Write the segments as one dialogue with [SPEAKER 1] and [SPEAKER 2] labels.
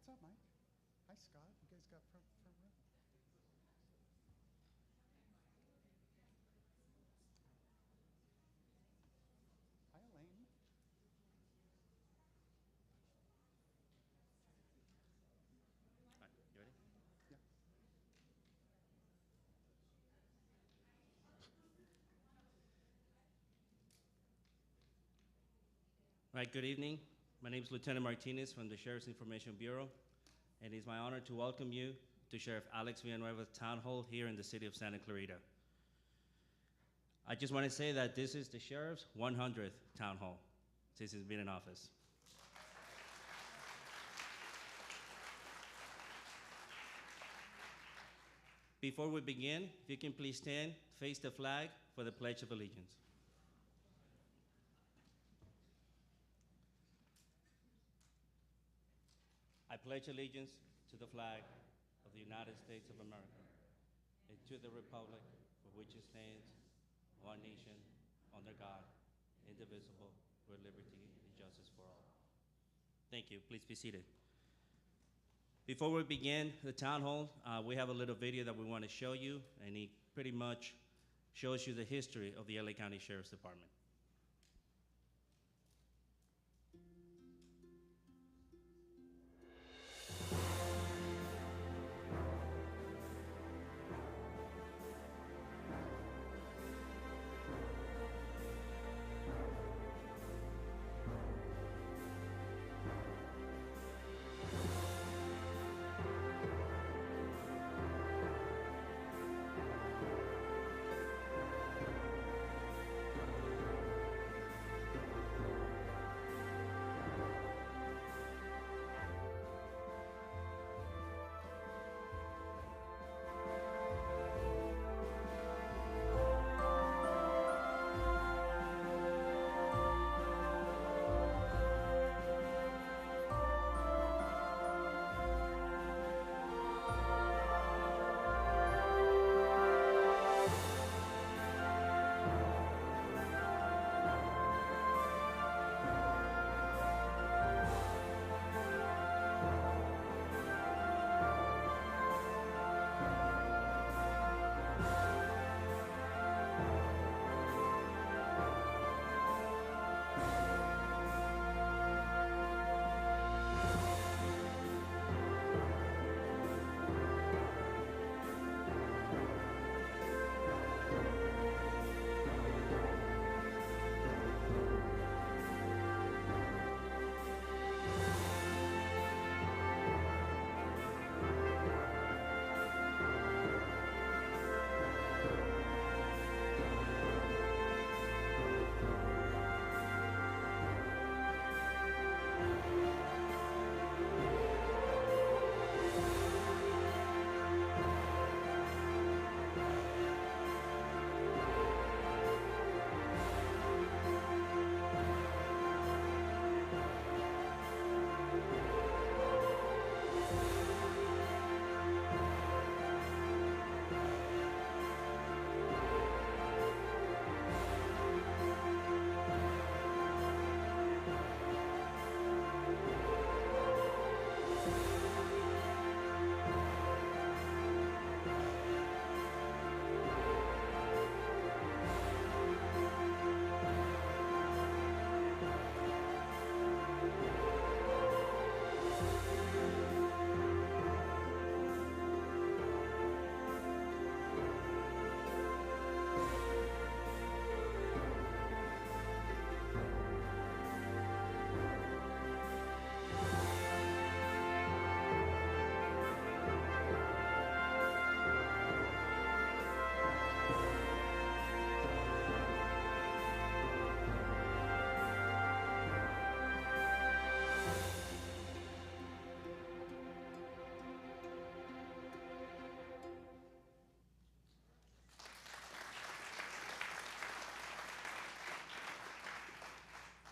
[SPEAKER 1] What's up, Mike? Hi, Scott. You guys got front row. Hi, Elaine.
[SPEAKER 2] All right, you ready?
[SPEAKER 1] Yeah.
[SPEAKER 2] All right, good evening. My name is Lieutenant Martinez from the Sheriff's Information Bureau, and it's my honor to welcome you to Sheriff Alex Villanueva's Town Hall here in the city of Santa Clarita. I just want to say that this is the Sheriff's 100th Town Hall since he's been in office. Before we begin, if you can please stand, face the flag for the Pledge of Allegiance. I pledge allegiance to the flag of the United States of America and to the republic for which it stands, one nation, under God, indivisible, with liberty and justice for all. Thank you. Please be seated. Before we begin the town hall, we have a little video that we want to show you, and it pretty much shows you the history of the LA County Sheriff's Department.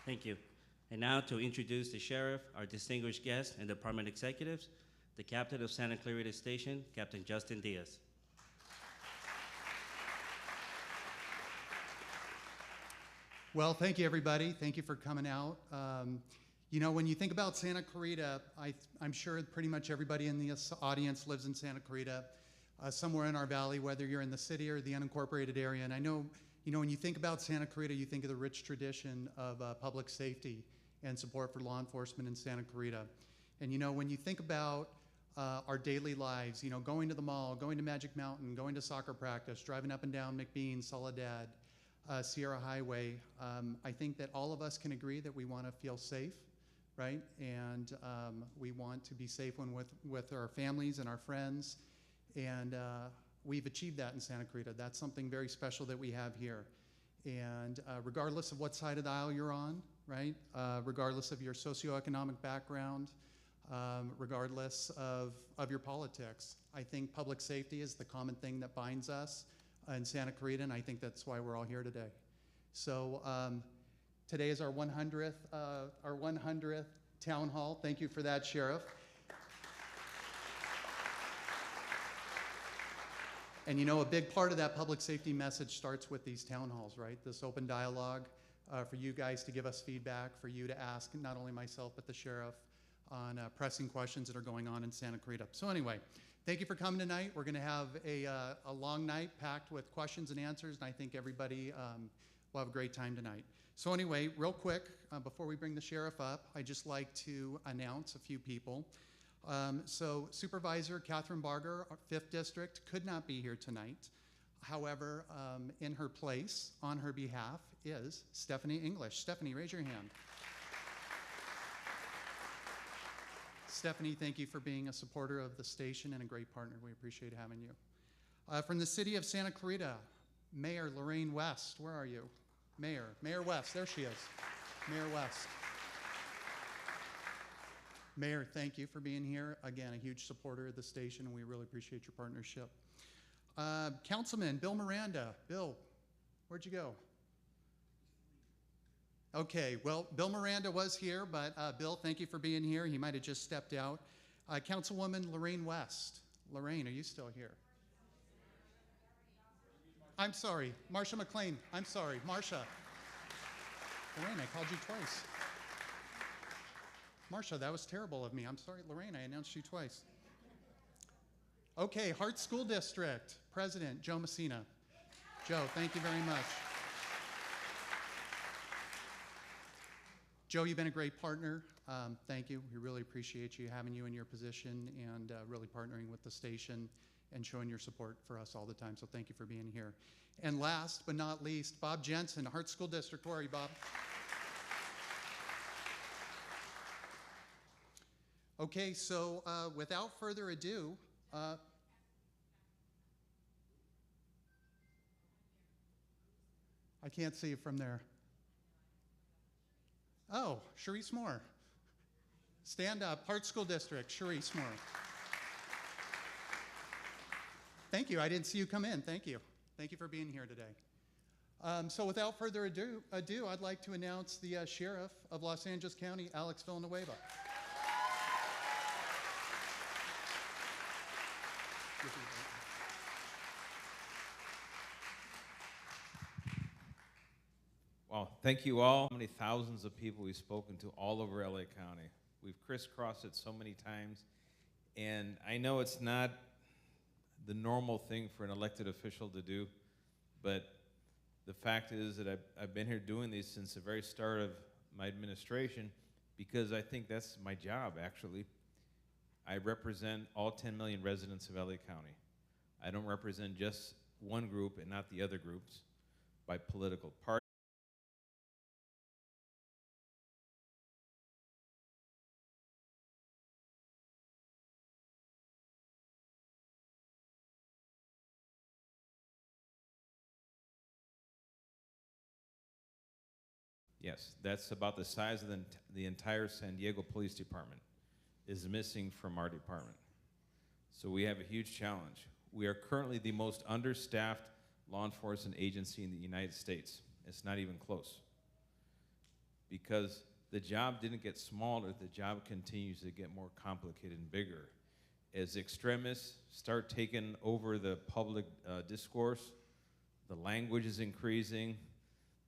[SPEAKER 2] Thank you. And now to introduce the sheriff, our distinguished guests and department executives, the captain of Santa Clarita Station, Captain Justin Diez.
[SPEAKER 1] Well, thank you, everybody. Thank you for coming out. You know, when you think about Santa Clarita, I'm sure pretty much everybody in the audience lives in Santa Clarita, somewhere in our valley, whether you're in the city or the unincorporated area. And I know, you know, when you think about Santa Clarita, you think of the rich tradition of public safety and support for law enforcement in Santa Clarita. And, you know, when you think about our daily lives, you know, going to the mall, going to Magic Mountain, going to soccer practice, driving up and down McBean, Soledad, Sierra Highway, I think that all of us can agree that we want to feel safe, right? And we want to be safe when with our families and our friends. And we've achieved that in Santa Clarita. That's something very special that we have here. And regardless of what side of the aisle you're on, right? Regardless of your socioeconomic background, regardless of your politics, I think public safety is the common thing that binds us in Santa Clarita, and I think that's why we're all here today. So today is our 100th town hall. Thank you for that, Sheriff. And you know, a big part of that public safety message starts with these town halls, right? This open dialogue for you guys to give us feedback, for you to ask not only myself but the sheriff on pressing questions that are going on in Santa Clarita. So anyway, thank you for coming tonight. We're going to have a long night packed with questions and answers, and I think everybody will have a great time tonight. So anyway, real quick, before we bring the sheriff up, I'd just like to announce a few people. So Supervisor Catherine Barger, 5th District, could not be here tonight. However, in her place, on her behalf, is Stephanie English. Stephanie, raise your hand. Stephanie, thank you for being a supporter of the station and a great partner. We appreciate having you. From the city of Santa Clarita, Mayor Lorraine West. Where are you? Mayor West, there she is. Mayor West. Mayor, thank you for being here. Again, a huge supporter of the station, and we really appreciate your partnership. Councilman Bill Miranda. Bill, where'd you go? Okay, well, Bill Miranda was here, but Bill, thank you for being here. He might have just stepped out. Councilwoman Lorraine West. Lorraine, are you still here? I'm sorry, Marsha McLean. I'm sorry, Marsha. Lorraine, I called you twice. Marsha, that was terrible of me. I'm sorry, Lorraine, I announced you twice. Okay, Hart School District, President Joe Messina. Joe, thank you very much. Joe, you've been a great partner. Thank you. We really appreciate you having you in your position and really partnering with the station and showing your support for us all the time. So thank you for being here. And last but not least, Bob Jensen, Hart School District. Where are you, Bob? Okay, so without further ado, I can't see it from there. Oh, Sharice Moore. Stand up, Hart School District, Sharice Moore. Thank you, I didn't see you come in, thank you. Thank you for being here today. So without further ado, I'd like to announce the Sheriff of Los Angeles County, Alex Villanueva.
[SPEAKER 3] Well, thank you all. How many thousands of people we've spoken to all over LA County. We've crisscrossed it so many times, and I know it's not the normal thing for an elected official to do, but the fact is that I've been here doing these since the very start of my administration because I think that's my job, actually. I represent all 10 million residents of LA County. I don't represent just one group and not the other groups by political party. Yes, that's about the size of the entire San Diego Police Department is missing from our department. So we have a huge challenge. We are currently the most understaffed law enforcement agency in the United States. It's not even close. Because the job didn't get smaller, the job continues to get more complicated and bigger. As extremists start taking over the public discourse, the language is increasing,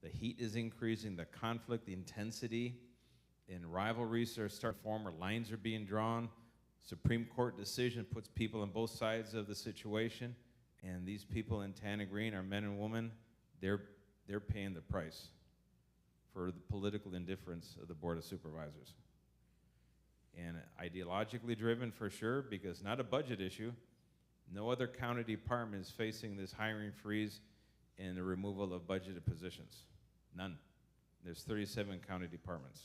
[SPEAKER 3] the heat is increasing, the conflict, the intensity, and rivalries are starting to form, where lines are being drawn. Supreme Court decision puts people on both sides of the situation, and these people in Tana Green are men and women. They're paying the price for the political indifference of the Board of Supervisors. And ideologically driven for sure, because not a budget issue. No other county department is facing this hiring freeze and the removal of budgeted positions. None. There's 37 county departments.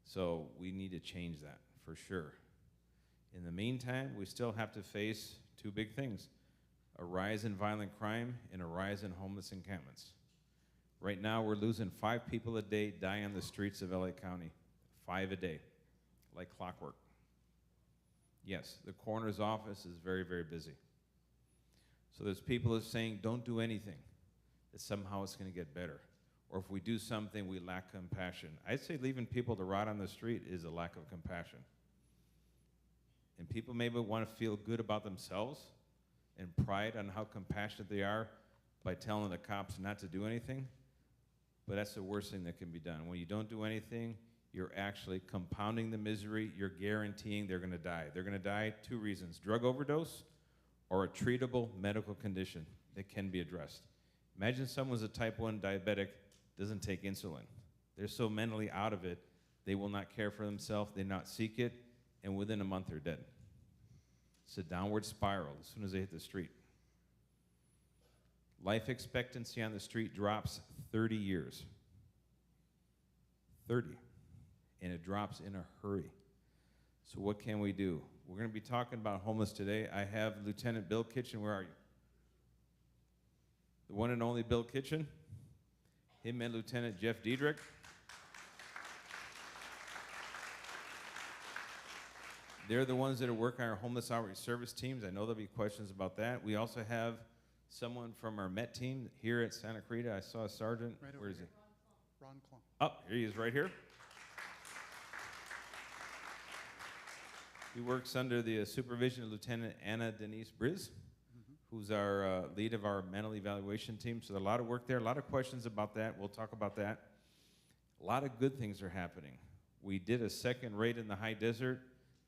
[SPEAKER 3] So we need to change that for sure. In the meantime, we still have to face two big things: a rise in violent crime and a rise in homeless encampments. Right now, we're losing 5 people a day die on the streets of LA County. 5 a day, like clockwork. Yes, the coroner's office is very, very busy. So there's people who are saying, don't do anything, that somehow it's going to get better. Or if we do something, we lack compassion. I'd say leaving people to rot on the street is a lack of compassion. And people maybe want to feel good about themselves and pride on how compassionate they are by telling the cops not to do anything. But that's the worst thing that can be done. When you don't do anything, you're actually compounding the misery. You're guaranteeing they're going to die. They're going to die 2 reasons: drug overdose or a treatable medical condition that can be addressed. Imagine someone's a type 1 diabetic, doesn't take insulin. They're so mentally out of it, they will not care for themselves, they not seek it, and within a month they're dead. It's a downward spiral as soon as they hit the street. Life expectancy on the street drops 30 years. 30. And it drops in a hurry. So what can we do? We're going to be talking about homeless today. I have Lieutenant Bill Kitchen. Where are you? The one and only Bill Kitchen. Him and Lieutenant Jeff Diedrich. They're the ones that are working on our homeless outreach service teams. I know there'll be questions about that. We also have someone from our MET team here at Santa Clarita. I saw a sergeant.
[SPEAKER 1] Right over
[SPEAKER 3] Where is
[SPEAKER 1] here.
[SPEAKER 3] he?
[SPEAKER 1] Ron Klum.
[SPEAKER 3] Oh, here he is right here. He works under the supervision of Lieutenant Anna Denise Briz, who's our lead of our mental evaluation team. So there's a lot of work there, a lot of questions about that. We'll talk about that. A lot of good things are happening. We did a second raid in the high desert,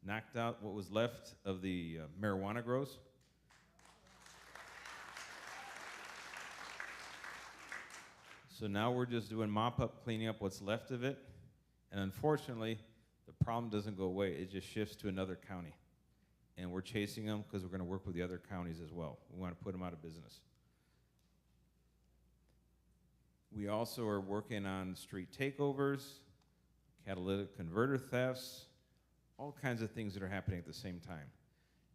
[SPEAKER 3] knocked out what was left of the marijuana grows. So now we're just doing mop-up, cleaning up what's left of it. And unfortunately, the problem doesn't go away. It just shifts to another county. And we're chasing them because we're going to work with the other counties as well. We want to put them out of business. We also are working on street takeovers, catalytic converter thefts, all kinds of things that are happening at the same time.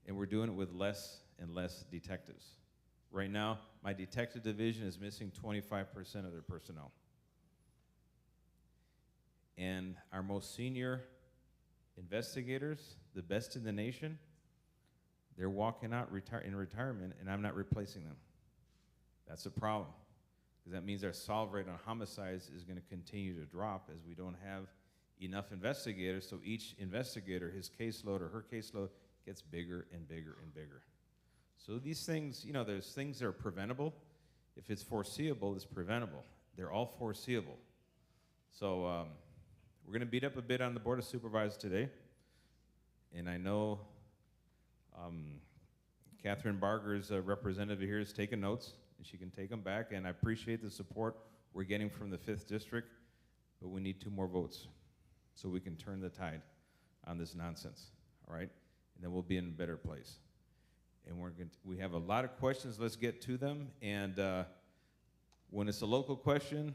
[SPEAKER 3] And we're doing it with less and less detectives. Right now, my detective division is missing 25% of their personnel. And our most senior investigators, the best in the nation, they're walking out in retirement, and I'm not replacing them. That's a problem, because that means our solve rate on homicides is going to continue to drop as we don't have enough investigators, so each investigator, his caseload or her caseload, gets bigger and bigger and bigger. So these things, you know, there's things that are preventable. If it's foreseeable, it's preventable. They're all foreseeable. So we're going to beat up a bit on the Board of Supervisors today. And I know Catherine Barger's representative here is taking notes, and she can take them back. And I appreciate the support we're getting from the 5th District, but we need 2 more votes so we can turn the tide on this nonsense, all right? And then we'll be in a better place. And we have a lot of questions. Let's get to them. And when it's a local question,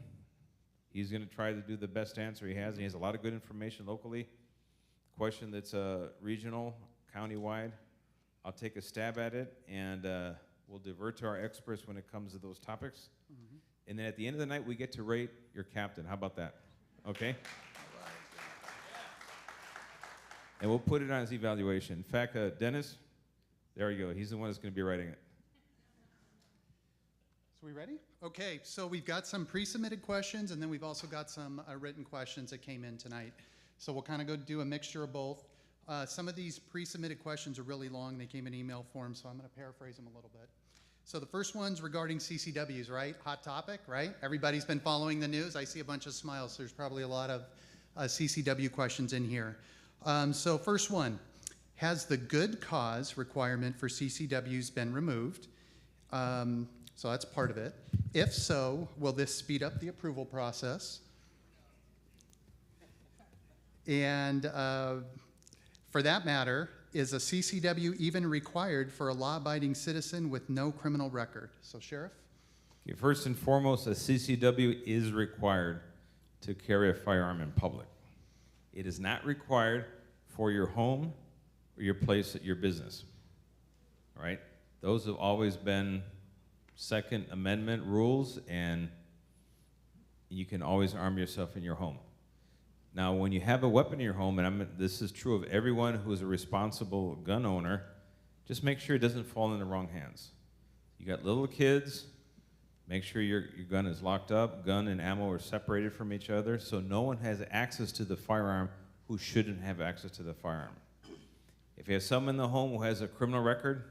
[SPEAKER 3] he's going to try to do the best answer he has. And he has a lot of good information locally. Question that's regional, countywide, I'll take a stab at it, and we'll divert to our experts when it comes to those topics. Mm-hmm. And then at the end of the night, we get to rate your captain. How about that? Okay? And we'll put it on his evaluation. In fact, Dennis, there you go. He's the one that's going to be writing it.
[SPEAKER 1] So we ready? Okay, so we've got some pre-submitted questions, and then we've also got some written questions that came in tonight. So we'll kind of go do a mixture of both. Some of these pre-submitted questions are really long. They came in email form, so I'm going to paraphrase them a little bit. So the first one's regarding CCWs, right? Hot topic, right? Everybody's been following the news. I see a bunch of smiles. There's probably a lot of CCW questions in here. So first one, has the good cause requirement for CCWs been removed? So that's part of it. If so, will this speed up the approval process? And for that matter, is a CCW even required for a law-abiding citizen with no criminal record? So, Sheriff?
[SPEAKER 3] Okay, first and foremost, a CCW is required to carry a firearm in public. It is not required for your home or your place at your business. All right? Those have always been Second Amendment rules, and you can always arm yourself in your home. Now, when you have a weapon in your home, and this is true of everyone who is a responsible gun owner, just make sure it doesn't fall in the wrong hands. You got little kids, make sure your gun is locked up, gun and ammo are separated from each other, so no one has access to the firearm who shouldn't have access to the firearm. If you have someone in the home who has a criminal record,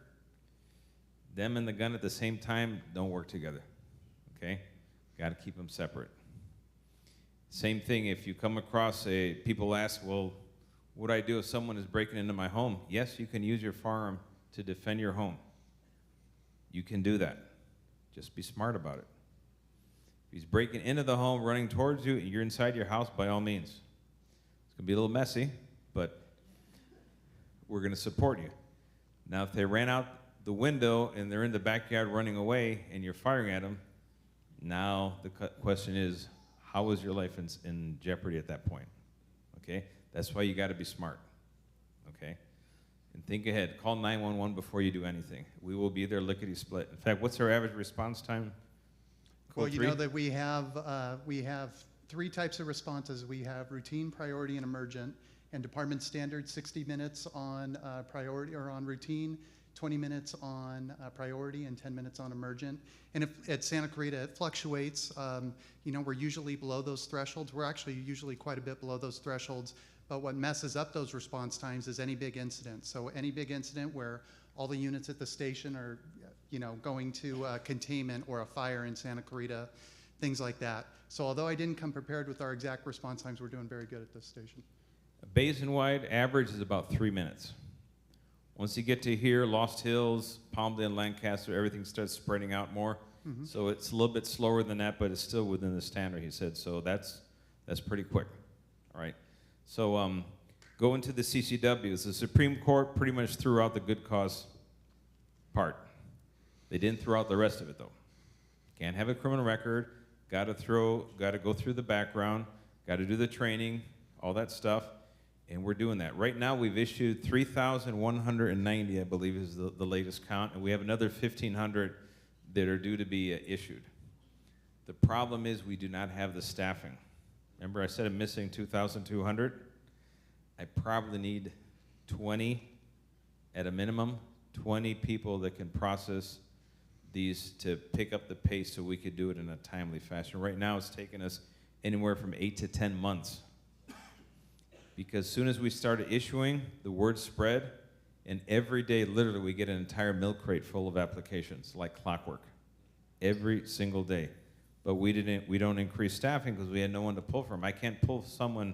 [SPEAKER 3] them and the gun at the same time don't work together, okay? Got to keep them separate. Same thing, if you come across people ask, well, what do I do if someone is breaking into my home? Yes, you can use your firearm to defend your home. You can do that. Just be smart about it. If he's breaking into the home, running towards you, and you're inside your house, by all means. It's going to be a little messy, but we're going to support you. Now, if they ran out the window and they're in the backyard running away and you're firing at them, now the question is, how is your life in jeopardy at that point? Okay? That's why you got to be smart. Okay? And think ahead. Call 911 before you do anything. We will be there lickety-split. In fact, what's our average response time?
[SPEAKER 1] Well, you know that we have 3 types of responses. We have routine, priority, and emergent. And department standard, 60 minutes on priority or on routine, 20 minutes on priority, and 10 minutes on emergent. And if at Santa Clarita, it fluctuates. You know, we're usually below those thresholds. We're actually usually quite a bit below those thresholds. But what messes up those response times is any big incident. So any big incident where all the units at the station are, you know, going to containment or a fire in Santa Clarita, things like that. So although I didn't come prepared with our exact response times, we're doing very good at this station.
[SPEAKER 3] Basin-wide average is about 3 minutes. Once you get to here, Lost Hills, Palmdale, Lancaster, everything starts spreading out more. Mm-hmm. So it's a little bit slower than that, but it's still within the standard, he said. So that's pretty quick, all right? So go into the CCWs. The Supreme Court pretty much threw out the good cause part. They didn't throw out the rest of it, though. Can't have a criminal record, got to go through the background, got to do the training, all that stuff. And we're doing that. Right now, we've issued 3,190, I believe is the latest count, and we have another 1,500 that are due to be issued. The problem is we do not have the staffing. Remember I said I'm missing 2,200? I probably need 20 at a minimum, 20 people that can process these to pick up the pace so we could do it in a timely fashion. Right now, it's taken us anywhere from 8 to 10 months. Because as soon as we started issuing, the word spread, and every day, literally, we get an entire milk crate full of applications, like clockwork, every single day. But we don't increase staffing because we had no one to pull from. I can't pull someone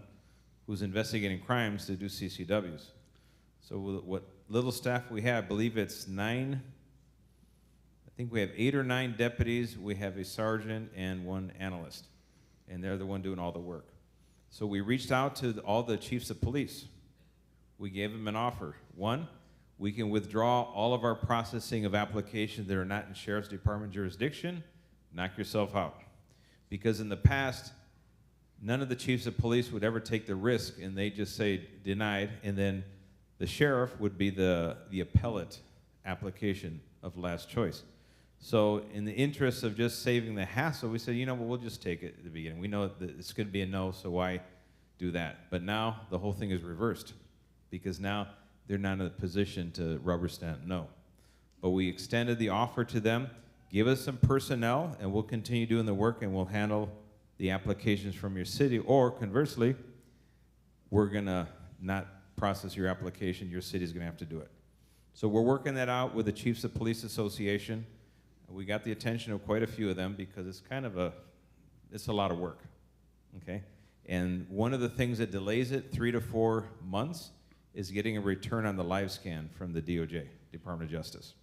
[SPEAKER 3] who's investigating crimes to do CCWs. So what little staff we have, I believe it's 9, I think we have 8 or 9 deputies, we have a sergeant and 1 analyst, and they're the one doing all the work. So we reached out to all the chiefs of police. We gave them an offer. 1, we can withdraw all of our processing of applications that are not in Sheriff's Department jurisdiction. Knock yourself out. Because in the past, none of the chiefs of police would ever take the risk, and they just say denied, and then the sheriff would be the appellate application of last choice. So in the interest of just saving the hassle, we said, you know, well, we'll just take it at the beginning. We know that it's going to be a no, so why do that? But now the whole thing is reversed because now they're not in a position to rubber stamp no. But we extended the offer to them. Give us some personnel, and we'll continue doing the work, and we'll handle the applications from your city. Or conversely, we're going to not process your application. Your city's going to have to do it. So we're working that out with the Chiefs of Police Association. We got the attention of quite a few of them because it's kind of it's a lot of work, okay? And one of the things that delays it 3 to 4 months is getting a return on the live scan from the DOJ, Department of Justice,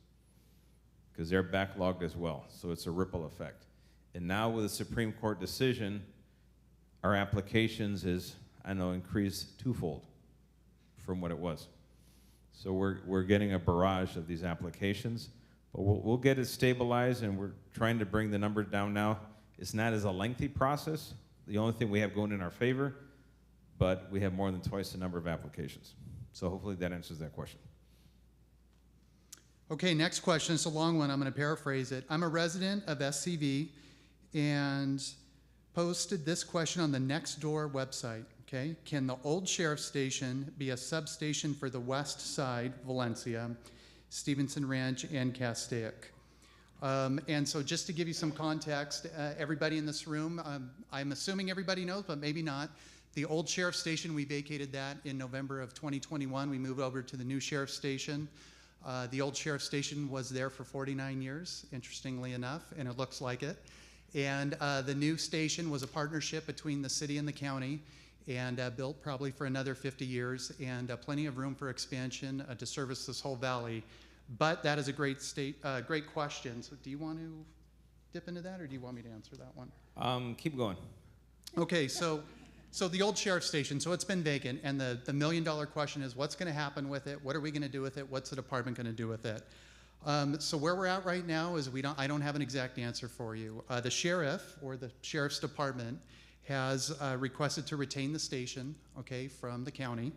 [SPEAKER 3] because they're backlogged as well. So it's a ripple effect. And now with the Supreme Court decision, our applications is, I know, increased twofold from what it was. So we're getting a barrage of these applications, but we'll get it stabilized, and we're trying to bring the numbers down now. It's not as a lengthy process. The only thing we have going in our favor, but we have more than twice the number of applications. So hopefully that answers that question.
[SPEAKER 1] Okay, next question. It's a long one. I'm going to paraphrase it. I'm a resident of SCV and posted this question on the Nextdoor website. Okay, can the old sheriff's station be a substation for the west side, Valencia, Stevenson Ranch, and Castaic? And so just to give you some context, everybody in this room, I'm assuming everybody knows, but maybe not. The old sheriff's station, we vacated that in November of 2021. We moved over to the new sheriff's station. The old sheriff's station was there for 49 years, interestingly enough, and it looks like it. And the new station was a partnership between the city and the county, and built probably for another 50 years, and plenty of room for expansion to service this whole valley. But that is a great question. So do you want to dip into that, or do you want me to answer that one?
[SPEAKER 3] Keep going.
[SPEAKER 1] Okay, so the old sheriff's station, so it's been vacant, and the million-dollar question is, what's going to happen with it? What are we going to do with it? What's the department going to do with it? So where we're at right now is I don't have an exact answer for you. The sheriff, or the sheriff's department, has requested to retain the station, okay, from the county.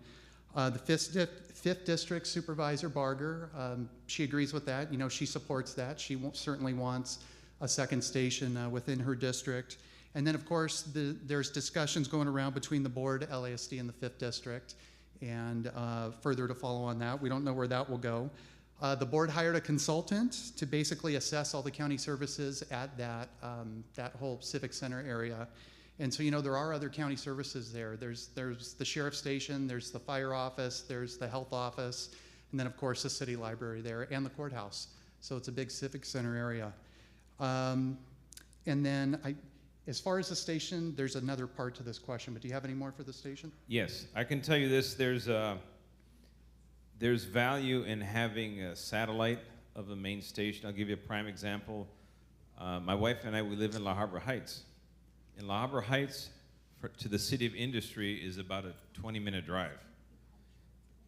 [SPEAKER 1] The 5th District Supervisor Barger, she agrees with that. You know, she supports that. She certainly wants a second station within her district. And then, of course, there's discussions going around between the board, LASD, and the 5th District, and further to follow on that. We don't know where that will go. The board hired a consultant to basically assess all the county services at that whole civic center area. And so, you know, there are other county services there. There's the sheriff's station, there's the fire office, there's the health office, and then, of course, the city library there, and the courthouse. So it's a big civic center area. And then, as far as the station, there's another part to this question, but do you have any more for the station?
[SPEAKER 3] Yes, I can tell you this. There's value in having a satellite of the main station. I'll give you a prime example. My wife and I, we live in La Habra Heights. And La Habra Heights to the city of Industry is about a 20-minute drive.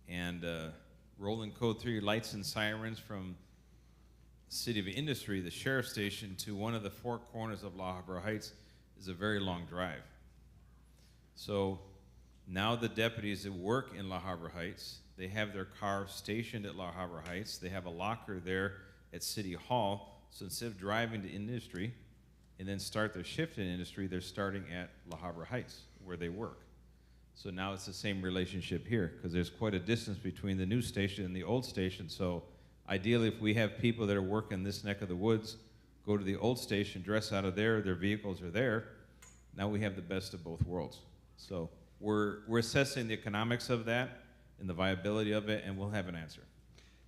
[SPEAKER 3] And rolling code 3 lights and sirens from city of Industry, the sheriff's station, to one of the 4 corners of La Habra Heights is a very long drive. So now the deputies that work in La Habra Heights, they have their car stationed at La Habra Heights. They have a locker there at City Hall. So instead of driving to Industry and then start their shift in Industry, they're starting at La Habra Heights, where they work. So now it's the same relationship here, because there's quite a distance between the new station and the old station. So ideally, if we have people that are working this neck of the woods, go to the old station, dress out of there, their vehicles are there, now we have the best of both worlds. So we're assessing the economics of that and the viability of it, and we'll have an answer.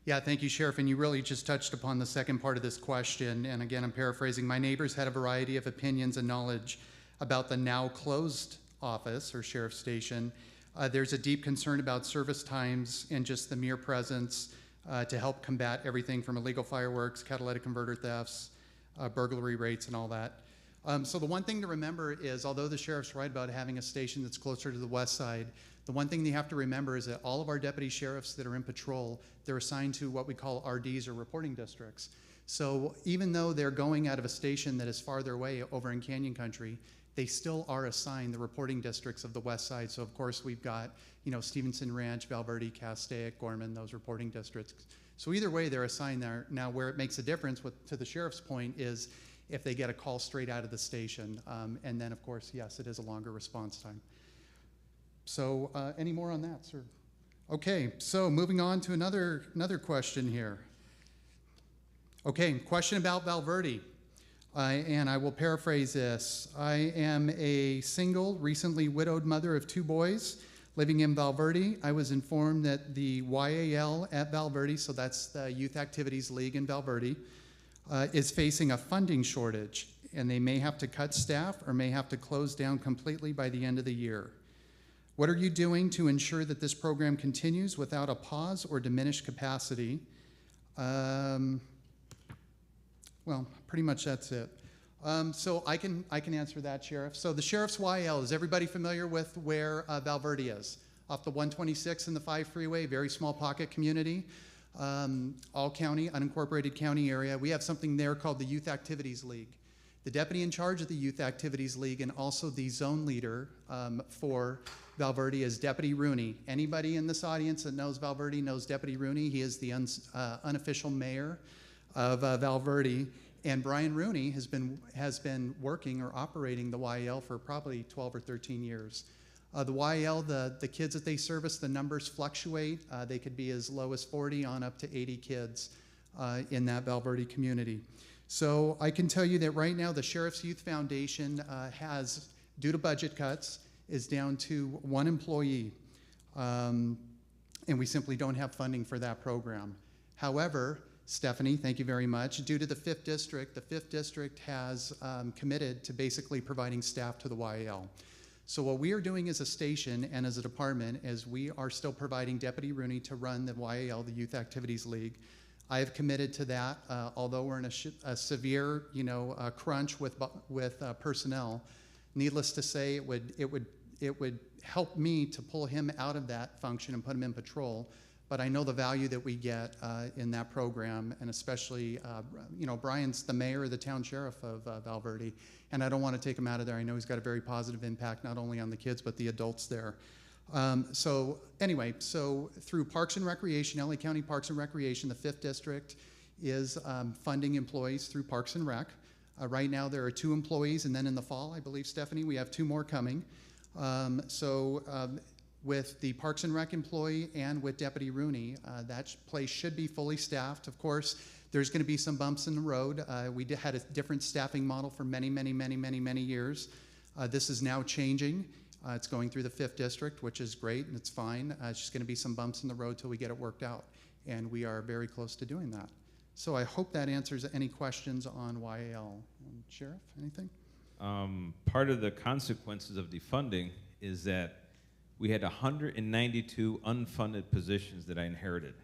[SPEAKER 1] Yeah, thank you, Sheriff. And you really just touched upon the second part of this question. And again, I'm paraphrasing. My neighbors had a variety of opinions and knowledge about the now closed office or sheriff's station. There's a deep concern about service times and just the mere presence to help combat everything from illegal fireworks, catalytic converter thefts, burglary rates, and all that. So the one thing to remember is, although the sheriff's right about having a station that's closer to the west side, the one thing you have to remember is that all of our deputy sheriffs that are in patrol, they're assigned to what we call RDs, or reporting districts. So even though they're going out of a station that is farther away over in Canyon Country, they still are assigned the reporting districts of the west side. So of course we've got, you know, Stevenson Ranch, Valverde, Castaic, Gorman, those reporting districts. So either way, they're assigned there. Now, where it makes a difference, to the sheriff's point, is if they get a call straight out of the station. And then, of course, yes, it is a longer response time. So any more on that, sir? Okay, so moving on to another question here. Okay, question about Valverde. And I will paraphrase this. I am a single, recently widowed mother of 2 boys living in Valverde. I was informed that the YAL at Valverde, so that's the Youth Activities League in Valverde, is facing a funding shortage. and they may have to cut staff or may have to close down completely by the end of the year. What are you doing to ensure that this program continues without a pause or diminished capacity? Well, pretty much that's it. So I can answer that, Sheriff. So the Sheriff's YL, is everybody familiar with where Valverde is? Off the 126 and the 5 freeway, very small pocket community, all county, unincorporated county area. We have something there called the Youth Activities League. The deputy in charge of the Youth Activities League and also the zone leader for Valverde is Deputy Rooney. Anybody in this audience that knows Valverde knows Deputy Rooney. He is the unofficial mayor of Valverde. And Brian Rooney has been working or operating the YL for probably 12 or 13 years. The YL, the kids that they service, the numbers fluctuate. They could be as low as 40 on up to 80 kids in that Valverde community. So I can tell you that right now the Sheriff's Youth Foundation has, due to budget cuts, is down to 1 employee. And we simply don't have funding for that program. However, Stephanie, thank you very much. Due to the 5th District has committed to basically providing staff to the YL. So what we are doing as a station and as a department is we are still providing Deputy Rooney to run the YL, the Youth Activities League. I have committed to that, although we're in a severe, crunch with personnel. Needless to say, it would help me to pull him out of that function and put him in patrol. But I know the value that we get in that program, and especially, Brian's the mayor of the town sheriff of Valverde, and I don't want to take him out of there. I know he's got a very positive impact, not only on the kids, but the adults there. So through Parks and Recreation, LA County Parks and Recreation, the 5th District is funding employees through Parks and Rec. Right now there are 2 employees, and then in the fall, I believe, Stephanie, we have 2 more coming. With the Parks and Rec employee and with Deputy Rooney, that place should be fully staffed. Of course, there's going to be some bumps in the road. We had a different staffing model for many, many, many, many, many years. This is now changing. It's going through the 5th District, which is great, and it's fine. It's just going to be some bumps in the road till we get it worked out, and we are very close to doing that. So I hope that answers any questions on YAL. Sheriff, anything?
[SPEAKER 3] Part of the consequences of defunding is that we had 192 unfunded positions that I inherited.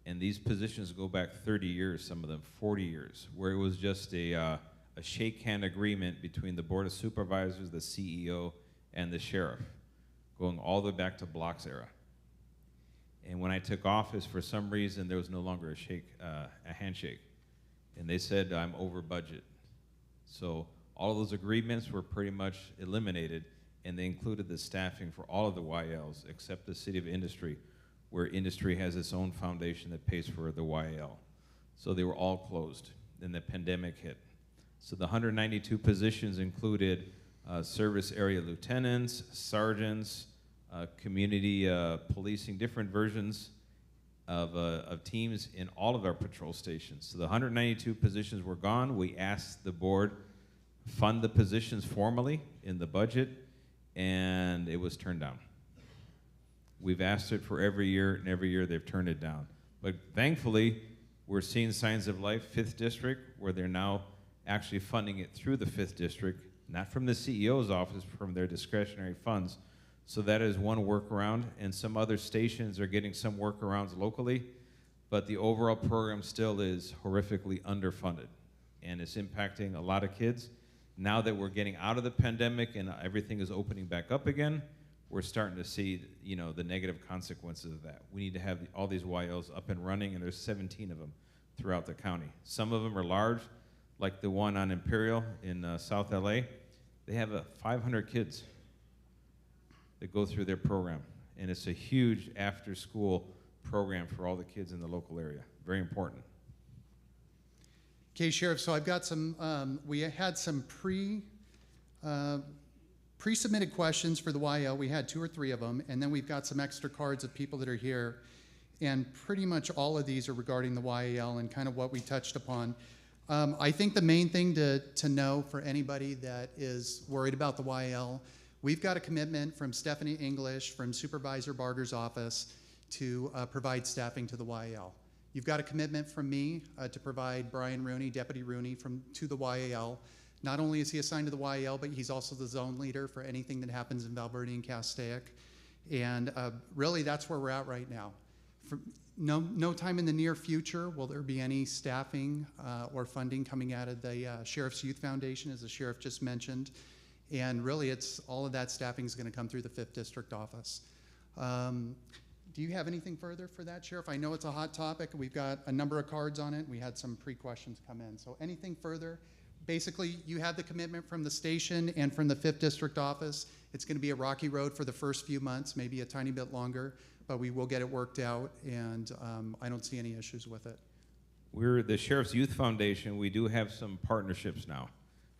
[SPEAKER 3] And these positions go back 30 years, some of them 40 years, where it was just a shake hand agreement between the Board of Supervisors, the CEO, and the sheriff, going all the way back to Block's era. And when I took office, for some reason, there was no longer a handshake. And they said, I'm over budget. So all of those agreements were pretty much eliminated, and they included the staffing for all of the YLs, except the City of Industry, where industry has its own foundation that pays for the YL. So they were all closed. Then the pandemic hit. So the 192 positions included service area lieutenants, sergeants, community policing, different versions of teams in all of our patrol stations. So the 192 positions were gone. We asked the board fund the positions formally in the budget, and it was turned down. We've asked it for every year, and every year they've turned it down. But thankfully, we're seeing signs of life. 5th District, where they're now actually funding it through the 5th District, not from the CEO's office, from their discretionary funds. So that is one workaround, and some other stations are getting some workarounds locally, but the overall program still is horrifically underfunded, and it's impacting a lot of kids. Now that we're getting out of the pandemic and everything is opening back up again, we're starting to see, the negative consequences of that. We need to have all these YLs up and running, and there's 17 of them throughout the county. Some of them are large, like the one on Imperial in South LA. They have 500 kids that go through their program, and it's a huge after-school program for all the kids in the local area. Very important.
[SPEAKER 1] Okay, Sheriff, so I've got some, we had some pre-submitted questions for the YL. We had 2 or 3 of them, and then we've got some extra cards of people that are here, and pretty much all of these are regarding the YL and kind of what we touched upon. I think the main thing to know for anybody that is worried about the YL, we've got a commitment from Stephanie English from Supervisor Barger's office to provide staffing to the YL. You've got a commitment from me to provide Brian Rooney, Deputy Rooney, to the YAL. Not only is he assigned to the YEL, but he's also the zone leader for anything that happens in Valverde and Castaic. And really, that's where we're at right now. No time in the near future will there be any staffing or funding coming out of the Sheriff's Youth Foundation, as the sheriff just mentioned. And really, it's all of that staffing is going to come through the 5th District office. Do you have anything further for that, Sheriff? I know it's a hot topic. We've got a number of cards on it. We had some pre-questions come in. So anything further? Basically, you have the commitment from the station and from the 5th District office. It's going to be a rocky road for the first few months, maybe a tiny bit longer, but we will get it worked out, and I don't see any issues with it.
[SPEAKER 3] We're the Sheriff's Youth Foundation. We do have some partnerships now.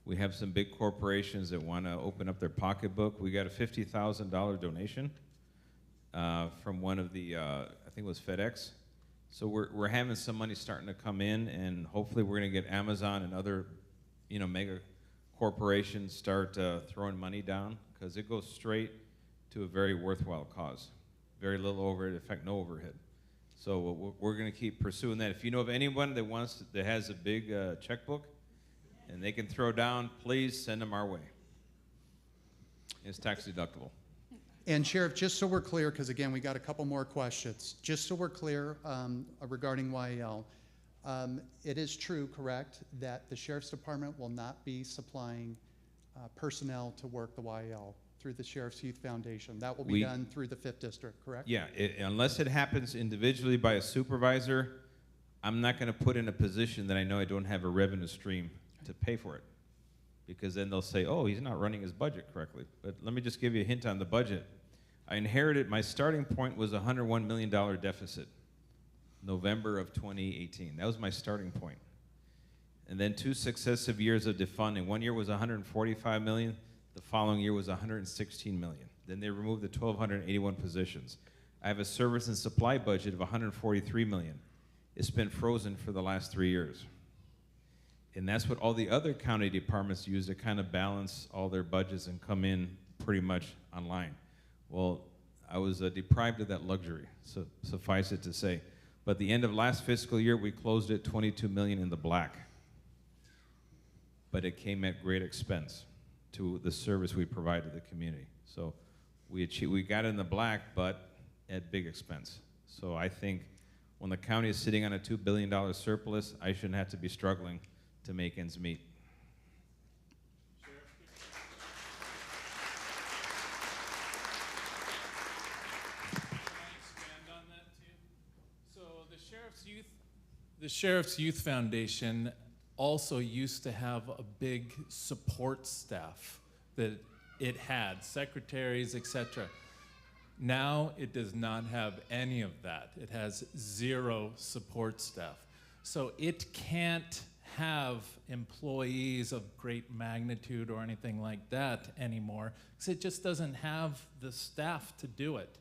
[SPEAKER 3] We have some big corporations that want to open up their pocketbook. We got a $50,000 donation from one of the, I think it was FedEx. So we're having some money starting to come in, and hopefully we're going to get Amazon and other, mega corporations start throwing money down, because it goes straight to a very worthwhile cause. Very little overhead, in fact, no overhead. So we're going to keep pursuing that. If you know of anyone that has a big checkbook and they can throw down, please send them our way. It's tax deductible.
[SPEAKER 1] And Sheriff, just so we're clear, because again, we got a couple more questions. Just so we're clear regarding YEL, it is true, correct, that the Sheriff's Department will not be supplying personnel to work the YEL through the Sheriff's Youth Foundation. That will be done through the 5th District, correct?
[SPEAKER 3] Yeah, unless it happens individually by a supervisor, I'm not going to put in a position that I know I don't have a revenue stream to pay for it. Because then they'll say, oh, he's not running his budget correctly. But let me just give you a hint on the budget. I inherited, my starting point was a $101 million deficit, November of 2018. That was my starting point. And then 2 successive years of defunding. 1 year was $145 million. The following year was $116 million. Then they removed the 1,281 positions. I have a service and supply budget of $143 million. It's been frozen for the last 3 years. And that's what all the other county departments use to kind of balance all their budgets and come in pretty much online. Well, I was deprived of that luxury, so suffice it to say. But the end of last fiscal year, we closed at $22 million in the black. But it came at great expense to the service we provide to the community. So we got in the black, but at big expense. So I think when the county is sitting on a $2 billion surplus, I shouldn't have to be struggling to make ends meet.
[SPEAKER 4] So the Sheriff's Youth Foundation also used to have a big support staff that it had, secretaries, etc. Now it does not have any of that. It has 0 support staff. So it can't have employees of great magnitude or anything like that anymore, because it just doesn't have the staff to do it.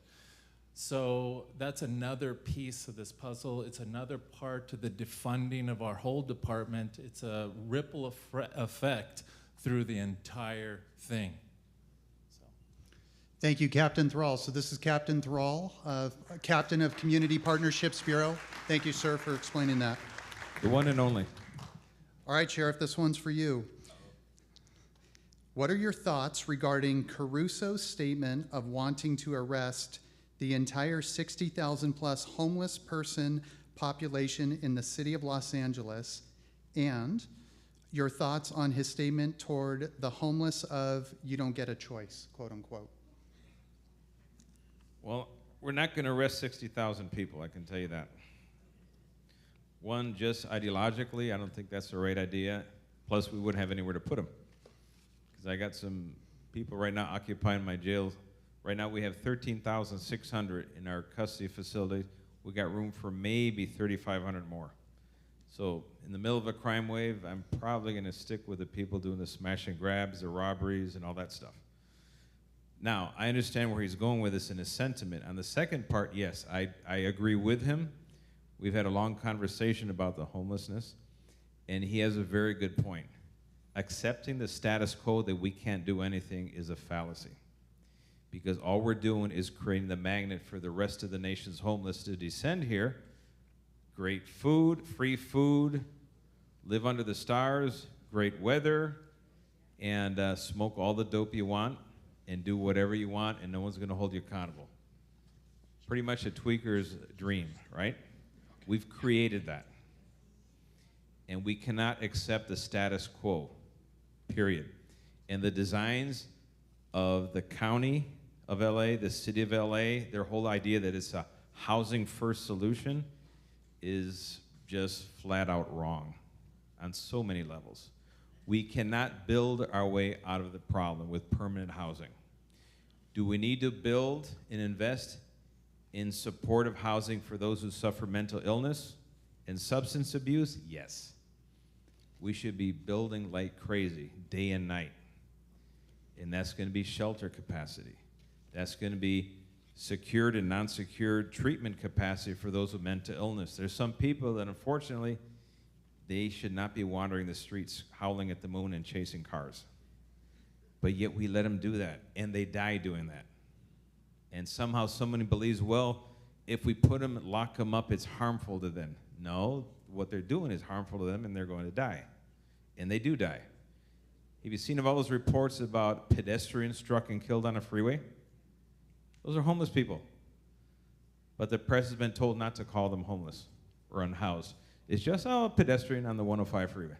[SPEAKER 4] So that's another piece of this puzzle. It's another part to the defunding of our whole department. It's a ripple effect through the entire thing.
[SPEAKER 1] Thank you, Captain Thrall. So this is Captain Thrall, Captain of Community Partnerships Bureau. Thank you, sir, for explaining that.
[SPEAKER 3] The one and only.
[SPEAKER 1] All right, Sheriff, this one's for you. What are your thoughts regarding Caruso's statement of wanting to arrest the entire 60,000 plus homeless person population in the city of Los Angeles, and your thoughts on his statement toward the homeless of "you don't get a choice," quote unquote?
[SPEAKER 3] Well, we're not going to arrest 60,000 people, I can tell you that. One, just ideologically, I don't think that's the right idea. Plus, we wouldn't have anywhere to put them. Because I got some people right now occupying my jail. Right now, we have 13,600 in our custody facility. We got room for maybe 3,500 more. So in the middle of a crime wave, I'm probably going to stick with the people doing the smash and grabs, the robberies, and all that stuff. Now, I understand where he's going with this in his sentiment. On the second part, yes, I agree with him. We've had a long conversation about the homelessness, and he has a very good point. Accepting the status quo that we can't do anything is a fallacy, because all we're doing is creating the magnet for the rest of the nation's homeless to descend here. Great food, free food, live under the stars, great weather, and smoke all the dope you want and do whatever you want, and no one's going to hold you accountable. Pretty much a tweaker's dream, right? We've created that. And we cannot accept the status quo, period. And the designs of the county of LA, the city of LA, their whole idea that it's a housing first solution is just flat out wrong on so many levels. We cannot build our way out of the problem with permanent housing. Do we need to build and invest in supportive housing for those who suffer mental illness and substance abuse? Yes. We should be building like crazy, day and night. And that's going to be shelter capacity. That's going to be secured and non-secured treatment capacity for those with mental illness. There's some people that, unfortunately, they should not be wandering the streets howling at the moon and chasing cars. But yet we let them do that, and they die doing that. And somehow somebody believes, well, if we put them, lock them up, it's harmful to them. No, what they're doing is harmful to them, and they're going to die. And they do die. Have you seen of all those reports about pedestrians struck and killed on a freeway? Those are homeless people. But the press has been told not to call them homeless or unhoused. It's just, oh, a pedestrian on the 105 freeway.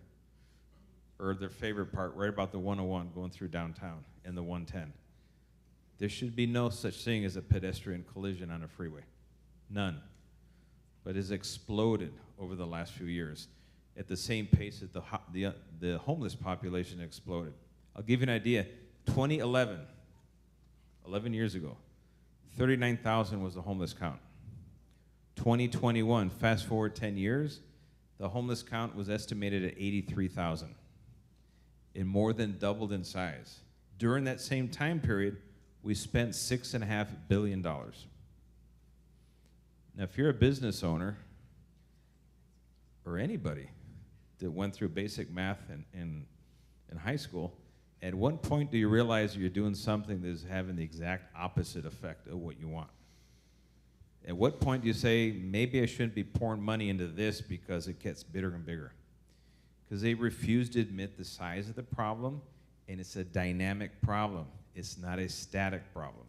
[SPEAKER 3] Or their favorite part, right about the 101 going through downtown and the 110. There should be no such thing as a pedestrian collision on a freeway. None. But it's exploded over the last few years at the same pace that the homeless population exploded. I'll give you an idea. 2011, 11 years ago, 39,000 was the homeless count. 2021, fast forward 10 years, the homeless count was estimated at 83,000. It more than doubled in size. During that same time period, we spent $6.5 billion. Now, if you're a business owner, or anybody that went through basic math in high school, at what point do you realize you're doing something that is having the exact opposite effect of what you want? At what point do you say, maybe I shouldn't be pouring money into this because it gets bigger and bigger? Because they refuse to admit the size of the problem, and it's a dynamic problem. It's not a static problem.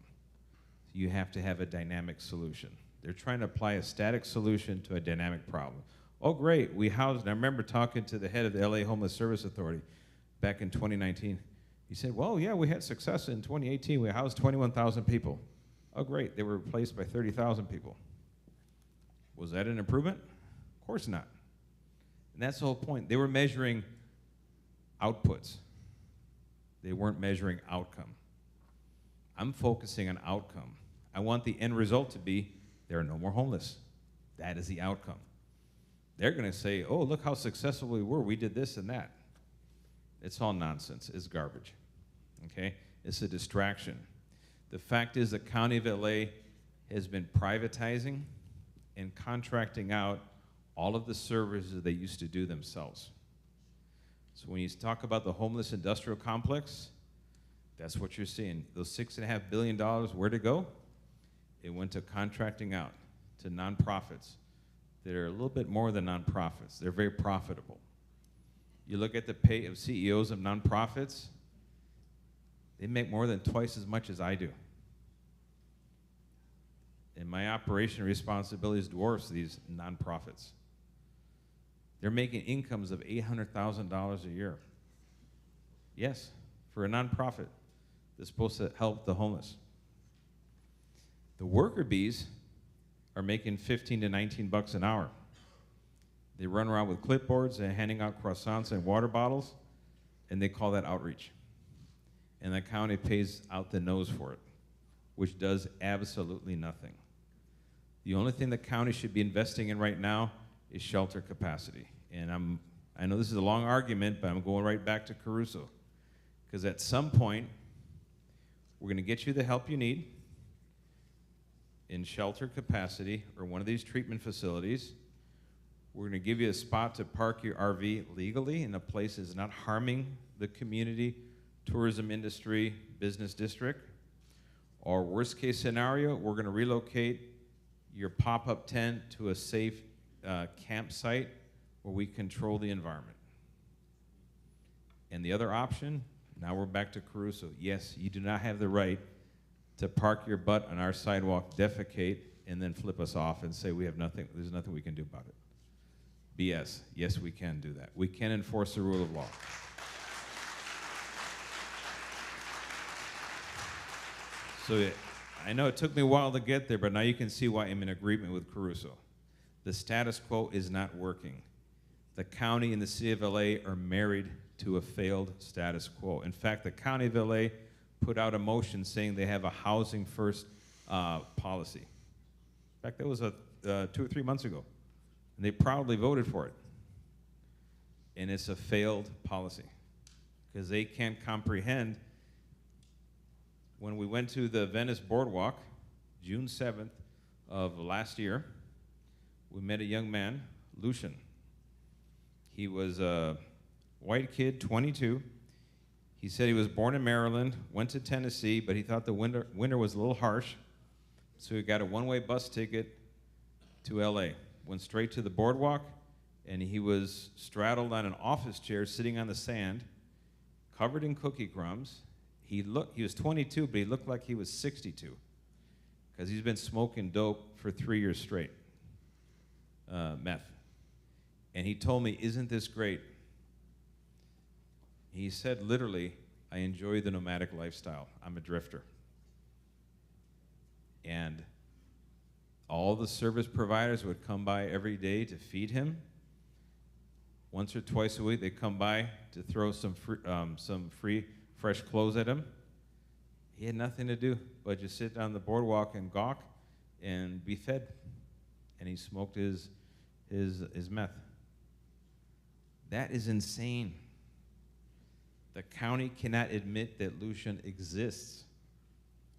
[SPEAKER 3] You have to have a dynamic solution. They're trying to apply a static solution to a dynamic problem. Oh, great, we housed, and I remember talking to the head of the LA Homeless Service Authority back in 2019. He said, well, yeah, we had success in 2018. We housed 21,000 people. Oh, great, they were replaced by 30,000 people. Was that an improvement? Of course not. And that's the whole point. They were measuring outputs. They weren't measuring outcome. I'm focusing on outcome. I want the end result to be there are no more homeless. That is the outcome. They're going to say, oh, look how successful we were. We did this and that. It's all nonsense. It's garbage. Okay? It's a distraction. The fact is the County of LA has been privatizing and contracting out all of the services they used to do themselves. So when you talk about the homeless industrial complex, that's what you're seeing. Those $6.5 billion, where'd it go? It went to contracting out to nonprofits that are a little bit more than nonprofits. They're very profitable. You look at the pay of CEOs of nonprofits, they make more than twice as much as I do. And my operation responsibilities dwarfs these nonprofits. They're making incomes of $800,000 a year. Yes, for a nonprofit that's supposed to help the homeless. The worker bees are making 15 to 19 bucks an hour. They run around with clipboards and handing out croissants and water bottles, and they call that outreach. And the county pays out the nose for it, which does absolutely nothing. The only thing the county should be investing in right now is shelter capacity. And I know this is a long argument, but I'm going right back to Caruso. Because at some point, we're going to get you the help you need in shelter capacity or one of these treatment facilities. We're going to give you a spot to park your RV legally in a place that's not harming the community, tourism industry, business district. Or worst case scenario, we're going to relocate your pop-up tent to a safe campsite where we control the environment. And the other option, Now we're back to Caruso. Yes, you do not have the right to park your butt on our sidewalk, defecate, and then flip us off and say we have nothing, there's nothing we can do about it. BS. Yes, we can do that. We can enforce the rule of law. So I know it took me a while to get there, but now you can see why I'm in agreement with Caruso. The status quo is not working. The county and the city of LA are married to a failed status quo. In fact, the county of LA put out a motion saying they have a housing first policy. In fact, that was 2 or 3 months ago. And they proudly voted for it. And it's a failed policy because they can't comprehend. When we went to the Venice Boardwalk, June 7th of last year, we met a young man, Lucian. He was a white kid, 22. He said he was born in Maryland, went to Tennessee, but he thought the winter was a little harsh, so he got a one-way bus ticket to LA. Went straight to the boardwalk, and he was straddled on an office chair sitting on the sand, covered in cookie crumbs. He was 22, but he looked like he was 62 because he's been smoking dope for 3 years straight, meth. And he told me, "Isn't this great?" He said, literally, "I enjoy the nomadic lifestyle. I'm a drifter." And all the service providers would come by every day to feed him. Once or twice a week, they'd come by to throw some free fresh clothes at him. He had nothing to do but just sit on the boardwalk and gawk and be fed. And he smoked his meth. That is insane. The county cannot admit that Lucian exists.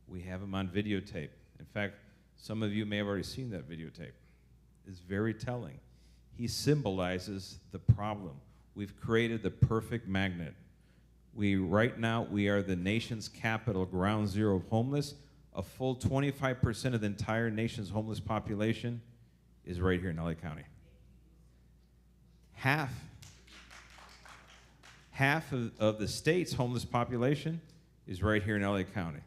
[SPEAKER 3] We have him on videotape. In fact, some of you may have already seen that videotape. It's very telling. He symbolizes the problem. We've created the perfect magnet. Right now, we are the nation's capital, ground zero of homeless. A full 25% of the entire nation's homeless population is right here in LA County. Half of the state's homeless population is right here in LA County.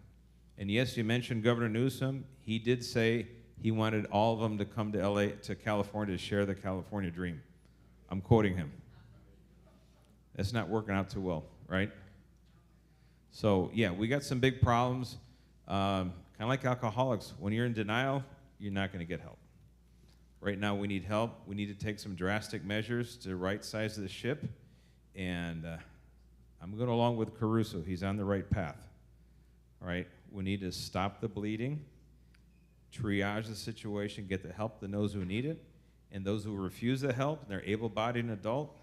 [SPEAKER 3] And yes, you mentioned Governor Newsom. He did say he wanted all of them to come to LA, to California, to share the California dream. I'm quoting him. That's not working out too well, right? So yeah, we got some big problems. Kind of like alcoholics. When you're in denial, you're not going to get help. Right now, we need help. We need to take some drastic measures to right-size the ship. And I'm going along with Caruso. He's on the right path. All right? We need to stop the bleeding, triage the situation, get the help to those who need it, and those who refuse the help, and they're able-bodied and adult,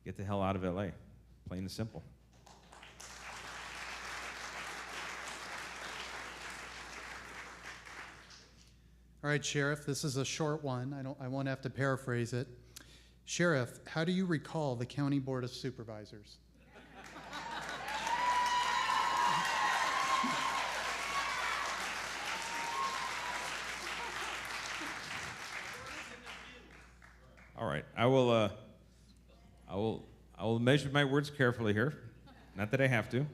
[SPEAKER 3] get the hell out of LA. Plain and simple.
[SPEAKER 1] All right, Sheriff, this is a short one. I won't have to paraphrase it. Sheriff, how do you recall the County Board of Supervisors?
[SPEAKER 3] All right, I will measure my words carefully here. Not that I have to.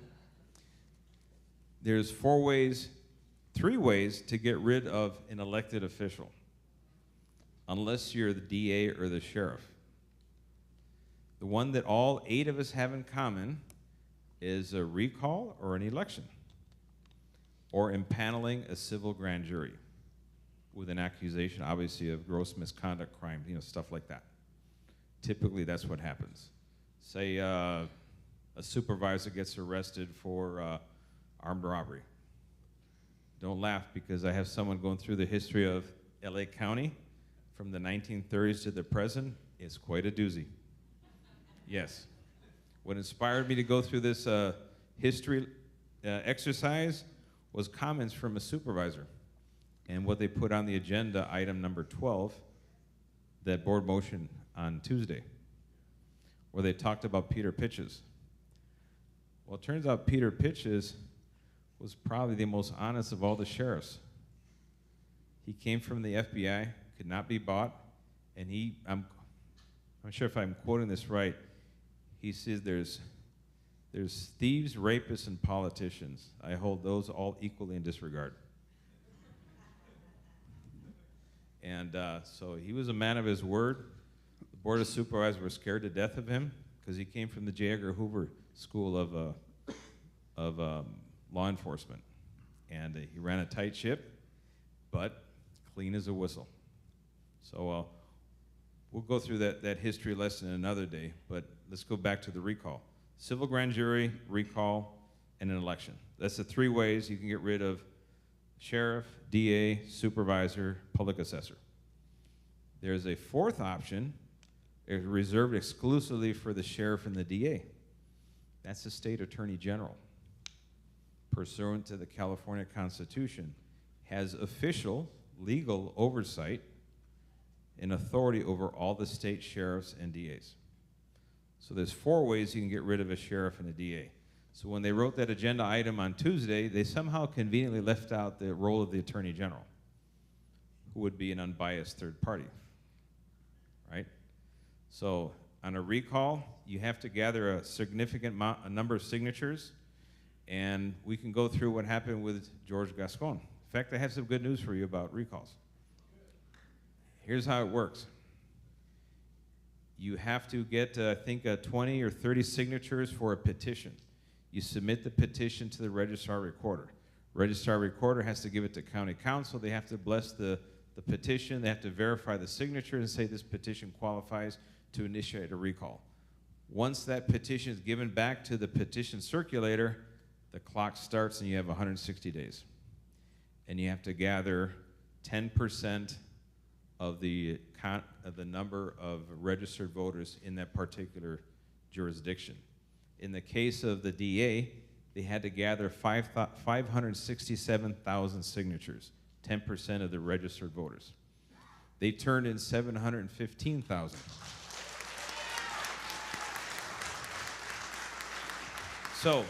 [SPEAKER 3] There's 3 ways to get rid of an elected official, unless you're the DA or the sheriff. The one that all 8 of us have in common is a recall or an election, or impaneling a civil grand jury with an accusation, obviously, of gross misconduct, crime, stuff like that. Typically, that's what happens. Say a supervisor gets arrested for armed robbery. Don't laugh, because I have someone going through the history of LA County from the 1930s to the present. It's quite a doozy. Yes. What inspired me to go through this history exercise was comments from a supervisor and what they put on the agenda, item number 12, that board motion on Tuesday, where they talked about Peter Pitches. Well, it turns out Peter Pitches was probably the most honest of all the sheriffs. He came from the FBI, could not be bought, and I'm not sure if I'm quoting this right. He says there's There's thieves, rapists, and politicians. I hold those all equally in disregard. And so he was a man of his word. The Board of Supervisors were scared to death of him because he came from the J. Edgar Hoover School of law enforcement. And he ran a tight ship, but clean as a whistle. So we'll go through that history lesson another day, but let's go back to the recall. Civil grand jury, recall, and an election. That's the three ways you can get rid of sheriff, DA, supervisor, public assessor. There's a fourth option, reserved exclusively for the sheriff and the DA. That's the state attorney general. Pursuant to the California Constitution, has official legal oversight and authority over all the state sheriffs and DAs. So there's four ways you can get rid of a sheriff and a DA. So when they wrote that agenda item on Tuesday, they somehow conveniently left out the role of the attorney general, who would be an unbiased third party, right? So on a recall, you have to gather a significant number of signatures, and we can go through what happened with George Gascon. In fact, I have some good news for you about recalls. Here's how it works. You have to get, I think, 20 or 30 signatures for a petition. You submit the petition to the registrar recorder. Registrar recorder has to give it to county council. They have to bless the petition. They have to verify the signature and say this petition qualifies to initiate a recall. Once that petition is given back to the petition circulator, the clock starts and you have 160 days. And you have to gather 10% of the number of registered voters in that particular jurisdiction. In the case of the DA, they had to gather 567,000 signatures, 10% of the registered voters. They turned in 715,000. So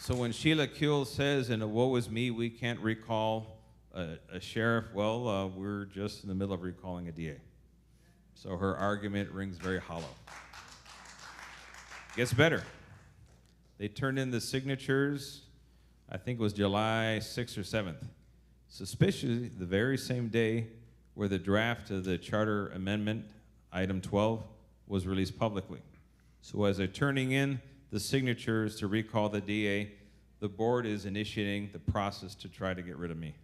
[SPEAKER 3] when Sheila Kuehl says, and woe is me, we can't recall a sheriff, well, we're just in the middle of recalling a DA. So her argument rings very hollow. Gets better. They turned in the signatures, I think it was July 6th or 7th. Suspiciously, the very same day where the draft of the charter amendment, item 12, was released publicly. So as they're turning in the signatures to recall the DA, the board is initiating the process to try to get rid of me.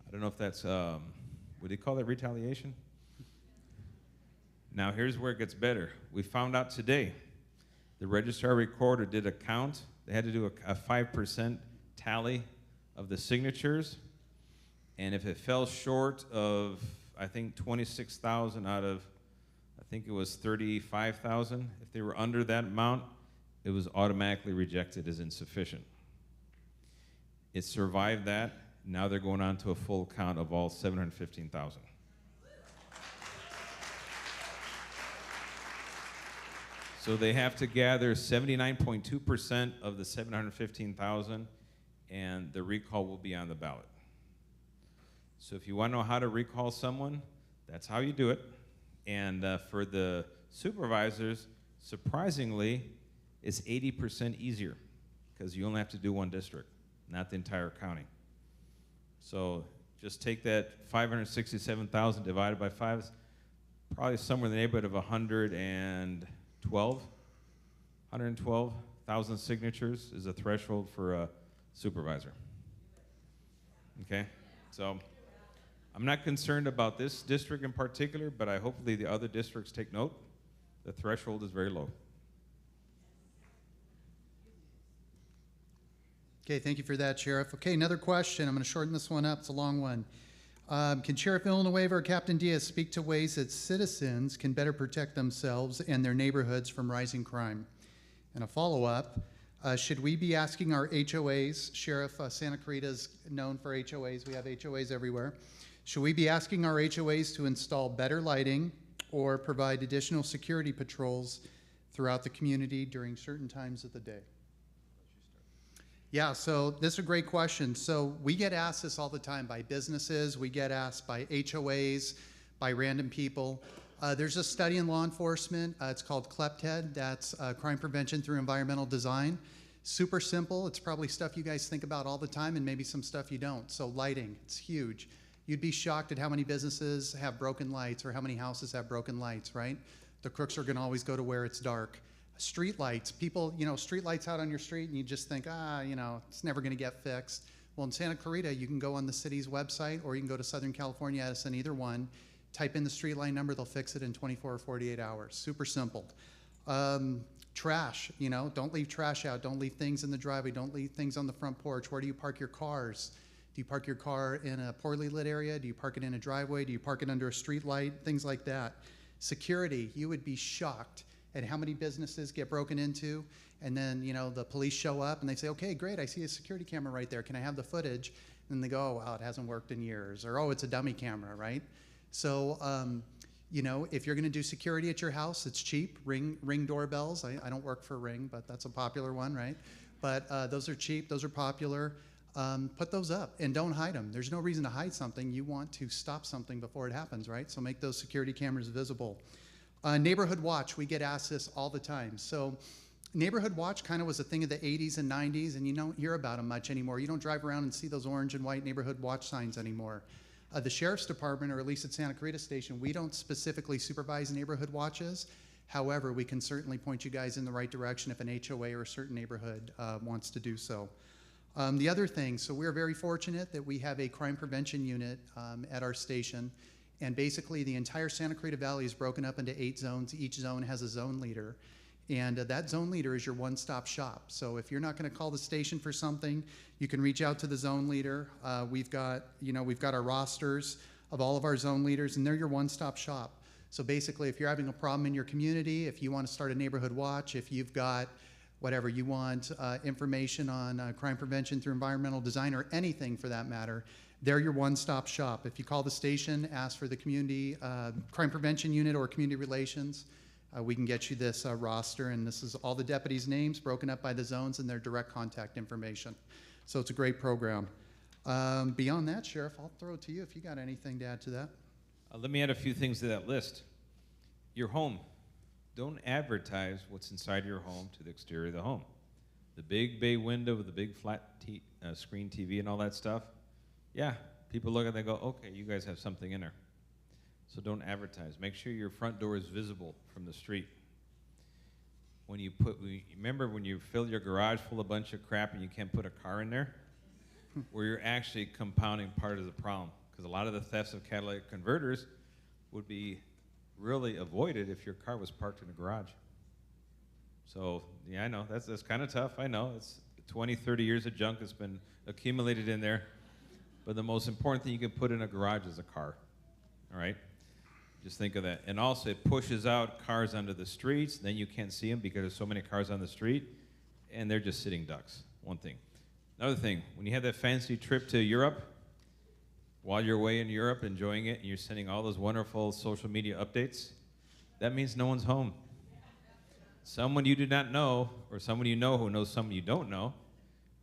[SPEAKER 3] I don't know if that's, would they call that retaliation? Now here's where it gets better. We found out today, the registrar recorder did a count. They had to do a 5% tally of the signatures. And if it fell short of, I think, 26,000 out of, I think it was 35,000, if they were under that amount, it was automatically rejected as insufficient. It survived that. Now they're going on to a full count of all 715,000. So they have to gather 79.2% of the 715,000, and the recall will be on the ballot. So if you want to know how to recall someone, that's how you do it. And for the supervisors, surprisingly, it's 80% easier because you only have to do one district, not the entire county. So just take that 567,000 divided by 5, probably somewhere in the neighborhood of 112,000 signatures is a threshold for a supervisor. Okay? So I'm not concerned about this district in particular, but I hopefully the other districts take note. The threshold is very low.
[SPEAKER 1] Okay, thank you for that, Sheriff. Okay, another question. I'm going to shorten this one up. It's a long one. Can Sheriff Villanueva or Captain Diez speak to ways that citizens can better protect themselves and their neighborhoods from rising crime? And a follow-up, should we be asking our HOAs, Sheriff, Santa Clarita is known for HOAs. We have HOAs everywhere. Should we be asking our HOAs to install better lighting or provide additional security patrols throughout the community during certain times of the day? Yeah, so this is a great question. So we get asked this all the time by businesses. We get asked by HOAs, by random people. There's a study in law enforcement. It's called Capt. That's crime prevention through environmental design. Super simple. It's probably stuff you guys think about all the time and maybe some stuff you don't. So lighting, it's huge. You'd be shocked at how many businesses have broken lights or how many houses have broken lights, right? The crooks are gonna always go to where it's dark. Street lights, people, street lights out on your street and you just think, it's never gonna get fixed. Well, in Santa Clarita, you can go on the city's website or you can go to Southern California Edison, either one, type in the street light number, they'll fix it in 24 or 48 hours. Super simple. Trash, don't leave trash out. Don't leave things in the driveway. Don't leave things on the front porch. Where do you park your cars? Do you park your car in a poorly lit area? Do you park it in a driveway? Do you park it under a street light? Things like that. Security, you would be shocked at how many businesses get broken into, and then the police show up and they say, okay, great, I see a security camera right there. Can I have the footage? And they go, oh, wow, it hasn't worked in years. Or, oh, it's a dummy camera, right? So, if you're gonna do security at your house, it's cheap. Ring doorbells. I don't work for Ring, but that's a popular one, right? But those are cheap, those are popular. Put those up and don't hide them. There's no reason to hide something. You want to stop something before it happens, right? So make those security cameras visible. Neighborhood watch, we get asked this all the time. So neighborhood watch kind of was a thing of the 80s and 90s, and you don't hear about them much anymore. You don't drive around and see those orange and white neighborhood watch signs anymore. The Sheriff's Department, or at least at Santa Clarita Station, we don't specifically supervise neighborhood watches. However, we can certainly point you guys in the right direction if an HOA or a certain neighborhood wants to do so. The other thing, so we're very fortunate that we have a crime prevention unit at our station, and basically the entire Santa Clarita Valley is broken up into 8 zones. Each zone has a zone leader, and that zone leader is your one-stop shop. So if you're not gonna call the station for something, you can reach out to the zone leader. We've got our rosters of all of our zone leaders, and they're your one-stop shop. So basically, if you're having a problem in your community, if you want to start a neighborhood watch, if you've got whatever you want, information on crime prevention through environmental design or anything for that matter, they're your one-stop shop. If you call the station, ask for the community crime prevention unit or community relations, we can get you this roster, and this is all the deputies' names broken up by the zones and their direct contact information. So it's a great program. Beyond that, Sheriff, I'll throw it to you if you got anything to add to that.
[SPEAKER 3] Let me add a few things to that list. Your home. Don't advertise what's inside your home to the exterior of the home. The big bay window with the big flat screen TV and all that stuff, yeah, people look at it and go, okay, you guys have something in there. So don't advertise. Make sure your front door is visible from the street. When you remember when you fill your garage full of a bunch of crap and you can't put a car in there? Where you're actually compounding part of the problem. Because a lot of the thefts of catalytic converters would be really avoided if your car was parked in a garage. So, yeah, I know, that's kind of tough, I know. It's 20, 30 years of junk that's been accumulated in there. But the most important thing you can put in a garage is a car, all right? Just think of that. And also, it pushes out cars onto the streets, then you can't see them because there's so many cars on the street, and they're just sitting ducks, one thing. Another thing, when you have that fancy trip to Europe, while you're away in Europe enjoying it, and you're sending all those wonderful social media updates, that means no one's home. Someone you do not know, or someone you know who knows someone you don't know,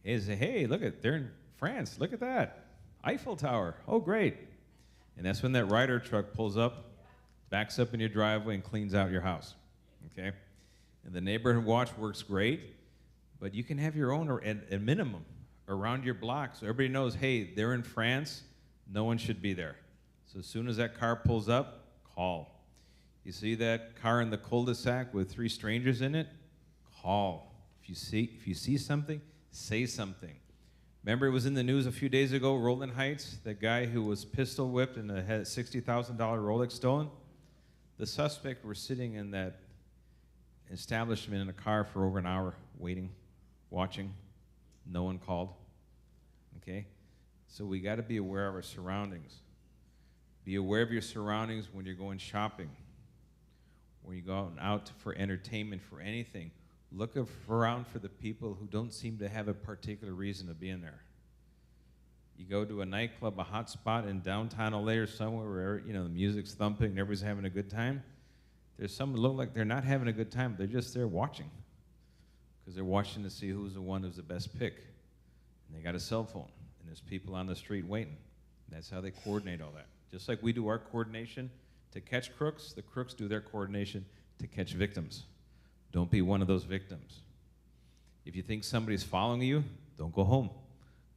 [SPEAKER 3] is, hey, look at, they're in France, look at that. Eiffel Tower, oh great. And that's when that Ryder truck pulls up, backs up in your driveway and cleans out your house, okay? And the neighborhood watch works great, but you can have your own at a minimum around your block so everybody knows, hey, they're in France, no one should be there. So as soon as that car pulls up, call. You see that car in the cul-de-sac with 3 strangers in it? Call. If you see something, say something. Remember it was in the news a few days ago, Rolling Heights, that guy who was pistol whipped and had a $60,000 Rolex stolen? The suspect were sitting in that establishment in a car for over an hour, waiting, watching. No one called, okay? So we got to be aware of our surroundings. Be aware of your surroundings when you're going shopping, when you go out for entertainment, for anything. Look around for the people who don't seem to have a particular reason to be in there. You go to a nightclub, a hot spot in downtown LA or somewhere where the music's thumping and everybody's having a good time. There's some who look like they're not having a good time. They're just there watching. Because they're watching to see who's the one who's the best pick. And they got a cell phone, and there's people on the street waiting. That's how they coordinate all that. Just like we do our coordination to catch crooks. The crooks do their coordination to catch victims. Don't be one of those victims. If you think somebody's following you, don't go home.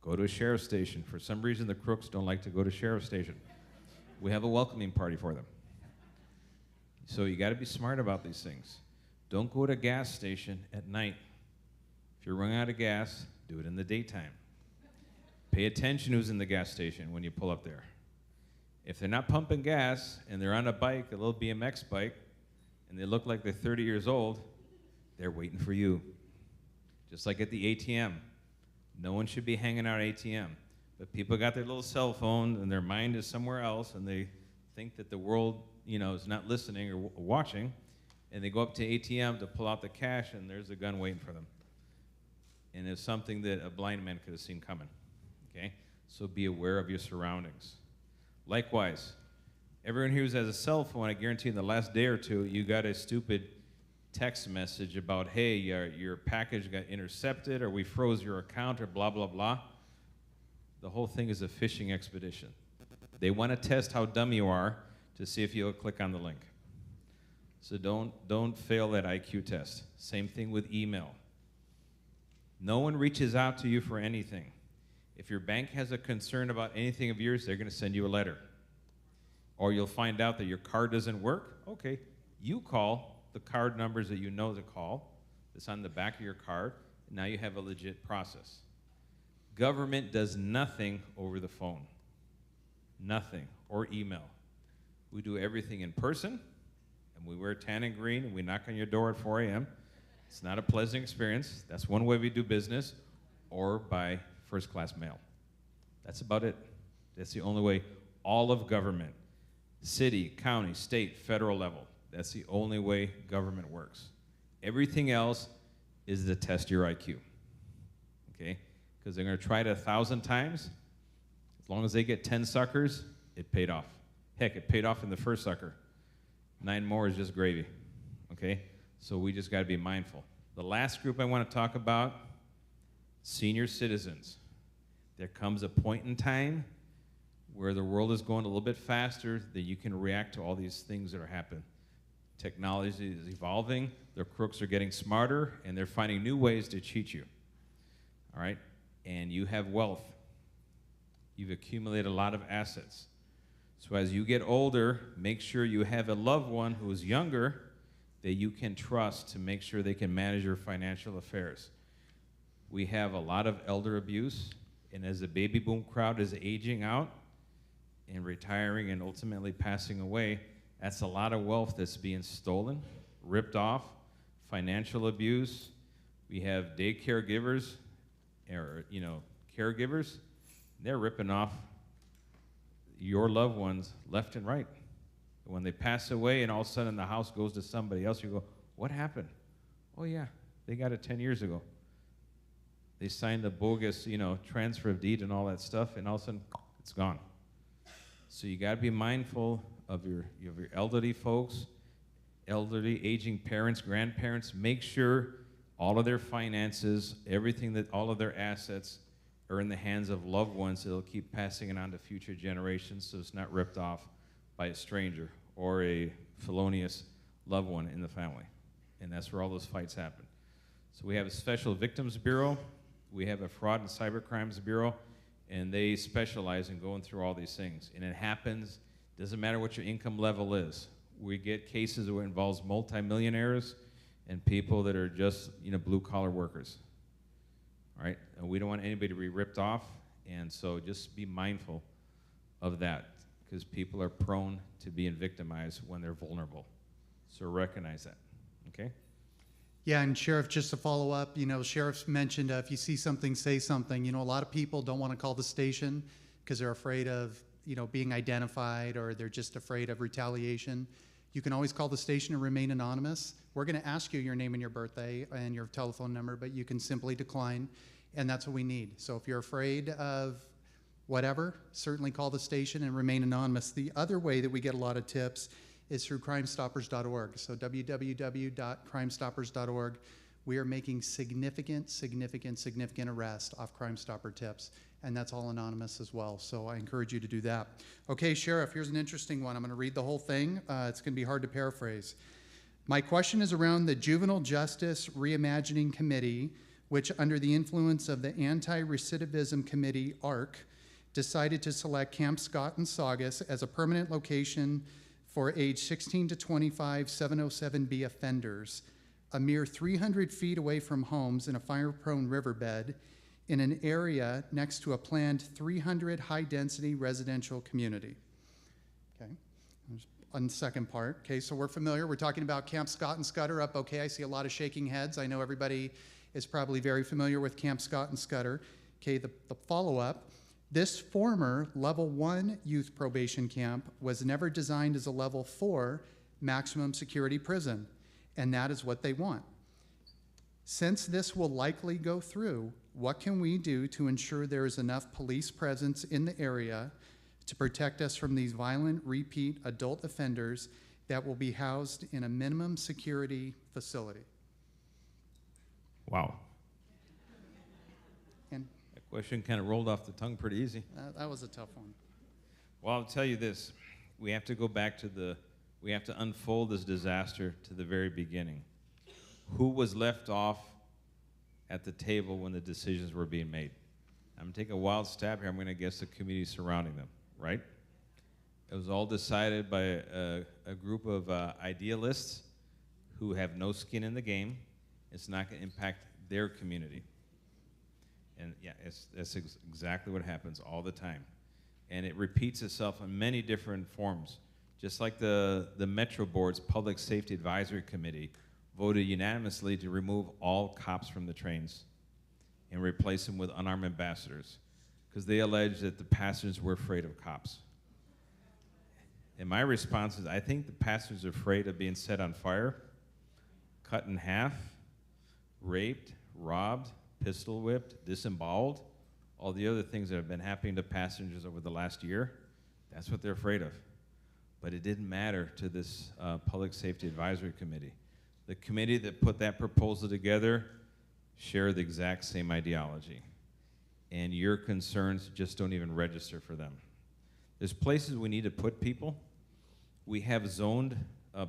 [SPEAKER 3] Go to a sheriff's station. For some reason, the crooks don't like to go to sheriff's station. We have a welcoming party for them. So you got to be smart about these things. Don't go to a gas station at night. If you're running out of gas, do it in the daytime. Pay attention who's in the gas station when you pull up there. If they're not pumping gas and they're on a bike, a little BMX bike, and they look like they're 30 years old, they're waiting for you. Just like at the ATM. No one should be hanging out at ATM. But people got their little cell phone and their mind is somewhere else and they think that the world, is not listening or watching, and they go up to ATM to pull out the cash and there's a gun waiting for them. And it's something that a blind man could have seen coming, okay? So be aware of your surroundings. Likewise, everyone here who has a cell phone, I guarantee in the last day or two, you got a stupid text message about, hey, your package got intercepted, or we froze your account, or blah, blah, blah. The whole thing is a phishing expedition. They want to test how dumb you are to see if you'll click on the link. So don't fail that IQ test. Same thing with email. No one reaches out to you for anything. If your bank has a concern about anything of yours, they're going to send you a letter. Or you'll find out that your card doesn't work. Okay, you call the card numbers that you know to call. It's on the back of your card. Now you have a legit process. Government does nothing over the phone. Nothing. Or email. We do everything in person, and we wear tan and green, and we knock on your door at 4 a.m. It's not a pleasant experience. That's one way we do business, or by first-class mail. That's about it. That's the only way. All of government, city, county, state, federal level, that's the only way government works. Everything else is to test your IQ, okay? Because they're going to try it 1,000 times. As long as they get 10 suckers, it paid off. Heck, it paid off in the first sucker. 9 more is just gravy, okay? So we just got to be mindful. The last group I want to talk about, senior citizens. There comes a point in time where the world is going a little bit faster that you can react to all these things that are happening. Technology is evolving, the crooks are getting smarter, and they're finding new ways to cheat you, all right? And you have wealth. You've accumulated a lot of assets. So as you get older, make sure you have a loved one who is younger that you can trust to make sure they can manage your financial affairs. We have a lot of elder abuse, and as the baby boom crowd is aging out and retiring and ultimately passing away, that's a lot of wealth that's being stolen, ripped off, financial abuse. We have daycare givers, or caregivers. They're ripping off your loved ones left and right. When they pass away and all of a sudden the house goes to somebody else, you go, what happened? Oh yeah, they got it 10 years ago. They signed the bogus, transfer of deed and all that stuff, and all of a sudden it's gone. So you got to be mindful of your elderly folks, elderly, aging parents, grandparents. Make sure all of their finances, all of their assets are in the hands of loved ones that'll keep passing it on to future generations so it's not ripped off by a stranger or a felonious loved one in the family. And that's where all those fights happen. So we have a Special Victims Bureau. We have a Fraud and Cybercrimes Bureau, and they specialize in going through all these things. And it happens, doesn't matter what your income level is. We get cases where it involves multimillionaires and people that are just, blue-collar workers. All right? And we don't want anybody to be ripped off, and so just be mindful of that, because people are prone to being victimized when they're vulnerable. So recognize that, okay?
[SPEAKER 1] Yeah, and Sheriff, just to follow up, Sheriff's mentioned if you see something, say something. A lot of people don't want to call the station because they're afraid of, being identified, or they're just afraid of retaliation. You can always call the station and remain anonymous. We're going to ask you your name and your birthday and your telephone number, but you can simply decline, and that's what we need. So if you're afraid of whatever, certainly call the station and remain anonymous. The other way that we get a lot of tips is through crimestoppers.org. So www.crimestoppers.org. We are making significant arrests off Crime Stopper tips. and that's all anonymous as well. So I encourage you to do that. Okay, Sheriff, here's an interesting one. I'm going to read the whole thing. It's going to be hard to paraphrase. My question is around the Juvenile Justice Reimagining Committee, which under the influence of the Anti-Recidivism Committee, ARC, decided to select Camp Scott and Saugus as a permanent location for age 16 to 25 707B offenders, a mere 300 feet away from homes in a fire-prone riverbed in an area next to a planned 300 high-density residential community. Okay. On the second part, okay, so we're familiar. We're talking about Camp Scott and Scudder up. Okay, I see a lot of shaking heads. I know everybody is probably very familiar with Camp Scott and Scudder. Okay, the follow-up. This former level 1 youth probation camp was never designed as a level 4 maximum security prison, and that is what they want. Since this will likely go through, what can we do to ensure there is enough police presence in the area to protect us from these violent repeat adult offenders that will be housed in a minimum security facility?
[SPEAKER 3] Wow.
[SPEAKER 1] And
[SPEAKER 3] That question kind of rolled off the tongue pretty easy.
[SPEAKER 1] that was a tough one.
[SPEAKER 3] Well, I'll tell you this. We have to go back to we have to unfold this disaster to the very beginning. Who was left off at the table when the decisions were being made? I'm going to take a wild stab here. I'm going to guess the community surrounding them, right? It was all decided by a group of idealists who have no skin in the game. It's not going to impact their community. And yeah, that's exactly what happens all the time. And it repeats itself in many different forms. Just like the Metro Board's Public Safety Advisory Committee voted unanimously to remove all cops from the trains and replace them with unarmed ambassadors because they alleged that the passengers were afraid of cops. And my response is, I think the passengers are afraid of being set on fire, cut in half, raped, robbed, pistol whipped, disemboweled, all the other things that have been happening to passengers over the last year. That's what they're afraid of. But it didn't matter to this Public Safety Advisory Committee. The committee that put that proposal together share the exact same ideology. And your concerns just don't even register for them. There's places we need to put people. We have zoned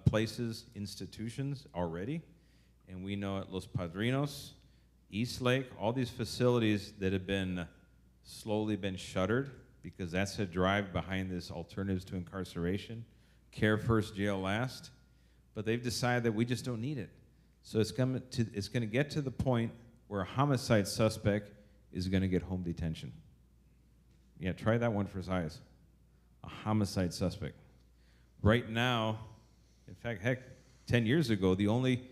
[SPEAKER 3] places, institutions already, and we know at Los Padrinos, East Lake, all these facilities that have been slowly been shuttered because that's a drive behind this alternatives to incarceration, care first, jail last, but they've decided that we just don't need it. So it's going to get to the point where a homicide suspect is going to get home detention. Yeah, try that one for size. A homicide suspect. Right now, in fact, heck, 10 years ago, the only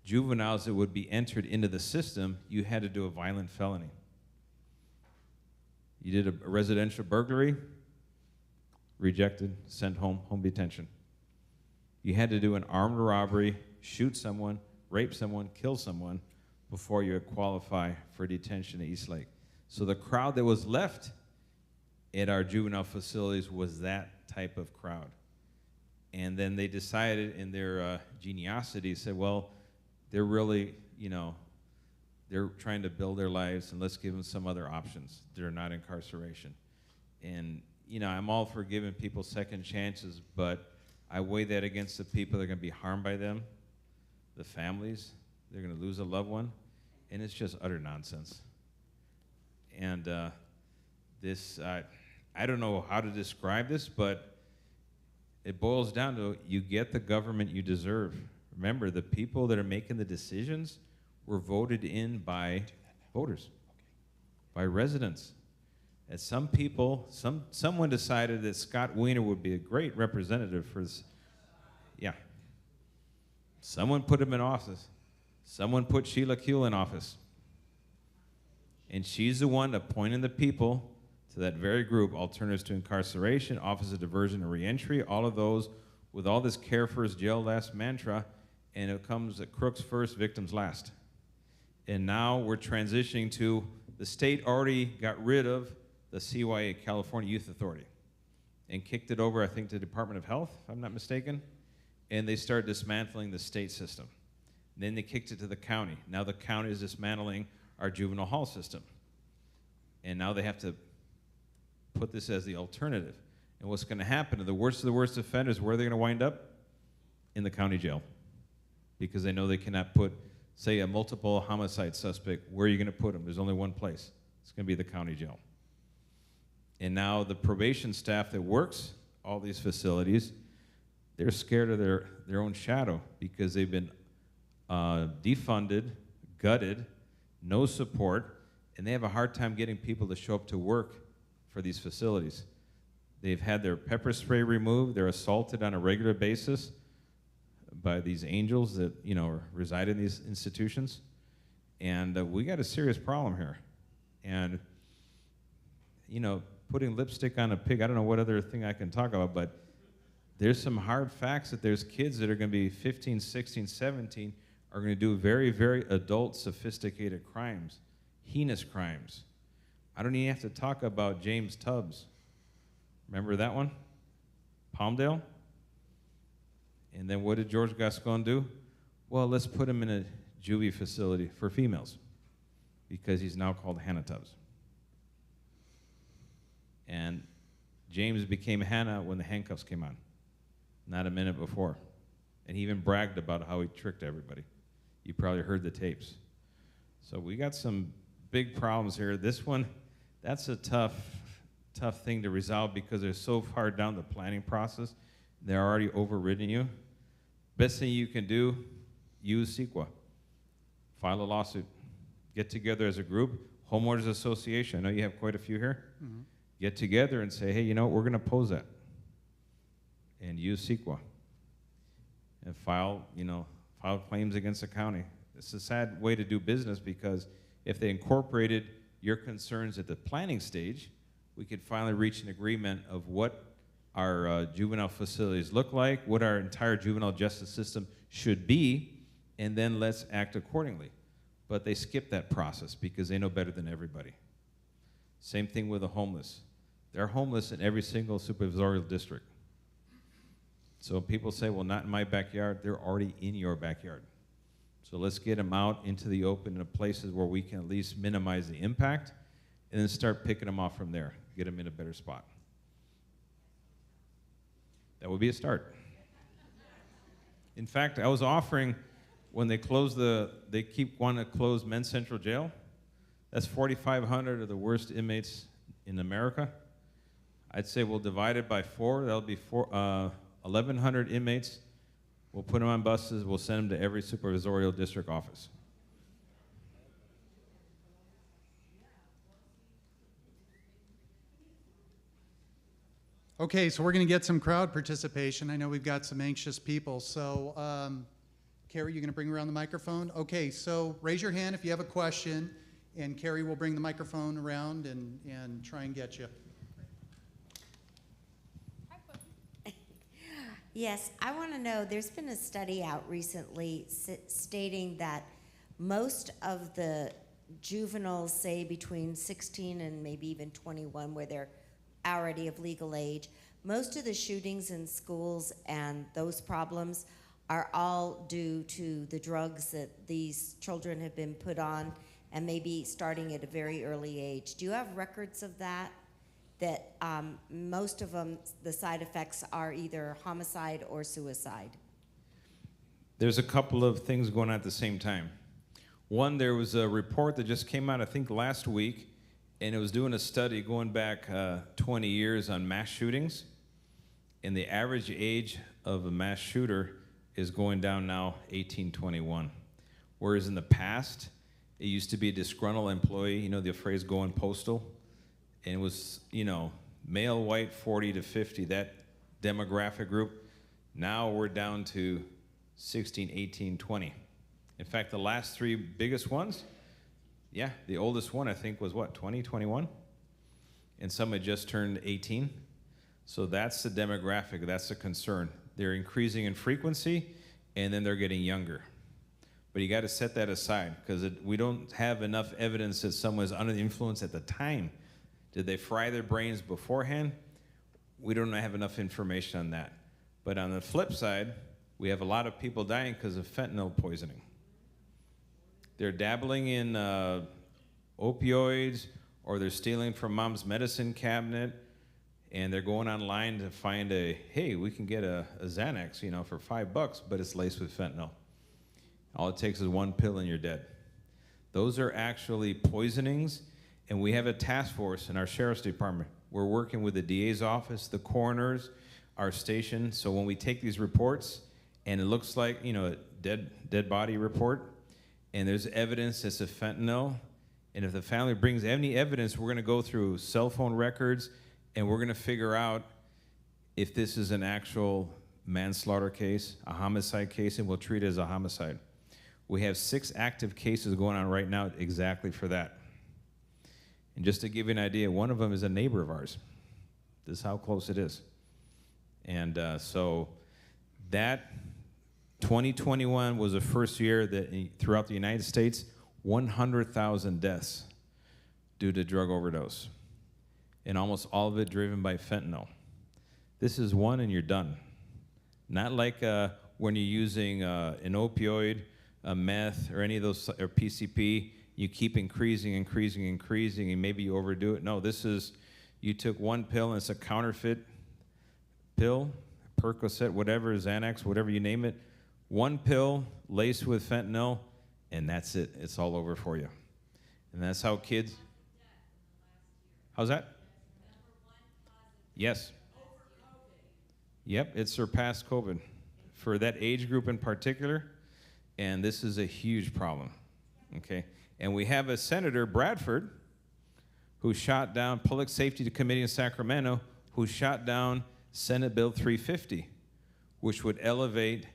[SPEAKER 3] juveniles that would be entered into the system, you had to do a violent felony. You did a residential burglary, rejected, sent home, home detention. You had to do an armed robbery, shoot someone, rape someone, kill someone before you would qualify for detention at East Lake. So the crowd that was left at our juvenile facilities was that type of crowd. And then they decided in their geniosity, said, well, they're really, they're trying to build their lives, and let's give them some other options. They're not incarceration. And, I'm all for giving people second chances, but I weigh that against the people that are going to be harmed by them, the families. They're going to lose a loved one, and it's just utter nonsense. And I don't know how to describe this, but it boils down to you get the government you deserve. Remember, the people that are making the decisions were voted in by voters, by residents. And some people, someone decided that Scott Wiener would be a great representative for this. Yeah. Someone put him in office. Someone put Sheila Kuehl in office. And she's the one appointing the people to that very group, Alternatives to Incarceration, Office of Diversion and Reentry, all of those with all this care first, jail last mantra, and it comes at crooks first, victims last. And now we're transitioning to, the state already got rid of the CYA, California Youth Authority, and kicked it over, I think, to the Department of Health, if I'm not mistaken, and they started dismantling the state system. Then they kicked it to the county. Now the county is dismantling our juvenile hall system. And now they have to put this as the alternative. And what's going to happen to the worst of the worst offenders, where are they going to wind up? In the county jail. Because they know they cannot put, say, a multiple homicide suspect, where are you going to put them? There's only one place. It's going to be the county jail. And now the probation staff that works all these facilities, they're scared of their own shadow because they've been defunded, gutted, no support, and they have a hard time getting people to show up to work for these facilities. They've had their pepper spray removed. They're assaulted on a regular basis by these angels that, you know, reside in these institutions. And we got a serious problem here. And, you know, putting lipstick on a pig, I don't know what other thing I can talk about, but there's some hard facts that there's kids that are going to be 15, 16, 17, are going to do very, very adult, sophisticated crimes, heinous crimes. I don't even have to talk about James Tubbs. Remember that one? Palmdale? And then what did George Gascon do? Well, let's put him in a juvie facility for females because he's now called Hannah Tubbs. And James became Hannah when the handcuffs came on, not a minute before. And he even bragged about how he tricked everybody. You probably heard the tapes. So we got some big problems here. This one, that's a tough thing to resolve because they're so far down the planning process. They're already overridden you. Best thing you can do, use CEQA. File a lawsuit. Get together as a group. Homeowners Association, I know you have quite a few here. Mm-hmm. Get together and say, hey, you know what, we're going to oppose that. And use CEQA. And file claims against the county. It's a sad way to do business because if they incorporated your concerns at the planning stage, we could finally reach an agreement of what our juvenile facilities look like, what our entire juvenile justice system should be, and then let's act accordingly. But they skip that process because they know better than everybody. Same thing with the homeless. They're homeless in every single supervisorial district. So people say, well, not in my backyard. They're already in your backyard. So let's get them out into the open in places where we can at least minimize the impact and then start picking them off from there, get them in a better spot. That would be a start. In fact, I was offering, when they keep wanting to close Men's Central Jail, that's 4,500 of the worst inmates in America. I'd say we'll divide it by 4. That'll be 1,100 inmates. We'll put them on buses. We'll send them to every supervisorial district office.
[SPEAKER 1] Okay, so we're going to get some crowd participation. I know we've got some anxious people. So, Carrie, you're going to bring around the microphone? Okay, so raise your hand if you have a question, and Carrie will bring the microphone around and try and get you.
[SPEAKER 5] Yes, I want to know, there's been a study out recently stating that most of the juveniles, say between 16 and maybe even 21, where they're already of legal age, most of the shootings in schools and those problems are all due to the drugs that these children have been put on and maybe starting at a very early age. Do you have records of that? That most of them, the side effects are either homicide or suicide?
[SPEAKER 3] There's a couple of things going on at the same time. One, there was a report that just came out, I think, last week, and it was doing a study going back 20 years on mass shootings, and the average age of a mass shooter is going down now 18, 21. Whereas in the past, it used to be a disgruntled employee, you know the phrase going postal? And it was, you know, male, white, 40 to 50, that demographic group. Now we're down to 16, 18, 20. In fact, the last 3 biggest ones, yeah, the oldest one I think was what, 20, 21? And some had just turned 18. So that's the demographic, that's the concern. They're increasing in frequency, and then they're getting younger. But you got to set that aside, because we don't have enough evidence that someone was under the influence at the time. Did they fry their brains beforehand? We don't have enough information on that. But on the flip side, we have a lot of people dying because of fentanyl poisoning. They're dabbling in opioids, or they're stealing from mom's medicine cabinet, and they're going online to find hey, we can get a Xanax, for $5, but it's laced with fentanyl. All it takes is one pill and you're dead. Those are actually poisonings, and we have a task force in our sheriff's department. We're working with the DA's office, the coroners, our station. So when we take these reports, and it looks like, a dead body report, and there's evidence it's a fentanyl, and if the family brings any evidence, we're gonna go through cell phone records, and we're gonna figure out if this is an actual manslaughter case, a homicide case, and we'll treat it as a homicide. We have 6 active cases going on right now exactly for that. And just to give you an idea, one of them is a neighbor of ours. This is how close it is. And so that 2021 was the first year that throughout the United States, 100,000 deaths due to drug overdose. And almost all of it driven by fentanyl. This is one and you're done. Not like when you're using an opioid, a meth, or any of those, or PCP, you keep increasing, and maybe you overdo it. No, this is, you took one pill and it's a counterfeit pill, Percocet, whatever, Xanax, whatever you name it. One pill laced with fentanyl, and that's it. It's all over for you. And that's how kids. How's that? Yes. Yep, it surpassed COVID for that age group in particular, and this is a huge problem. Okay, and we have a Senator Bradford who shot down Public Safety Committee in Sacramento, who shot down Senate Bill 350, which would elevate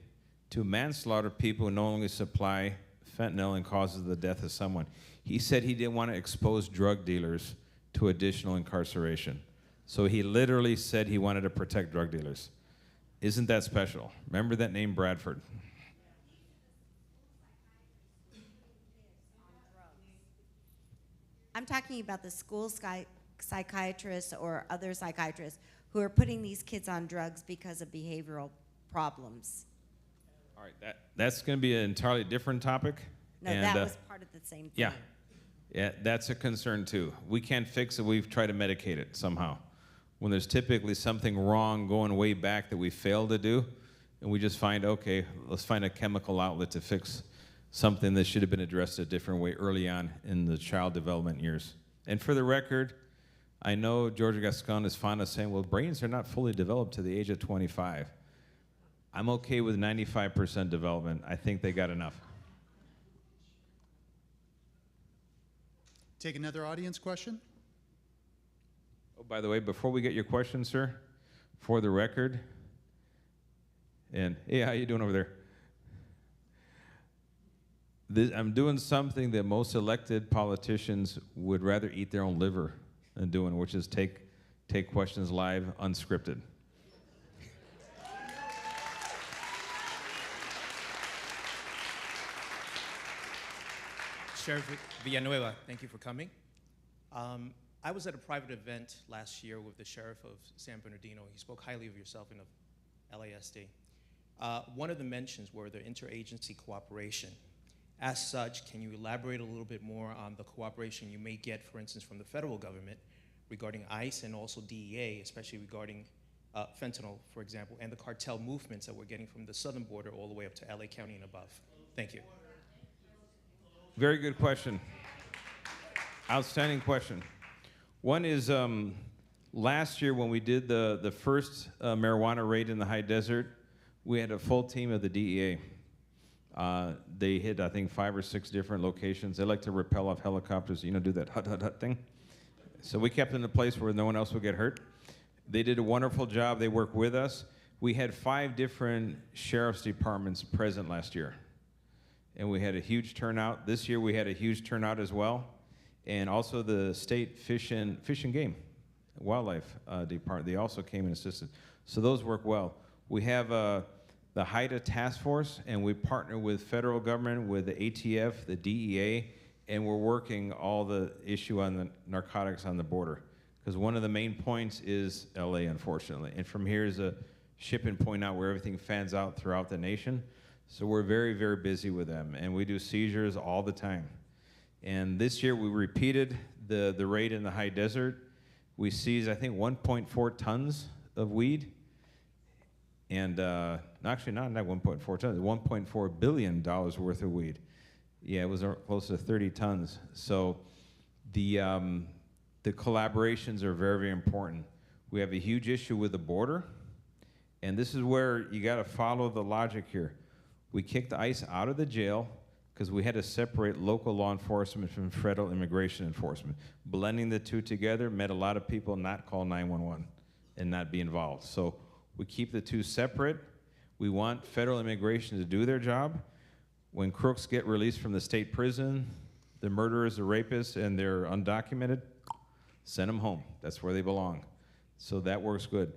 [SPEAKER 3] to manslaughter people who knowingly supply fentanyl and causes the death of someone. He said he didn't want to expose drug dealers to additional incarceration. So he literally said he wanted to protect drug dealers. Isn't that special? Remember that name, Bradford?
[SPEAKER 5] I'm talking about the school psychiatrists or other psychiatrists who are putting these kids on drugs because of behavioral problems.
[SPEAKER 3] All right, that's going to be an entirely different topic.
[SPEAKER 5] No,
[SPEAKER 3] and,
[SPEAKER 5] that was part of the same thing.
[SPEAKER 3] Yeah, that's a concern too. We can't fix it, we've tried to medicate it somehow. When there's typically something wrong going way back that we failed to do, and we just find, okay, let's find a chemical outlet to fix something that should have been addressed a different way early on in the child development years. And for the record, I know Georgia Gascon is fond of saying, well, brains are not fully developed to the age of 25. I'm okay with 95% development. I think they got enough.
[SPEAKER 1] Take another audience question.
[SPEAKER 3] Oh, by the way, before we get your question, sir, for the record, and hey, how you doing over there? I'm doing something that most elected politicians would rather eat their own liver than doing, which is take questions live, unscripted.
[SPEAKER 6] Sheriff Villanueva, thank you for coming. I was at a private event last year with the Sheriff of San Bernardino. He spoke highly of yourself and of LASD. One of the mentions were the interagency cooperation. As such, can you elaborate a little bit more on the cooperation you may get, for instance, from the federal government regarding ICE and also DEA, especially regarding fentanyl, for example, and the cartel movements that we're getting from the southern border all the way up to LA County and above? Thank you.
[SPEAKER 3] Very good question. Outstanding question. One is last year when we did the first marijuana raid in the high desert, we had a full team of the DEA. They hit, I think, 5 or 6 different locations. They like to rappel off helicopters, do that hut, hut, hut thing. So we kept them in a place where no one else would get hurt. They did a wonderful job. They worked with us. We had 5 different sheriff's departments present last year. And we had a huge turnout. This year we had a huge turnout as well. And also the state fish and game, wildlife department, they also came and assisted. So those work well. We have the HIDTA task force, and we partner with federal government, with the ATF, the DEA, and we're working all the issue on the narcotics on the border. Because one of the main points is LA, unfortunately. And from here is a shipping point out where everything fans out throughout the nation. So we're very, very busy with them, and we do seizures all the time. And this year we repeated the raid in the high desert. We seized, I think, 1.4 tons of weed. And actually, not 1.4 tons, $1.4 billion worth of weed. Yeah, it was close to 30 tons. So the collaborations are very, very important. We have a huge issue with the border. And this is where you got to follow the logic here. We kicked ICE out of the jail because we had to separate local law enforcement from federal immigration enforcement. Blending the two together made a lot of people not call 911 and not be involved. So we keep the two separate. We want federal immigration to do their job. When crooks get released from the state prison, the murderers, the rapists, and they're undocumented, send them home. That's where they belong. So that works good.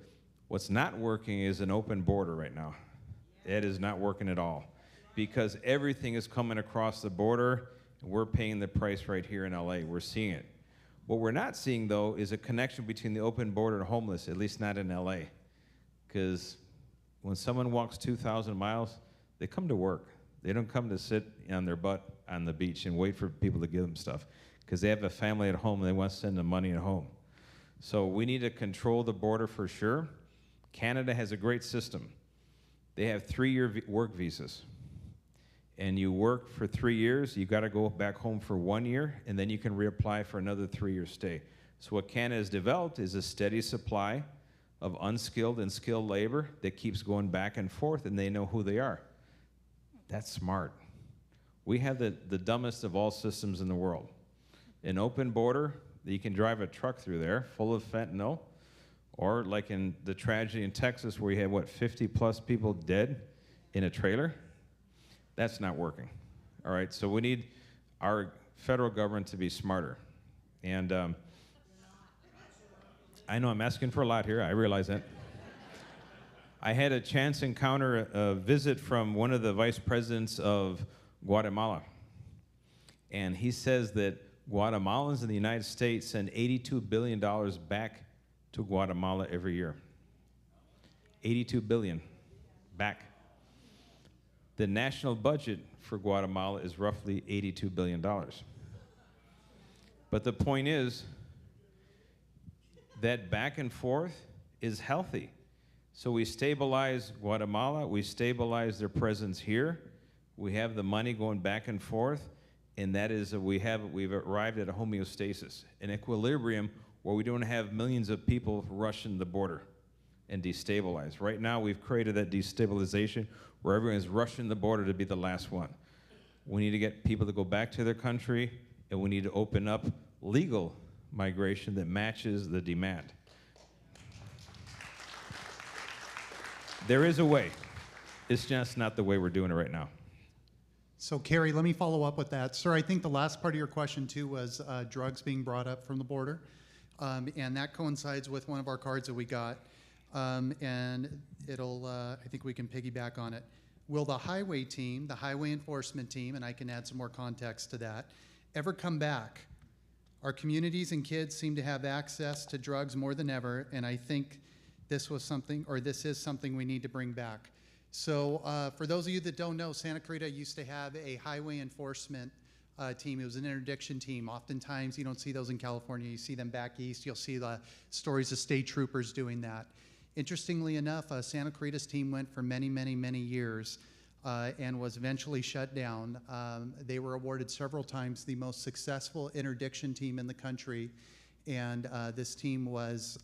[SPEAKER 3] What's not working is an open border right now. It is not working at all because everything is coming across the border and we're paying the price right here in LA. We're seeing it. What we're not seeing though is a connection between the open border and homeless, at least not in LA. Because when someone walks 2,000 miles, they come to work. They don't come to sit on their butt on the beach and wait for people to give them stuff because they have a family at home and they want to send them money at home. So we need to control the border for sure. Canada has a great system. They have 3-year work visas. And you work for 3 years, you gotta go back home for 1 year, and then you can reapply for another 3-year stay. So what Canada has developed is a steady supply of unskilled and skilled labor that keeps going back and forth, and they know who they are. That's smart. We have the dumbest of all systems in the world. An open border, you can drive a truck through there full of fentanyl, or like in the tragedy in Texas where you had, what, 50+ people dead in a trailer? That's not working, all right? So we need our federal government to be smarter. And I know I'm asking for a lot here, I realize that. I had a chance encounter, a visit from one of the vice presidents of Guatemala. And he says that Guatemalans in the United States send $82 billion back to Guatemala every year. 82 billion back. The national budget for Guatemala is roughly $82 billion. But the point is that back and forth is healthy. So we stabilize Guatemala, we stabilize their presence here, we have the money going back and forth, and that is we've arrived at a homeostasis, an equilibrium where we don't have millions of people rushing the border and destabilize. Right now, we've created that destabilization where everyone is rushing the border to be the last one. We need to get people to go back to their country, and we need to open up legal migration that matches the demand. There is a way. It's just not the way we're doing it right now.
[SPEAKER 1] So Carrie, let me follow up with that. Sir, I think the last part of your question too was drugs being brought up from the border. And that coincides with one of our cards that we got. And it'll, I think we can piggyback on it. Will the highway team, the highway enforcement team, and I can add some more context to that, ever come back? Our communities and kids seem to have access to drugs more than ever, and I think this was something, or this is something we need to bring back. So for those of you that don't know, Santa Clarita used to have a highway enforcement team. It was an interdiction team. Oftentimes, you don't see those in California. You see them back east. You'll see the stories of state troopers doing that. Interestingly enough, Santa Clarita's team went for many, many, many years and was eventually shut down. They were awarded several times the most successful interdiction team in the country, and this team was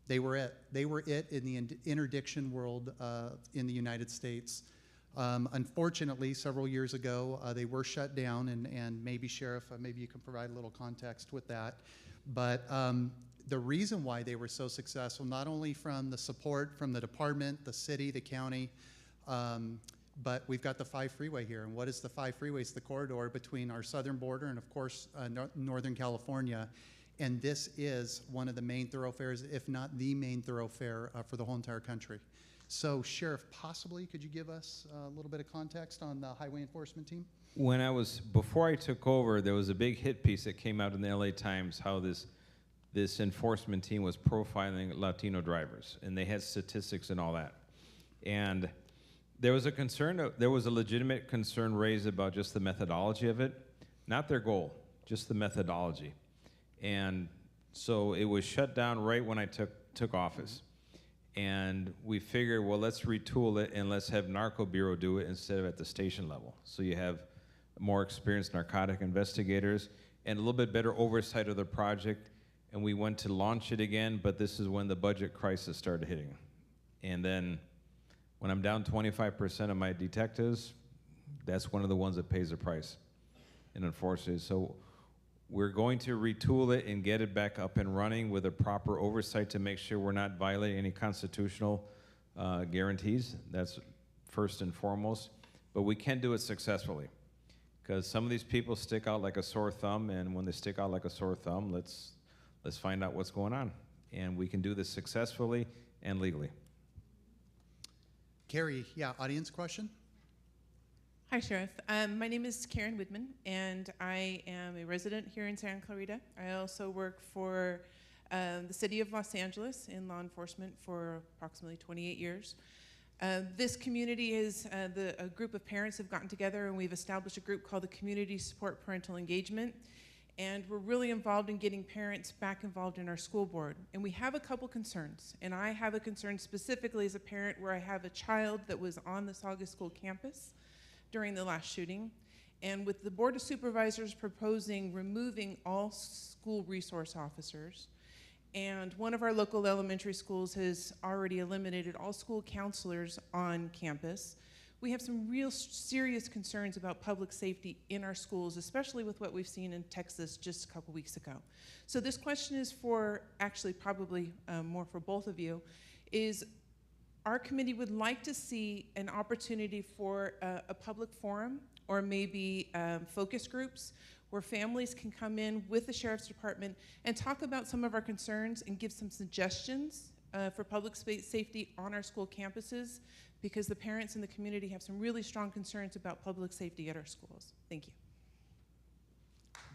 [SPEAKER 1] they were it. They were it in the interdiction world in the United States. Unfortunately, several years ago, they were shut down, and maybe Sheriff, maybe you can provide a little context with that. But the reason why they were so successful, not only from the support from the department, the city, the county, but we've got the 5 freeway here. And what is the 5 freeway? It's the corridor between our southern border and, of course, Northern California. And this is one of the main thoroughfares, if not the main thoroughfare for the whole entire country. So, Sheriff, possibly could you give us a little bit of context on the highway enforcement team?
[SPEAKER 3] Before I took over, there was a big hit piece that came out in the LA Times how this enforcement team was profiling Latino drivers, and they had statistics and all that. And there was a legitimate concern raised about just the methodology of it, not their goal, just the methodology. And So it was shut down right when I took office. And we figured, well, let's retool it and let's have Narco Bureau do it instead of at the station level. So you have more experienced narcotic investigators and a little bit better oversight of the project. And we went to launch it again, but this is when the budget crisis started hitting. And then when I'm down 25% of my detectives, that's one of the ones that pays the price. And unfortunately, so we're going to retool it and get it back up and running with a proper oversight to make sure we're not violating any constitutional guarantees. That's first and foremost. But we can do it successfully, because some of these people stick out like a sore thumb, and when they stick out like a sore thumb, let's find out what's going on. And we can do this successfully and legally.
[SPEAKER 1] Carrie, yeah, audience question?
[SPEAKER 7] Hi, Sheriff. My name is Karen Widman, and I am a resident here in Santa Clarita. I also work for the city of Los Angeles in law enforcement for approximately 28 years. This community is, a group of parents have gotten together, and we've established a group called the Community Support Parental Engagement. And we're really involved in getting parents back involved in our school board. And we have a couple concerns. And I have a concern specifically as a parent where I have a child that was on the Sauga School campus during the last shooting. And with the Board of Supervisors proposing removing all school resource officers, and one of our local elementary schools has already eliminated all school counselors on campus, we have some real serious concerns about public safety in our schools, especially with what we've seen in Texas just a couple weeks ago. So this question is for, actually probably more for both of you, is our committee would like to see an opportunity for a public forum or maybe focus groups where families can come in with the Sheriff's Department and talk about some of our concerns and give some suggestions for public safety on our school campuses, because the parents in the community have some really strong concerns about public safety at our schools. Thank you.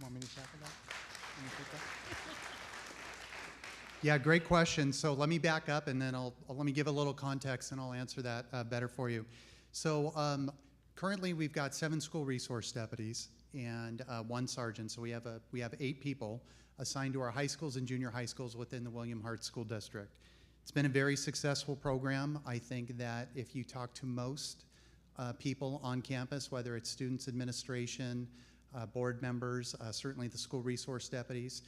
[SPEAKER 1] Want me to tackle that? Can you take that? Yeah, great question. So let me back up, and then let me give a little context, and I'll answer that better for you. So currently we've got 7 school resource deputies and 1 sergeant. So we have 8 people assigned to our high schools and junior high schools within the William Hart School District. It's been a very successful program. I think that if you talk to most people on campus, whether it's students, administration, board members, certainly the school resource deputies,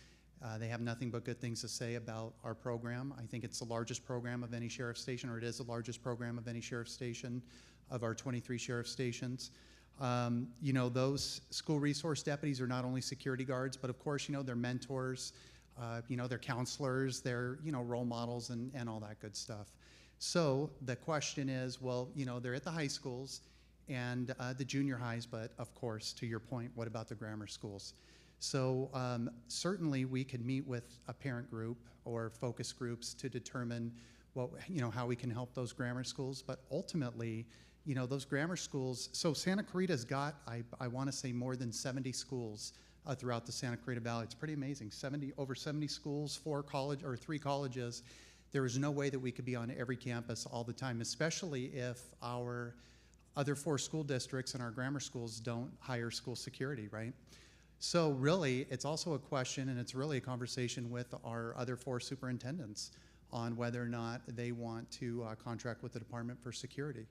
[SPEAKER 1] they have nothing but good things to say about our program. I think it's the largest program of any sheriff station, or it is the largest program of any sheriff station of our 23 sheriff stations. You know, those school resource deputies are not only security guards, but of course, you know, they're mentors, you know, they're counselors, they're, you know, role models and all that good stuff. So the question is, well, you know, they're at the high schools and the junior highs, but of course, to your point, what about the grammar schools? So certainly we could meet with a parent group or focus groups to determine what, you know, how we can help those grammar schools, but ultimately, you know, those grammar schools, so Santa Clarita's got, I want to say, more than 70 schools throughout the Santa Clarita Valley. It's pretty amazing. Over 70 schools, 3 colleges. There is no way that we could be on every campus all the time, especially if our other 4 school districts and our grammar schools don't hire school security, right? So really, it's also a question, and it's really a conversation with our other 4 superintendents on whether or not they want to contract with the department for security.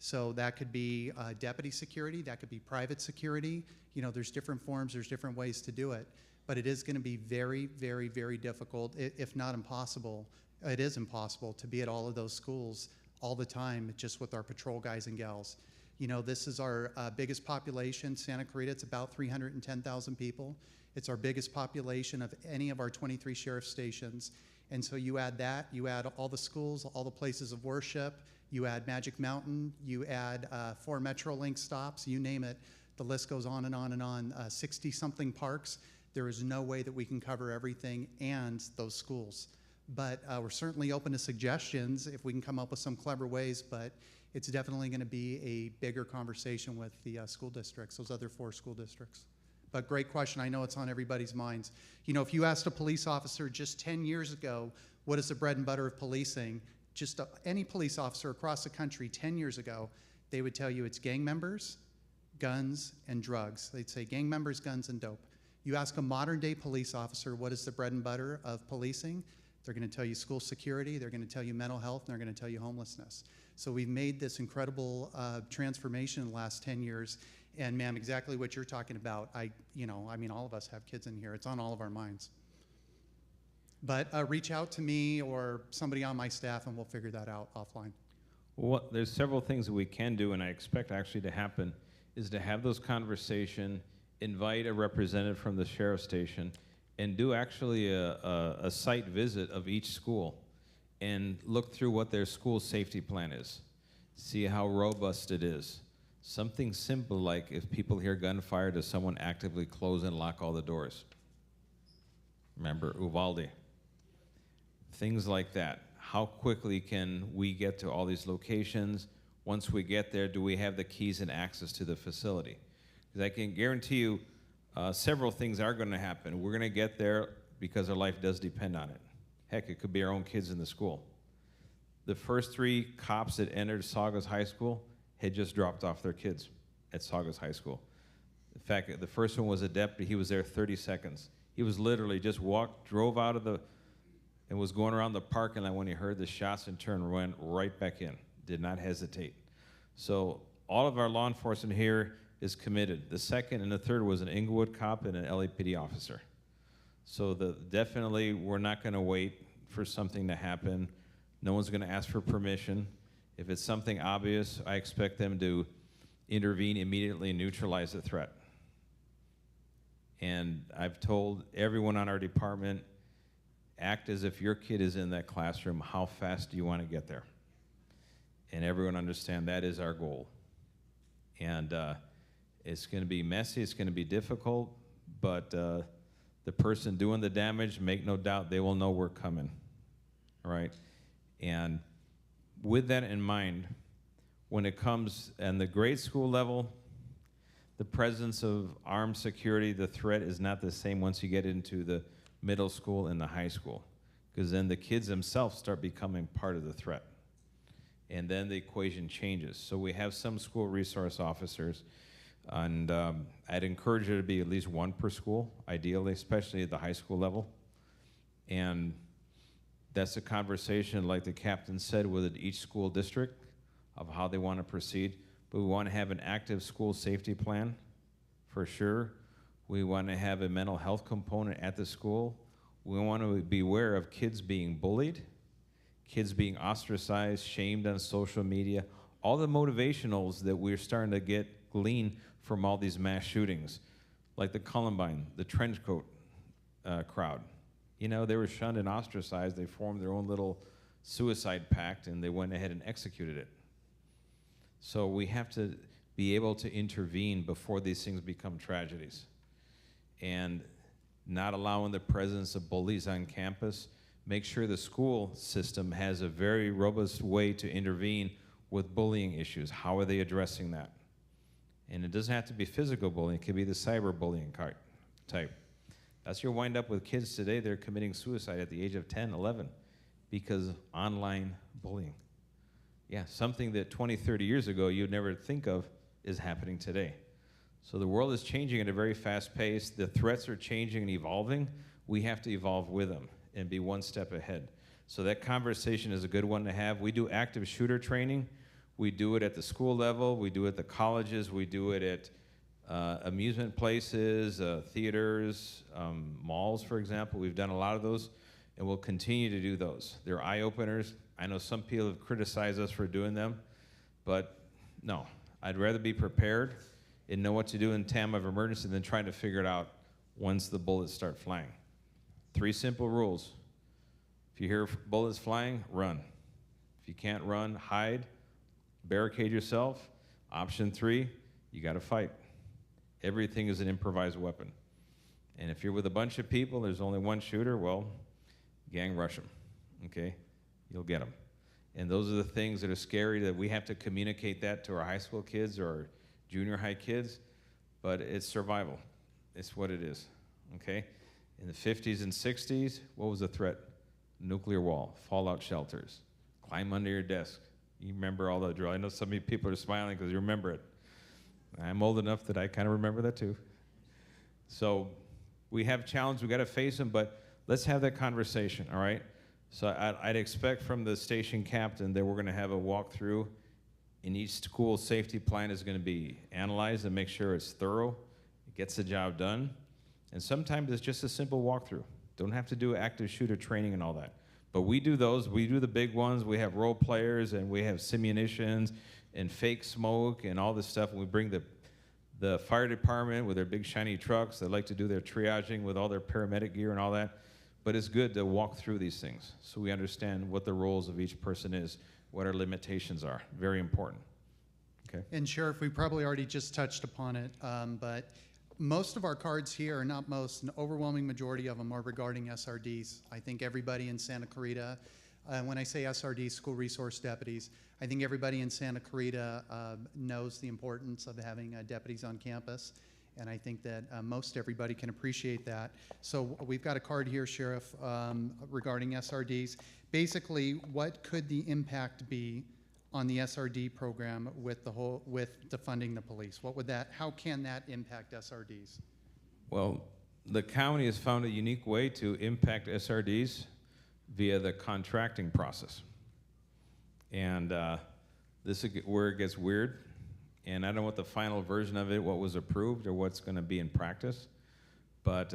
[SPEAKER 1] So that could be deputy security, that could be private security. You know, there's different forms, there's different ways to do it. But it is going to be very, very, very difficult, if not impossible. It is impossible to be at all of those schools all the time just with our patrol guys and gals. You know, this is our biggest population. Santa Clarita, it's about 310,000 people. It's our biggest population of any of our 23 sheriff stations. And so you add that, you add all the schools, all the places of worship, you add Magic Mountain, you add 4 Metrolink stops, you name it, the list goes on and on and on, 60-something parks. There is no way that we can cover everything and those schools. But we're certainly open to suggestions if we can come up with some clever ways, but it's definitely going to be a bigger conversation with the school districts, those other 4 school districts. But great question. I know it's on everybody's minds. You know, if you asked a police officer just 10 years ago, what is the bread and butter of policing? Just any police officer across the country 10 years ago, they would tell you it's gang members, guns, and drugs. They'd say gang members, guns, and dope. You ask a modern-day police officer what is the bread and butter of policing, they're going to tell you school security, they're going to tell you mental health, and they're going to tell you homelessness. So we've made this incredible transformation in the last 10 years. And ma'am, exactly what you're talking about, I mean, all of us have kids in here. It's on all of our minds. But reach out to me or somebody on my staff, and we'll figure that out offline.
[SPEAKER 3] Well, there's several things that we can do, and I expect actually to happen, is to have those conversations, invite a representative from the sheriff's station, and do actually a site visit of each school and look through what their school safety plan is, see how robust it is. Something simple like if people hear gunfire, does someone actively close and lock all the doors? Remember Uvalde. Things like that. How quickly can we get to all these locations? Once we get there, do we have the keys and access to the facility? Because I can guarantee you several things are going to happen. We're going to get there because our life does depend on it. Heck, it could be our own kids in the school. The first 3 cops that entered Saugus High School had just dropped off their kids at Saugus High School. In fact, the first one was a deputy. He was there 30 seconds. He was literally just drove out of and was going around the parking lot when he heard the shots and went right back in. Did not hesitate. So all of our law enforcement here is committed. The second and the third was an Inglewood cop and an LAPD officer. So definitely we're not going to wait for something to happen. No one's going to ask for permission. If it's something obvious, I expect them to intervene immediately and neutralize the threat. And I've told everyone on our department, act as if your kid is in that classroom. How fast do you want to get there? And everyone understand that is our goal. And it's going to be messy, it's going to be difficult, but the person doing the damage, make no doubt, they will know we're coming, all right? And with that in mind, when it comes in the grade school level, the presence of armed security, the threat is not the same once you get into the middle school and the high school, because then the kids themselves start becoming part of the threat. And then the equation changes. So we have some school resource officers, and I'd encourage there to be at least 1 per school, ideally, especially at the high school level. And that's a conversation, like the captain said, with each school district of how they want to proceed. But we want to have an active school safety plan, for sure. We want to have a mental health component at the school. We want to be aware of kids being bullied, kids being ostracized, shamed on social media, all the motivationals that we're starting to glean from all these mass shootings, like the Columbine, the trench coat crowd. You know, they were shunned and ostracized. They formed their own little suicide pact, and they went ahead and executed it. So we have to be able to intervene before these things become tragedies, and not allowing the presence of bullies on campus. Make sure the school system has a very robust way to intervene with bullying issues. How are they addressing that? And it doesn't have to be physical bullying. It could be the cyberbullying type. That's your wind up with kids today. They're committing suicide at the age of 10, 11 because of online bullying. Yeah, something that 20, 30 years ago you'd never think of is happening today. So the world is changing at a very fast pace. The threats are changing and evolving. We have to evolve with them and be 1 step ahead. So that conversation is a good one to have. We do active shooter training. We do it at the school level. We do it at the colleges. We do it at amusement places, theaters, malls, for example. We've done a lot of those, and we'll continue to do those. They're eye-openers. I know some people have criticized us for doing them, but no. I'd rather be prepared and know what to do in time of emergency than trying to figure it out once the bullets start flying. 3 simple rules. If you hear bullets flying, run. If you can't run, hide, barricade yourself. Option 3, you got to fight. Everything is an improvised weapon. And if you're with a bunch of people, there's only 1 shooter, well, gang rush them, okay? You'll get them. And those are the things that are scary, that we have to communicate that to our high school kids or our junior high kids, but it's survival. It's what it is, okay? In the 50s and 60s, what was the threat? Nuclear wall, fallout shelters, climb under your desk. You remember all that drill. I know some of you people are smiling because you remember it. I'm old enough that I kind of remember that too. So We have challenges, we got to face them, but let's have that conversation, all right? So I'd expect from the station captain that we're going to have a walkthrough, and each school safety plan is going to be analyzed and make sure it's thorough, it gets the job done. And sometimes it's just a simple walkthrough. Don't have to do active shooter training and all that. But we do those, we do the big ones, we have role players, and we have simunitions, and fake smoke, and all this stuff, and we bring the fire department with their big shiny trucks. They like to do their triaging with all their paramedic gear and all that. But it's good to walk through these things so we understand what the roles of each person is, what our limitations are. Very important. Okay.
[SPEAKER 1] And Sheriff, we probably already just touched upon it, but most of our cards here, or not most, an overwhelming majority of them are regarding SRDs. I think everybody in Santa Clarita, when I say SRDs, school resource deputies, I think everybody in Santa Clarita knows the importance of having deputies on campus. And I think that most everybody can appreciate that. So we've got a card here, Sheriff, regarding SRDs. Basically, what could the impact be on the SRD program with defunding the police? What would that? How can that impact SRDs?
[SPEAKER 3] Well, the county has found a unique way to impact SRDs via the contracting process. And this is where it gets weird. And I don't know what the final version of it, what was approved or what's going to be in practice, but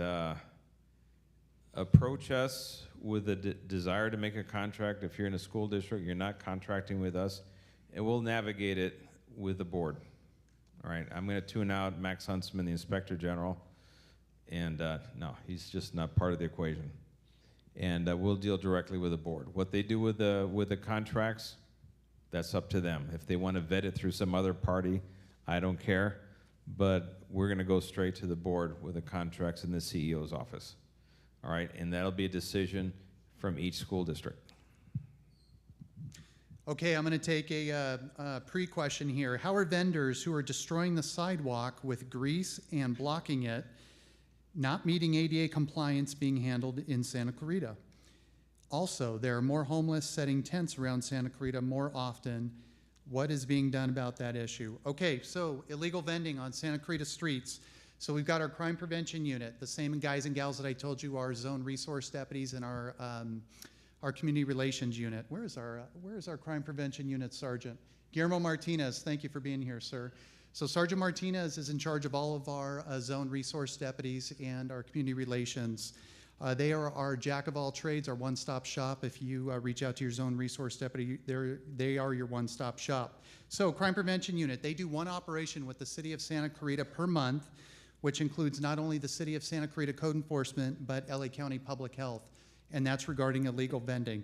[SPEAKER 3] approach us with a desire to make a contract. If you're in a school district, you're not contracting with us, and we'll navigate it with the board. All right, I'm going to tune out Max Huntsman, the Inspector General, and no, he's just not part of the equation. And we'll deal directly with the board. What they do with the contracts, that's up to them. If they want to vet it through some other party, I don't care. But we're going to go straight to the board with the contracts in the CEO's office. All right, and that'll be a decision from each school district.
[SPEAKER 1] Okay, I'm going to take a pre-question here. How are vendors who are destroying the sidewalk with grease and blocking it, not meeting ADA compliance, being handled in Santa Clarita? Also, there are more homeless setting tents around Santa Clarita more often. What is being done about that issue? Okay, so illegal vending on Santa Clarita streets. So we've got our crime prevention unit, the same guys and gals that I told you are zone resource deputies and our community relations unit. Where is our crime prevention unit sergeant? Guillermo Martinez, thank you for being here, sir. So Sergeant Martinez is in charge of all of our zone resource deputies and our community relations. They are our jack of all trades, our one-stop shop. If you reach out to your zone resource deputy, they are your one-stop shop. So crime prevention unit, they do one operation with the city of Santa Clarita per month, which includes not only the city of Santa Clarita Code Enforcement, but LA County Public Health, and that's regarding illegal vending.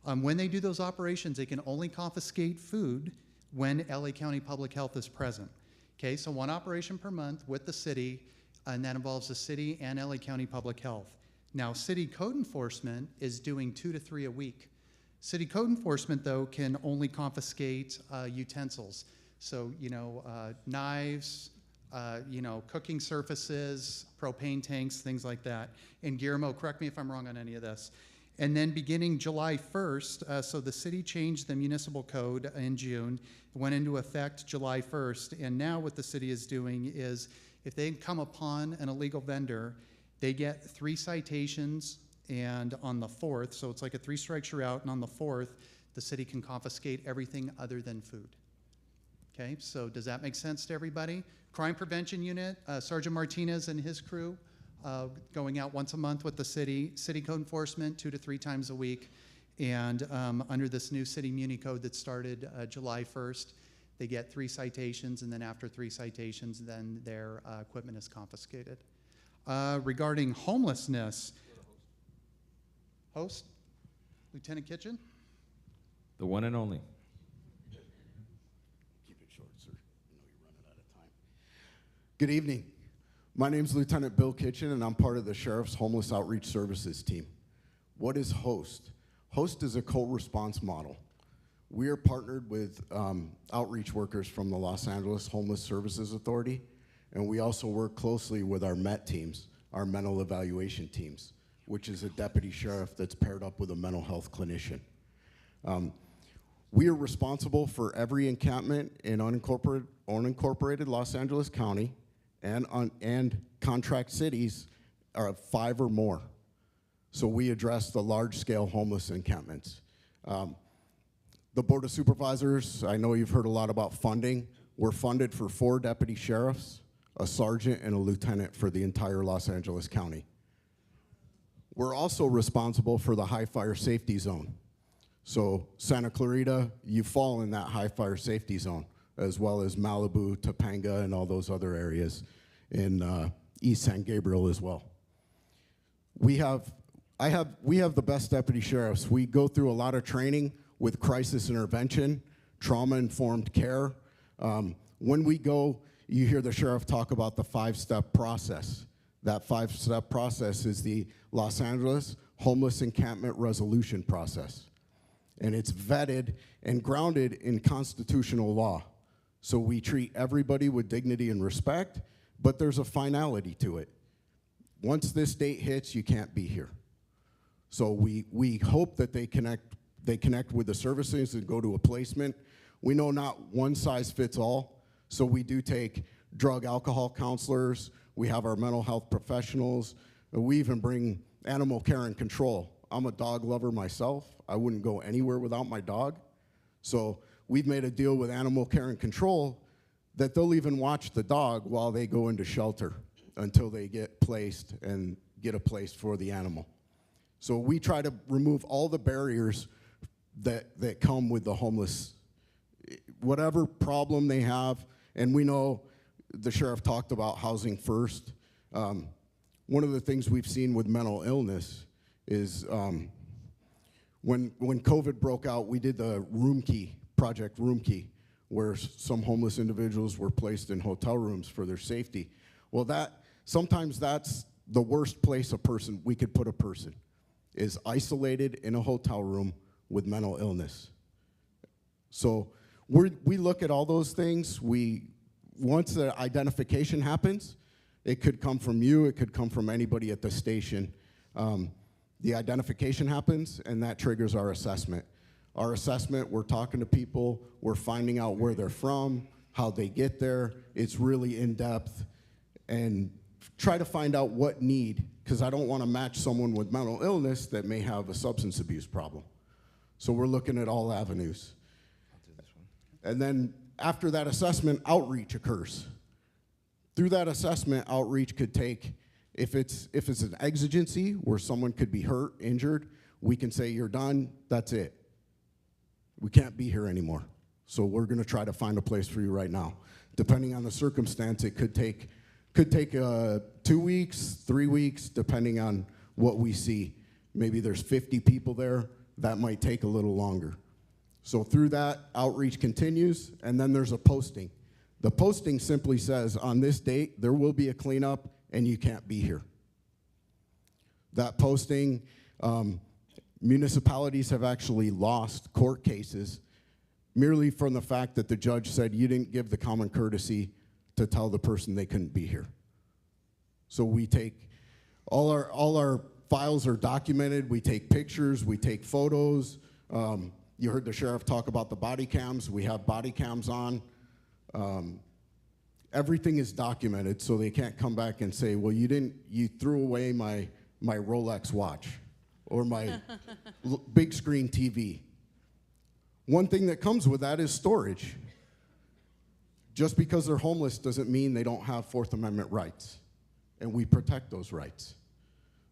[SPEAKER 1] When they do those operations, they can only confiscate food when LA County Public Health is present. Okay, so one operation per month with the city, and that involves the city and LA County Public Health. Now, city code enforcement is doing 2 to 3 a week. City code enforcement, though, can only confiscate utensils. So, knives, cooking surfaces, propane tanks, things like that. And Guillermo, correct me if I'm wrong on any of this. And then beginning July 1st, so the city changed the municipal code in June, went into effect July 1st. And now what the city is doing is if they come upon an illegal vendor, they get 3 citations, and on the 4th, so it's like a 3 strikes you're out, and on the 4th, the city can confiscate everything other than food. Okay, so does that make sense to everybody? Crime Prevention Unit, Sergeant Martinez and his crew, going out once a month with the city code enforcement 2 to 3 times a week, and under this new city muni code that started July 1st, they get 3 citations, and then after 3 citations, then their equipment is confiscated. Regarding homelessness, host, Lieutenant Kitchen?
[SPEAKER 3] The one and only.
[SPEAKER 8] Keep it short, sir. I know you're running out of time. Good evening. My name's Lieutenant Bill Kitchen, and I'm part of the Sheriff's Homeless Outreach Services team. What is HOST? HOST is a co-response model. We are partnered with outreach workers from the Los Angeles Homeless Services Authority, and we also work closely with our MET teams, our mental evaluation teams, which is a deputy sheriff that's paired up with a mental health clinician. We are responsible for every encampment in unincorporated Los Angeles County and contract cities are 5 or more. So we address the large-scale homeless encampments. The Board of Supervisors, I know you've heard a lot about funding. We're funded for 4 deputy sheriffs, a sergeant, and a lieutenant for the entire Los Angeles County. We're also responsible for the high fire safety zone. So Santa Clarita, you fall in that high fire safety zone, as well as Malibu, Topanga, and all those other areas in East San Gabriel as well. We have the best deputy sheriffs. We go through a lot of training with crisis intervention, trauma-informed care. When we go, you hear the sheriff talk about the 5-step process. That 5-step process is the Los Angeles Homeless Encampment Resolution process. And it's vetted and grounded in constitutional law. So we treat everybody with dignity and respect, but there's a finality to it. Once this date hits, you can't be here. So we hope that they connect with the services and go to a placement. We know not one size fits all, so we do take drug alcohol counselors, we have our mental health professionals, and we even bring animal care and control. I'm a dog lover myself. I wouldn't go anywhere without my dog. So we've made a deal with animal care and control that they'll even watch the dog while they go into shelter until they get placed and get a place for the animal. So we try to remove all the barriers that come with the homeless, whatever problem they have. And we know the sheriff talked about housing first. One of the things we've seen with mental illness is when COVID broke out, we did the Room Key, Project Room Key, where some homeless individuals were placed in hotel rooms for their safety. Well, sometimes that's the worst place we could put a person, is isolated in a hotel room with mental illness. So we look at all those things. Once the identification happens, it could come from you, it could come from anybody at the station. The identification happens, and that triggers our assessment. Our assessment, we're talking to people, we're finding out where they're from, how they get there. It's really in-depth, and try to find out what need, because I don't want to match someone with mental illness that may have a substance abuse problem. So we're looking at all avenues.
[SPEAKER 3] I'll do this one.
[SPEAKER 8] And then after that assessment, outreach occurs. Through that assessment, outreach could take, if it's an exigency where someone could be hurt, injured, we can say, you're done, that's it. We can't be here anymore. So we're gonna try to find a place for you right now. Depending on the circumstance, it could take 2 weeks, 3 weeks, depending on what we see. Maybe there's 50 people there, that might take a little longer. So through that, outreach continues, and then there's a posting. The posting simply says, on this date, there will be a cleanup, and you can't be here. That posting, municipalities have actually lost court cases merely from the fact that the judge said you didn't give the common courtesy to tell the person they couldn't be here. So we take, all our files are documented, we take pictures, we take photos. You heard the sheriff talk about the body cams, we have body cams on. Everything is documented, so they can't come back and say, well, you threw away my Rolex watch or my big screen TV. One thing that comes with that is storage. Just because they're homeless doesn't mean they don't have Fourth Amendment rights, and we protect those rights.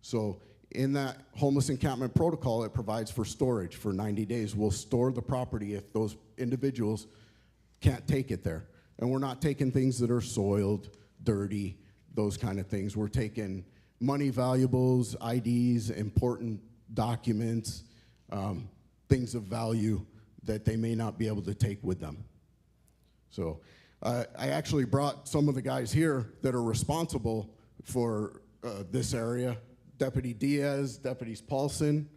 [SPEAKER 8] So in that homeless encampment protocol, it provides for storage for 90 days. We'll store the property if those individuals can't take it there. And we're not taking things that are soiled, dirty, those kind of things. We're taking money valuables, IDs, important documents, things of value that they may not be able to take with them. So I actually brought some of the guys here that are responsible for this area. Deputy Diez, Deputies Paulson,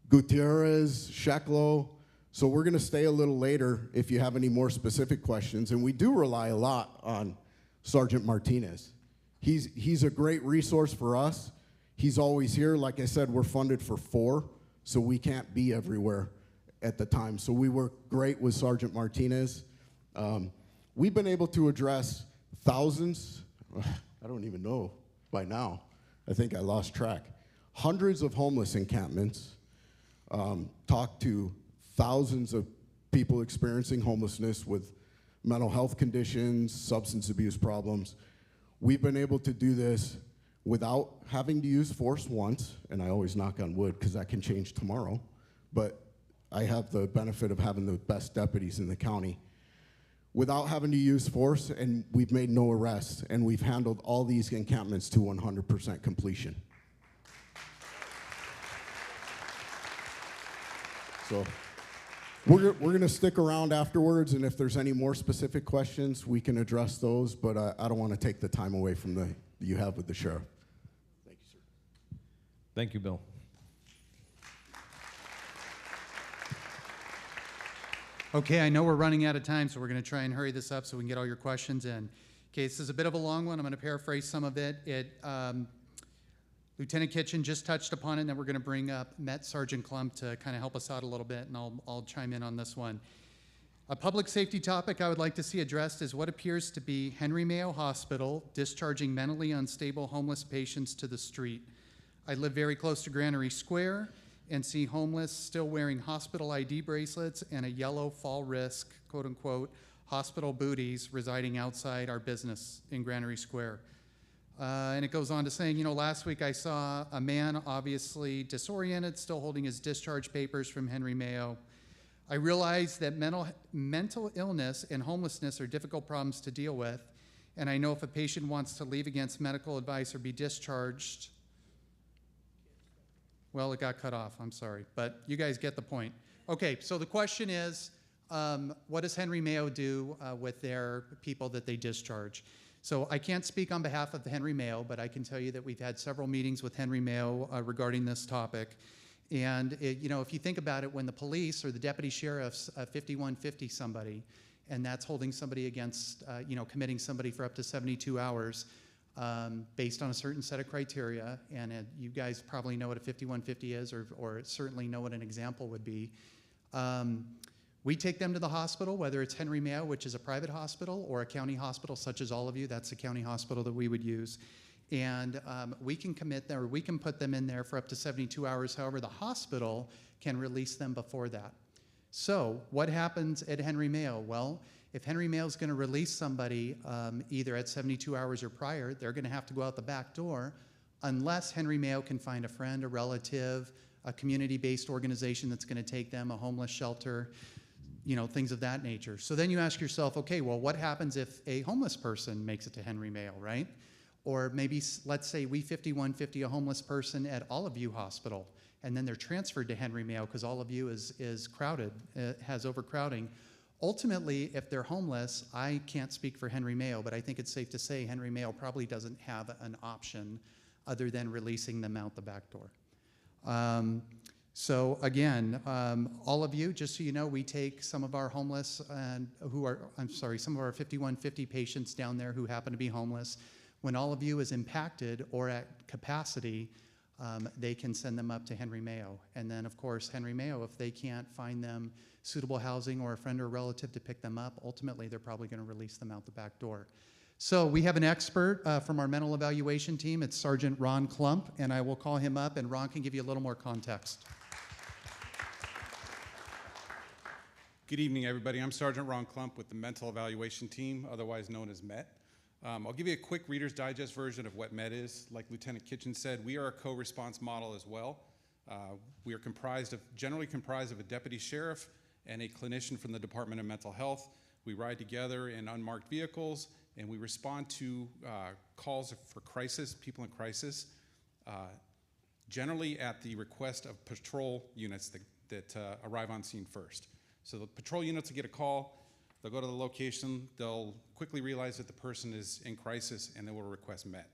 [SPEAKER 8] Gutierrez, Sheklow. So we're gonna stay a little later if you have any more specific questions. And we do rely a lot on Sergeant Martinez. He's a great resource for us. He's always here. Like I said, we're funded for 4, so we can't be everywhere at the time. So we work great with Sergeant Martinez. We've been able to address thousands, I don't even know by now, I think I lost track. Hundreds of homeless encampments, talked to thousands of people experiencing homelessness with mental health conditions, substance abuse problems. We've been able to do this without having to use force once, and I always knock on wood because that can change tomorrow, but I have the benefit of having the best deputies in the county. Without having to use force, and we've made no arrests, and we've handled all these encampments to 100% completion. So we're going to stick around afterwards, and if there's any more specific questions, we can address those, but I don't want to take the time away from you have with the sheriff. Thank you, sir.
[SPEAKER 3] Thank you, Bill.
[SPEAKER 1] Okay, I know we're running out of time, so we're going to try and hurry this up so we can get all your questions in. Okay, this is a bit of a long one. I'm going to paraphrase some of it. Lieutenant Kitchen just touched upon it, and then we're going to bring up Met Sergeant Klump to kind of help us out a little bit, and I'll chime in on this one. A public safety topic I would like to see addressed is what appears to be Henry Mayo Hospital discharging mentally unstable homeless patients to the street. I live very close to Granary Square and see homeless still wearing hospital ID bracelets and a yellow fall risk, quote unquote, hospital booties residing outside our business in Granary Square. And it goes on to saying, last week I saw a man obviously disoriented, still holding his discharge papers from Henry Mayo. I realize that mental illness and homelessness are difficult problems to deal with, and I know if a patient wants to leave against medical advice or be discharged, well, it got cut off, I'm sorry, but you guys get the point. Okay, so the question is, what does Henry Mayo do with their people that they discharge? So I can't speak on behalf of Henry Mayo, but I can tell you that we've had several meetings with Henry Mayo regarding this topic. And if you think about it, when the police or the deputy sheriff's 5150 somebody, and that's holding somebody against, committing somebody for up to 72 hours based on a certain set of criteria, and you guys probably know what a 5150 is, or certainly know what an example would be. We take them to the hospital, whether it's Henry Mayo, which is a private hospital, or a county hospital such as all of you. That's the county hospital that we would use. And we can commit them, or we can put them in there for up to 72 hours. However, the hospital can release them before that. So what happens at Henry Mayo? Well, if Henry Mayo is going to release somebody either at 72 hours or prior, they're going to have to go out the back door unless Henry Mayo can find a friend, a relative, a community-based organization that's going to take them, a homeless shelter, things of that nature. So then you ask yourself, okay, well, what happens if a homeless person makes it to Henry Mayo, right? Or maybe, let's say we 5150 a homeless person at All of You Hospital, and then they're transferred to Henry Mayo because All of You is crowded, has overcrowding. Ultimately, if they're homeless, I can't speak for Henry Mayo, but I think it's safe to say Henry Mayo probably doesn't have an option other than releasing them out the back door. So again, all of you, just so you know, we take some of our homeless some of our 5150 patients down there who happen to be homeless. When All of You is impacted or at capacity, they can send them up to Henry Mayo. And then, of course, Henry Mayo, if they can't find them suitable housing or a friend or relative to pick them up, ultimately they're probably going to release them out the back door. So we have an expert from our mental evaluation team. It's Sergeant Ron Klump, and I will call him up, and Ron can give you a little more context.
[SPEAKER 9] Good evening, everybody. I'm Sergeant Ron Klump with the Mental Evaluation Team, otherwise known as MET. I'll give you a quick Reader's Digest version of what MET is. Like Lieutenant Kitchen said, we are a co-response model as well. We are generally comprised of a deputy sheriff and a clinician from the Department of Mental Health. We ride together in unmarked vehicles, and we respond to calls for crisis, people in crisis, generally at the request of patrol units that arrive on scene first. So the patrol units will get a call, they'll go to the location, they'll quickly realize that the person is in crisis, and they will request MET.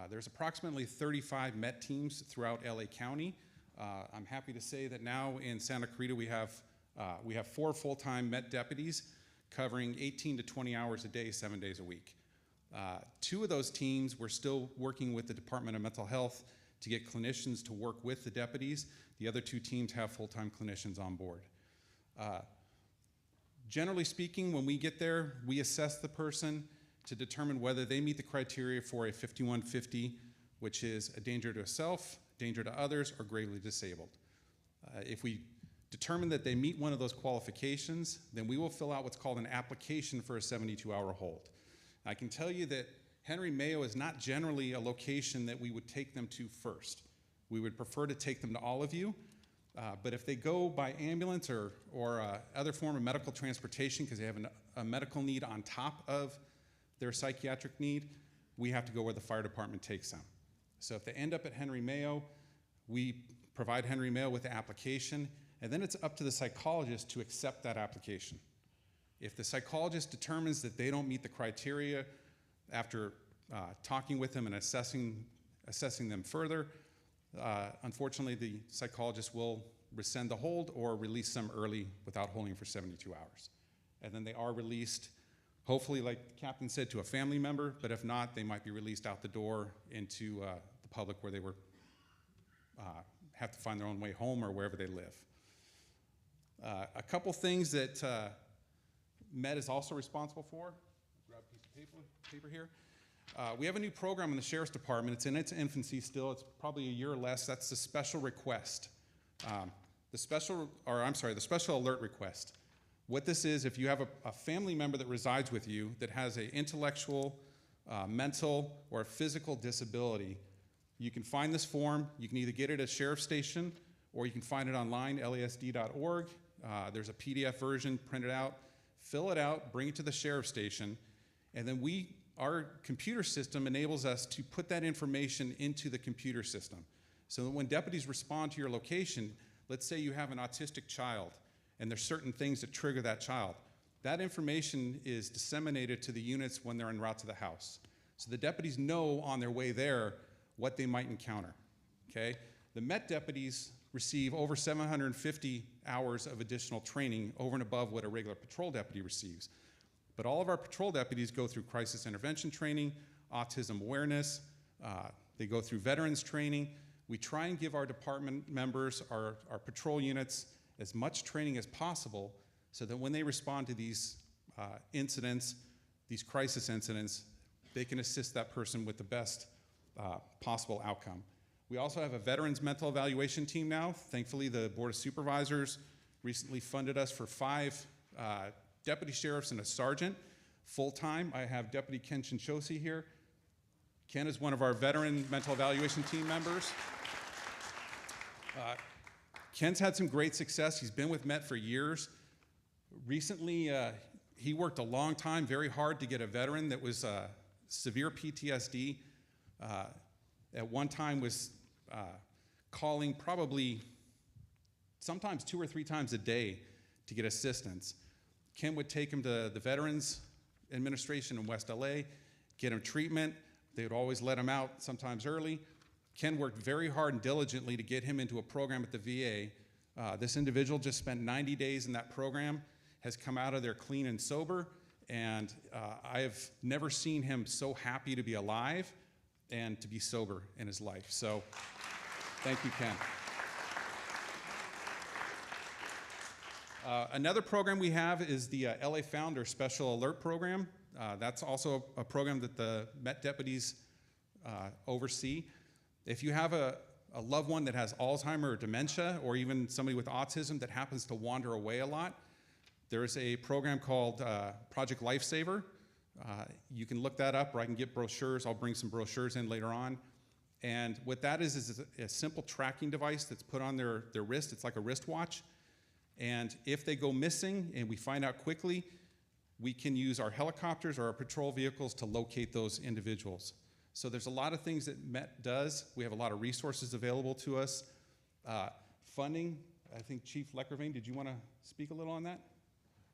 [SPEAKER 9] There's approximately 35 MET teams throughout LA County. I'm happy to say that now in Santa Clarita we have 4 full-time MET deputies covering 18 to 20 hours a day, 7 days a week. 2 of those teams, we're still working with the Department of Mental Health to get clinicians to work with the deputies. The other 2 teams have full-time clinicians on board. Generally speaking, when we get there, we assess the person to determine whether they meet the criteria for a 5150 which is a danger to self, danger to others, or gravely disabled. If we determine that they meet one of those qualifications, then we will fill out what's called an application for a 72-hour hold. I can tell you that Henry Mayo is not generally a location that we would take them to first. We would prefer to take them to all of you, but if they go by ambulance or other form of medical transportation because they have a medical need on top of their psychiatric need, we have to go where the fire department takes them. So if they end up at Henry Mayo, we provide Henry Mayo with the application, and then it's up to the psychologist to accept that application. If the psychologist determines that they don't meet the criteria after talking with them and assessing them further, unfortunately the psychologist will rescind the hold or release them early without holding for 72 hours. And then they are released, hopefully, like the captain said, to a family member, but if not, they might be released out the door into the public where they have to find their own way home or wherever they live. A couple things that MET is also responsible for. Grab a piece of paper here. We have a new program in the Sheriff's Department. It's in its infancy still. It's probably a year or less. That's the special request. The special alert request. What this is, if you have a family member that resides with you that has an intellectual, mental, or a physical disability, you can find this form. You can either get it at Sheriff's Station or you can find it online, lasd.org. There's a PDF version, print it out, fill it out, bring it to the Sheriff's Station, and then our computer system enables us to put that information into the computer system. So that when deputies respond to your location, let's say you have an autistic child and there's certain things that trigger that child. That information is disseminated to the units when they're en route to the house. So the deputies know on their way there what they might encounter, okay? The MET deputies receive over 750 hours of additional training over and above what a regular patrol deputy receives. But all of our patrol deputies go through crisis intervention training, autism awareness, they go through veterans training. We try and give our department members, our patrol units, as much training as possible so that when they respond to these incidents, these crisis incidents, they can assist that person with the best possible outcome. We also have a veterans mental evaluation team now. Thankfully, the Board of Supervisors recently funded us for 5 deputy sheriffs and a sergeant full-time. I have Deputy Ken Chinchosi here. Ken is one of our veteran mental evaluation team members. Ken's had some great success. He's been with MET for years. Recently, he worked a long time, very hard to get a veteran that was severe PTSD. At one time was calling probably sometimes 2 or 3 times a day to get assistance. Ken would take him to the Veterans Administration in West LA, get him treatment. They would always let him out, sometimes early. Ken worked very hard and diligently to get him into a program at the VA. This individual just spent 90 days in that program, has come out of there clean and sober, and I have never seen him so happy to be alive and to be sober in his life. So, thank you, Ken. Another program we have is the LA Founder Special Alert Program. That's also a program that the MET deputies oversee. If you have a loved one that has Alzheimer's or dementia, or even somebody with autism that happens to wander away a lot, there's a program called Project Lifesaver. You can look that up, or I can get brochures. I'll bring some brochures in later on. And what that is a simple tracking device that's put on their wrist. It's like a wristwatch. And if they go missing and we find out quickly, we can use our helicopters or our patrol vehicles to locate those individuals. So there's a lot of things that MET does. We have a lot of resources available to us. Funding, I think Chief Leckervain, did you want to speak a little on that?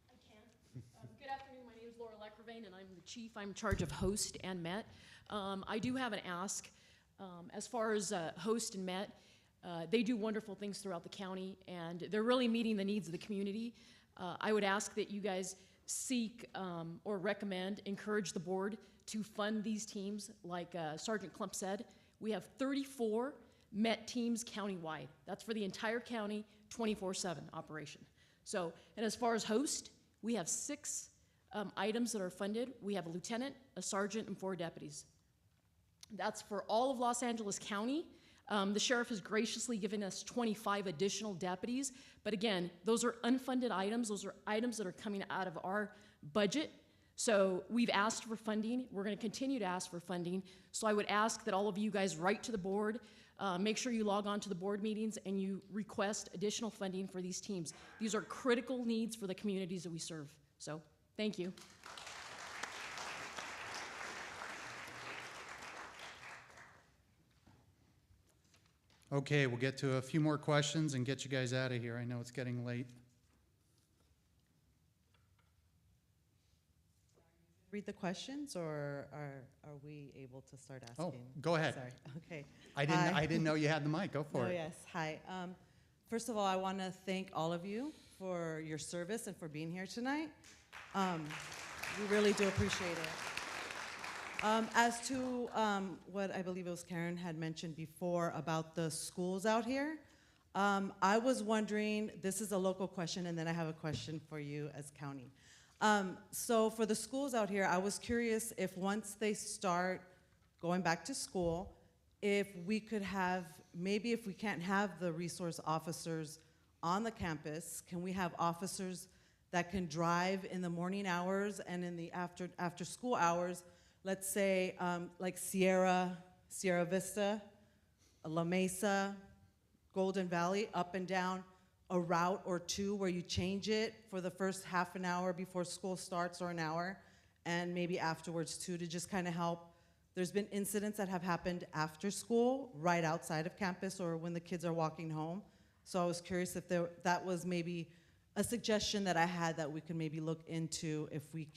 [SPEAKER 10] I can. Good afternoon, my name is Laura Leckervain and I'm the chief. I'm in charge of HOST and MET. I do have an ask. As far as HOST and MET, they do wonderful things throughout the county and they're really meeting the needs of the community. I would ask that you guys seek or recommend, encourage the board to fund these teams. Like Sergeant Klump said, we have 34 MET teams countywide. That's for the entire county, 24/7 operation. So, and as far as HOST, we have 6 items that are funded. We have a lieutenant, a sergeant, and 4 deputies. That's for all of Los Angeles County. The sheriff has graciously given us 25 additional deputies. But again, those are unfunded items. Those are items that are coming out of our budget. So we've asked for funding. We're going to continue to ask for funding. So I would ask that all of you guys write to the board. Make sure you log on to the board meetings and you request additional funding for these teams. These are critical needs for the communities that we serve. So thank you.
[SPEAKER 1] Okay, we'll get to a few more questions and get you guys out of here. I know it's getting late.
[SPEAKER 11] Read the questions, or are we able to start asking?
[SPEAKER 1] Oh, go ahead.
[SPEAKER 11] Sorry. Okay.
[SPEAKER 1] I didn't know you had the mic. Go for
[SPEAKER 11] Oh,
[SPEAKER 1] it.
[SPEAKER 11] yes. Hi. First of all, I want to thank all of you for your service and for being here tonight. We really do appreciate it. As to what I believe it was Karen had mentioned before about the schools out here, I was wondering, this is a local question, and then I have a question for you as county. So for the schools out here, I was curious if once they start going back to school, if we could have, maybe if we can't have the resource officers on the campus, can we have officers that can drive in the morning hours and in the after school hours? Let's say like Sierra Vista, La Mesa, Golden Valley, up and down a route or two where you change it for the first half an hour before school starts or an hour, and maybe afterwards too, to just kind of help. There's been incidents that have happened after school, right outside of campus, or when the kids are walking home. So I was curious if that was maybe a suggestion that I had that we could maybe look into if we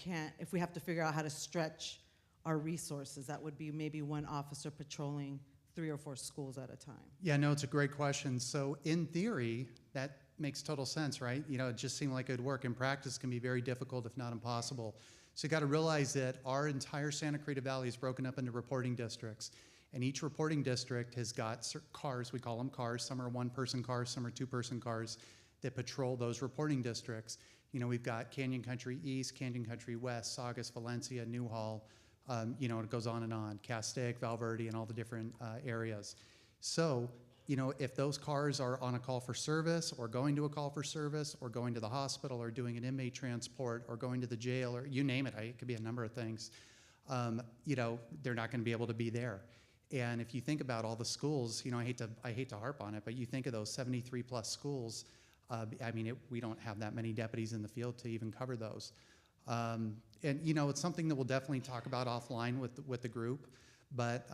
[SPEAKER 11] have to figure out how to stretch our resources. That would be maybe one officer patrolling 3 or 4 schools at a time.
[SPEAKER 1] Yeah, no, it's a great question. So in theory, that makes total sense, right? You know, it just seemed like it would work. In practice, can be very difficult, if not impossible. So you got to realize that our entire Santa Clarita Valley is broken up into reporting districts. And each reporting district has got cars, we call them cars. Some are 1-person cars, some are 2-person cars that patrol those reporting districts. You know, we've got Canyon Country East, Canyon Country West, Saugus, Valencia, Newhall. You know, it goes on, Castaic, Valverde, and all the different areas. So, you know, if those cars are on a call for service or going to a call for service or going to the hospital or doing an inmate transport or going to the jail or you name it, it could be a number of things, you know, they're not going to be able to be there. And if you think about all the schools, you know, I hate to harp on it, but you think of those 73 plus schools, I mean, we don't have that many deputies in the field to even cover those. And you know, it's something that we'll definitely talk about offline with the group, but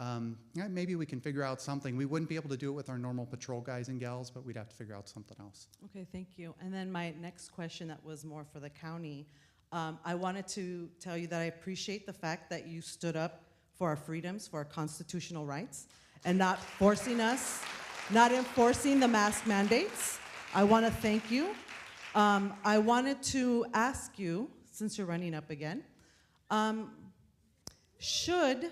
[SPEAKER 1] yeah, maybe we can figure out something. We wouldn't be able to do it with our normal patrol guys and gals, but we'd have to figure out something else.
[SPEAKER 11] Okay, thank you. And then my next question that was more for the county, I wanted to tell you that I appreciate the fact that you stood up for our freedoms, for our constitutional rights, and not enforcing the mask mandates. I want to thank you. I wanted to ask you, since you're running up again, should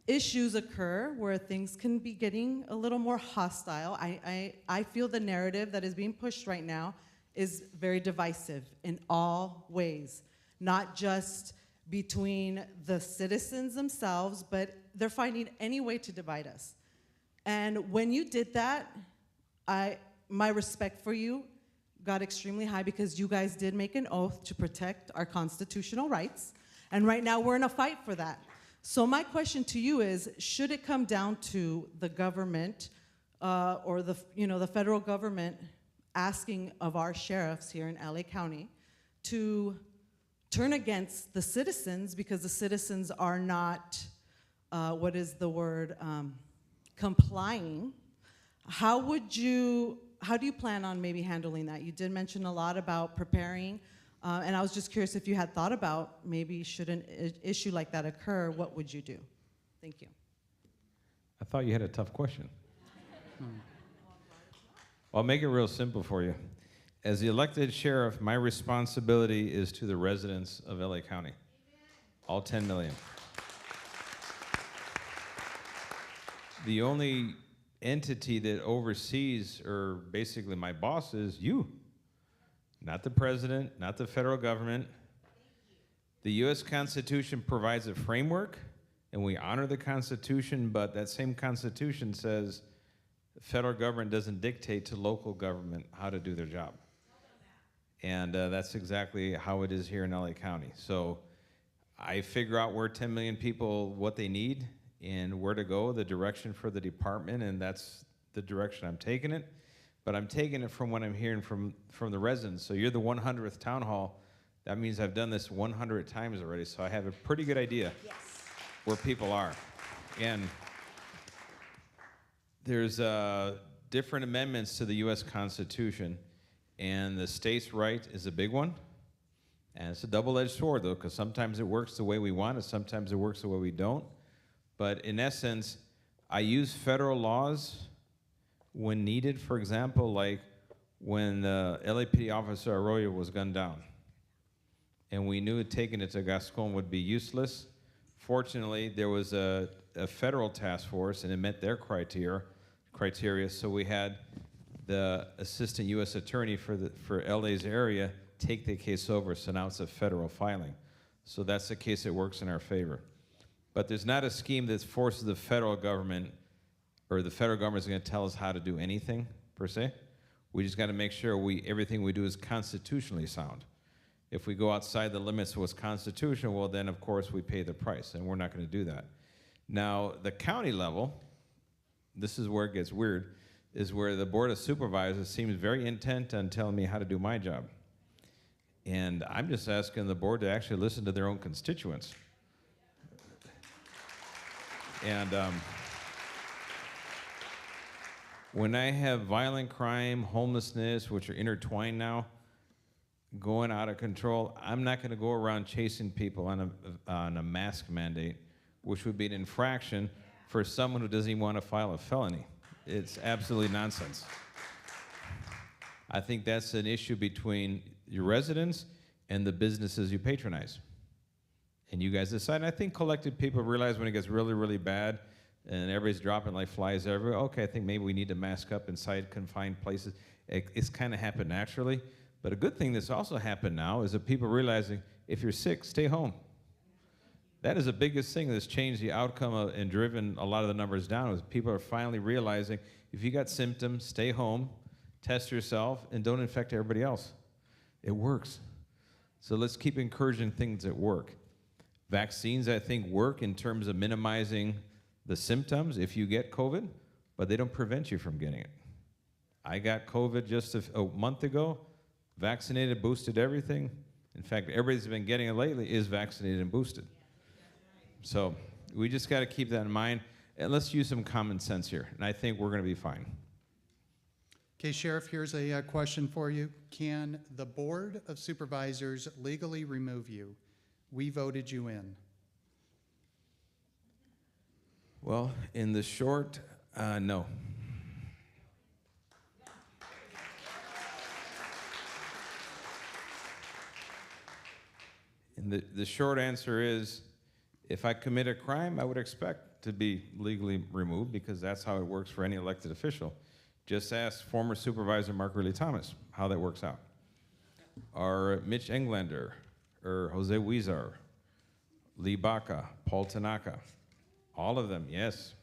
[SPEAKER 11] issues occur where things can be getting a little more hostile, I feel the narrative that is being pushed right now is very divisive in all ways, not just between the citizens themselves, but they're finding any way to divide us. And when you did that, my respect for you got extremely high because you guys did make an oath to protect our constitutional rights. And right now we're in a fight for that. So my question to you is, should it come down to the government or the federal government asking of our sheriffs here in LA County to turn against the citizens because the citizens are not, complying? How do you plan on maybe handling that? You did mention a lot about preparing, and I was just curious if you had thought about maybe should an issue like that occur, what would you do? Thank you.
[SPEAKER 3] I thought you had a tough question. I'll make it real simple for you. As the elected sheriff, my responsibility is to the residents of LA County, all 10 million. The only entity that oversees, or basically my boss, is you. Not the president, not the federal government. The U.S. Constitution provides a framework, and we honor the Constitution, but that same Constitution says the federal government doesn't dictate to local government how to do their job. And that's exactly how it is here in LA County. So I figure out where 10 million people, what they need and where to go, the direction for the department, and that's the direction I'm taking it. But I'm taking it from what I'm hearing from the residents. So you're the 100th town hall. That means I've done this 100 times already, so I have a pretty good idea where people are. And there's different amendments to the US Constitution, and the state's right is a big one. And it's a double-edged sword, though, because sometimes it works the way we want it, sometimes it works the way we don't. But in essence, I use federal laws when needed. For example, like when the LAPD officer Arroyo was gunned down, and we knew taking it to Gascon would be useless. Fortunately, there was a federal task force, and it met their criteria. So we had the assistant U.S. attorney for LA's area take the case over, so now it's a federal filing. So that's the case that works in our favor. But there's not a scheme that forces the federal government, or the federal government is going to tell us how to do anything, per se. We just got to make sure everything we do is constitutionally sound. If we go outside the limits of what's constitutional, well, then, of course, we pay the price, and we're not going to do that. Now, the county level, this is where it gets weird, is where the Board of Supervisors seems very intent on telling me how to do my job. And I'm just asking the board to actually listen to their own constituents. And when I have violent crime, homelessness, which are intertwined now, going out of control, I'm not going to go around chasing people on a mask mandate, which would be an infraction for someone who doesn't even want to file a felony. It's absolutely nonsense. I think that's an issue between your residents and the businesses you patronize. And you guys decide. And I think collected people realize when it gets really, really bad and everybody's dropping like flies everywhere, okay, I think maybe we need to mask up inside confined places. It's kind of happened naturally. But a good thing that's also happened now is that people realizing if you're sick, stay home. That is the biggest thing that's changed the outcome and driven a lot of the numbers down, is people are finally realizing if you got symptoms, stay home, test yourself, and don't infect everybody else. It works. So let's keep encouraging things that work. Vaccines, I think, work in terms of minimizing the symptoms if you get COVID, but they don't prevent you from getting it. I got COVID just a month ago, vaccinated, boosted, everything. In fact, everybody's been getting it lately is vaccinated and boosted. So we just got to keep that in mind, and let's use some common sense here, and I think we're going to be fine.
[SPEAKER 1] Okay, Sheriff, here's a question for you. Can the Board of Supervisors legally remove you? We voted you in.
[SPEAKER 3] Well, in the short, no. And the short answer is, if I commit a crime, I would expect to be legally removed, because that's how it works for any elected official. Just ask former Supervisor Mark Ridley Thomas how that works out. Or Mitch Englander, or Jose Huizar, Lee Baca, Paul Tanaka. All of them, yes.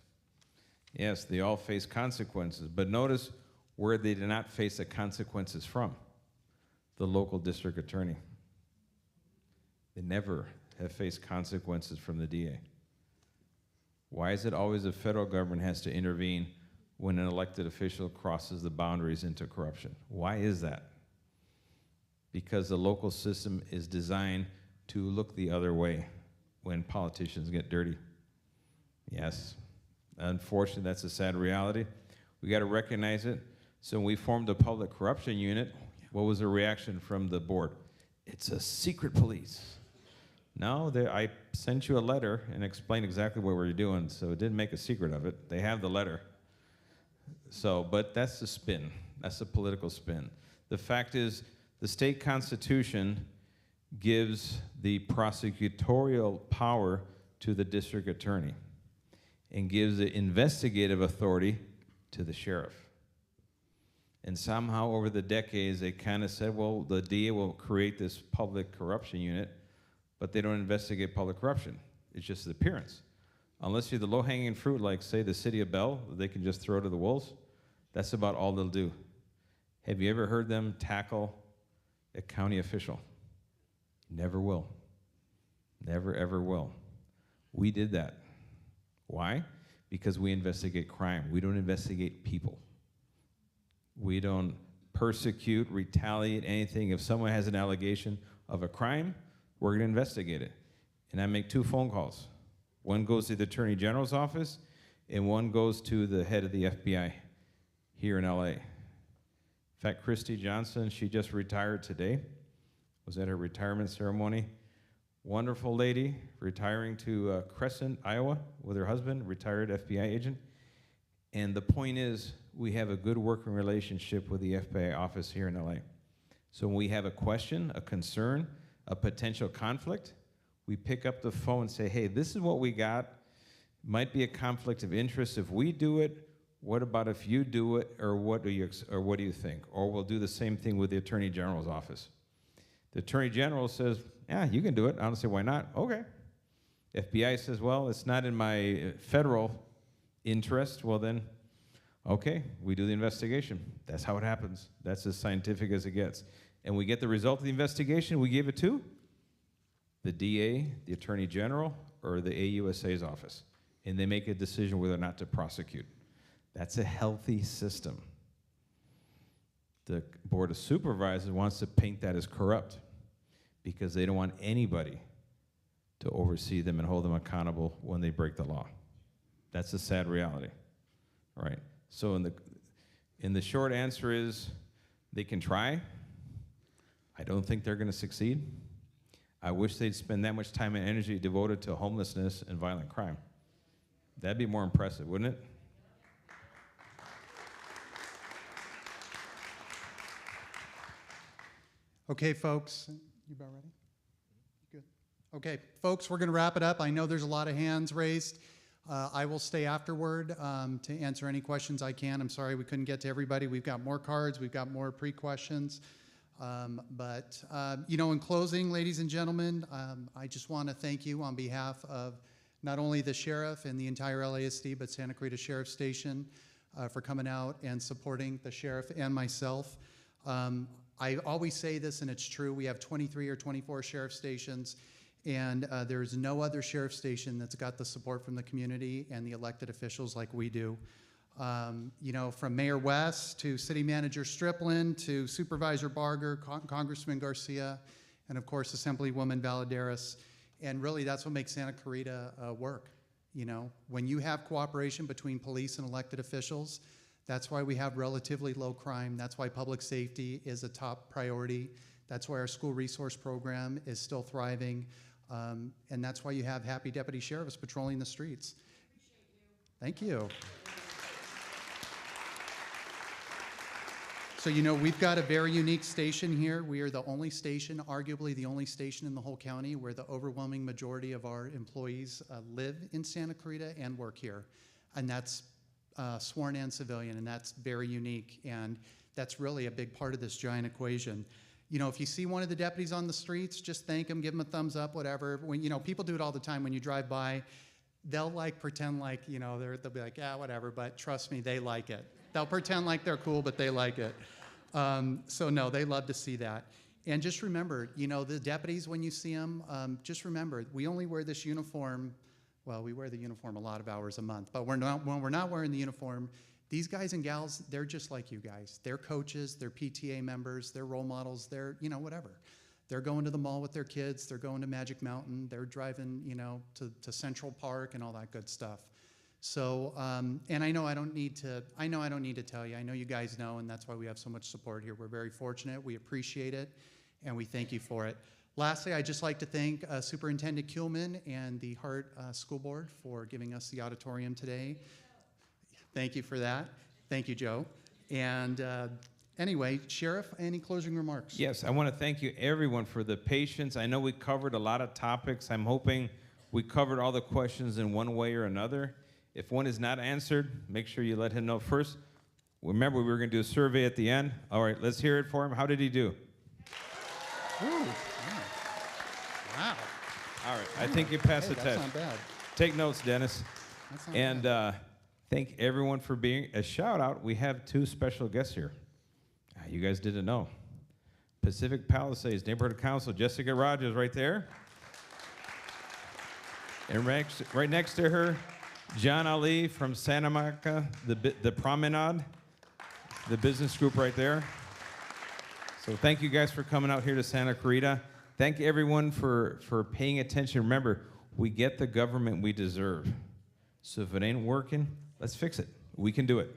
[SPEAKER 3] Yes, they all face consequences. But notice where they did not face the consequences from. The local district attorney. They never have faced consequences from the DA. Why is it always the federal government has to intervene when an elected official crosses the boundaries into corruption? Why is that? Because the local system is designed to look the other way when politicians get dirty. Yes. Unfortunately, that's a sad reality. We got to recognize it. So when we formed the public corruption unit, what was the reaction from the board? It's a secret police. No, I sent you a letter and explained exactly what we were doing, so it didn't make a secret of it. They have the letter. So, but that's the spin. That's the political spin. The fact is, the state constitution gives the prosecutorial power to the district attorney and gives the investigative authority to the sheriff. And somehow over the decades, they kind of said, well, the DA will create this public corruption unit, but they don't investigate public corruption. It's just the appearance. Unless you're the low-hanging fruit, like, say, the city of Bell, they can just throw to the wolves. That's about all they'll do. Have you ever heard them tackle a county official? Never will. Never, ever will. We did that. Why? Because we investigate crime. We don't investigate people. We don't persecute, retaliate, anything. If someone has an allegation of a crime, we're going to investigate it. And I make 2 phone calls. One goes to the Attorney General's office, and one goes to the head of the FBI here in LA. In fact, Christy Johnson, she just retired today, was at her retirement ceremony. Wonderful lady, retiring to Crescent, Iowa, with her husband, retired FBI agent. And the point is, we have a good working relationship with the FBI office here in LA. So when we have a question, a concern, a potential conflict, we pick up the phone and say, hey, this is what we got. Might be a conflict of interest if we do it. What about if you do it, or what do you think? Or we'll do the same thing with the Attorney General's office. The Attorney General says, yeah, you can do it. I don't say, why not? Okay. FBI says, well, it's not in my federal interest. Well then, okay, we do the investigation. That's how it happens. That's as scientific as it gets. And we get the result of the investigation, we give it to the DA, the Attorney General, or the AUSA's office. And they make a decision whether or not to prosecute. That's a healthy system. The Board of Supervisors wants to paint that as corrupt because they don't want anybody to oversee them and hold them accountable when they break the law. That's a sad reality, all right? So in the short answer is, they can try. I don't think they're gonna succeed. I wish they'd spend that much time and energy devoted to homelessness and violent crime. That'd be more impressive, wouldn't it?
[SPEAKER 1] Okay, folks, you about ready? Good. Okay, folks, we're going to wrap it up. I know there's a lot of hands raised. I will stay afterward to answer any questions I can. I'm sorry we couldn't get to everybody. We've got more cards. We've got more pre-questions. You know, in closing, ladies and gentlemen, I just want to thank you on behalf of not only the sheriff and the entire LASD, but Santa Clarita Sheriff Station for coming out and supporting the sheriff and myself. I always say this, and it's true, we have 23 or 24 sheriff stations, and there's no other sheriff station that's got the support from the community and the elected officials like we do. You know, from Mayor West to City Manager Striplin to Supervisor Barger, Congressman Garcia, and of course Assemblywoman Valadares. And really that's what makes Santa Clarita work. You know, when you have cooperation between police and elected officials, that's why we have relatively low crime. That's why public safety is a top priority. That's why our school resource program is still thriving. And that's why you have happy deputy sheriffs patrolling the streets. Thank you. So, you know, we've got a very unique station here. We are the only station, arguably the only station in the whole county where the overwhelming majority of our employees live in Santa Clarita and work here. And that's sworn and civilian, and that's very unique. And that's really a big part of this giant equation. You know, if you see one of the deputies on the streets, just thank them, give them a thumbs up, whatever. When, you know, people do it all the time when you drive by. They'll like pretend like, you know, they'll be like, yeah, whatever, but trust me, they like it. They'll pretend like they're cool, but they like it. So no, they love to see that. And just remember, you know, the deputies, when you see them, just remember, we only wear this uniform. Well, we wear the uniform a lot of hours a month, but when we're not wearing the uniform, these guys and gals, they're just like you guys. They're coaches, they're PTA members, they're role models, they're, you know, whatever. They're going to the mall with their kids, they're going to Magic Mountain, they're driving, you know, to Central Park and all that good stuff. So, and I know I don't need to tell you, I know you guys know, and that's why we have so much support here. We're very fortunate, we appreciate it, and we thank you for it. Lastly, I'd just like to thank Superintendent Kuhlman and the Hart School Board for giving us the auditorium today. Thank you for that. Thank you, Joe. And anyway, Sheriff, any closing remarks?
[SPEAKER 3] Yes, I want to thank you, everyone, for the patience. I know we covered a lot of topics. I'm hoping we covered all the questions in one way or another. If one is not answered, make sure you let him know first. Remember, we were going to do a survey at the end. All right, let's hear it for him. How did he do?
[SPEAKER 1] Ooh, wow.
[SPEAKER 3] All right, I think you passed the test.
[SPEAKER 1] That's not bad.
[SPEAKER 3] Take notes, Dennis.
[SPEAKER 1] That's not
[SPEAKER 3] And
[SPEAKER 1] bad.
[SPEAKER 3] thank everyone for being. A shout out. We have 2 special guests here. You guys didn't know. Pacific Palisades Neighborhood Council, Jessica Rogers, right there. And right next to her, John Ali from Santa Monica, the Promenade, the business group right there. So thank you guys for coming out here to Santa Clarita. Thank everyone for paying attention. Remember, we get the government we deserve. So if it ain't working, let's fix it. We can do it.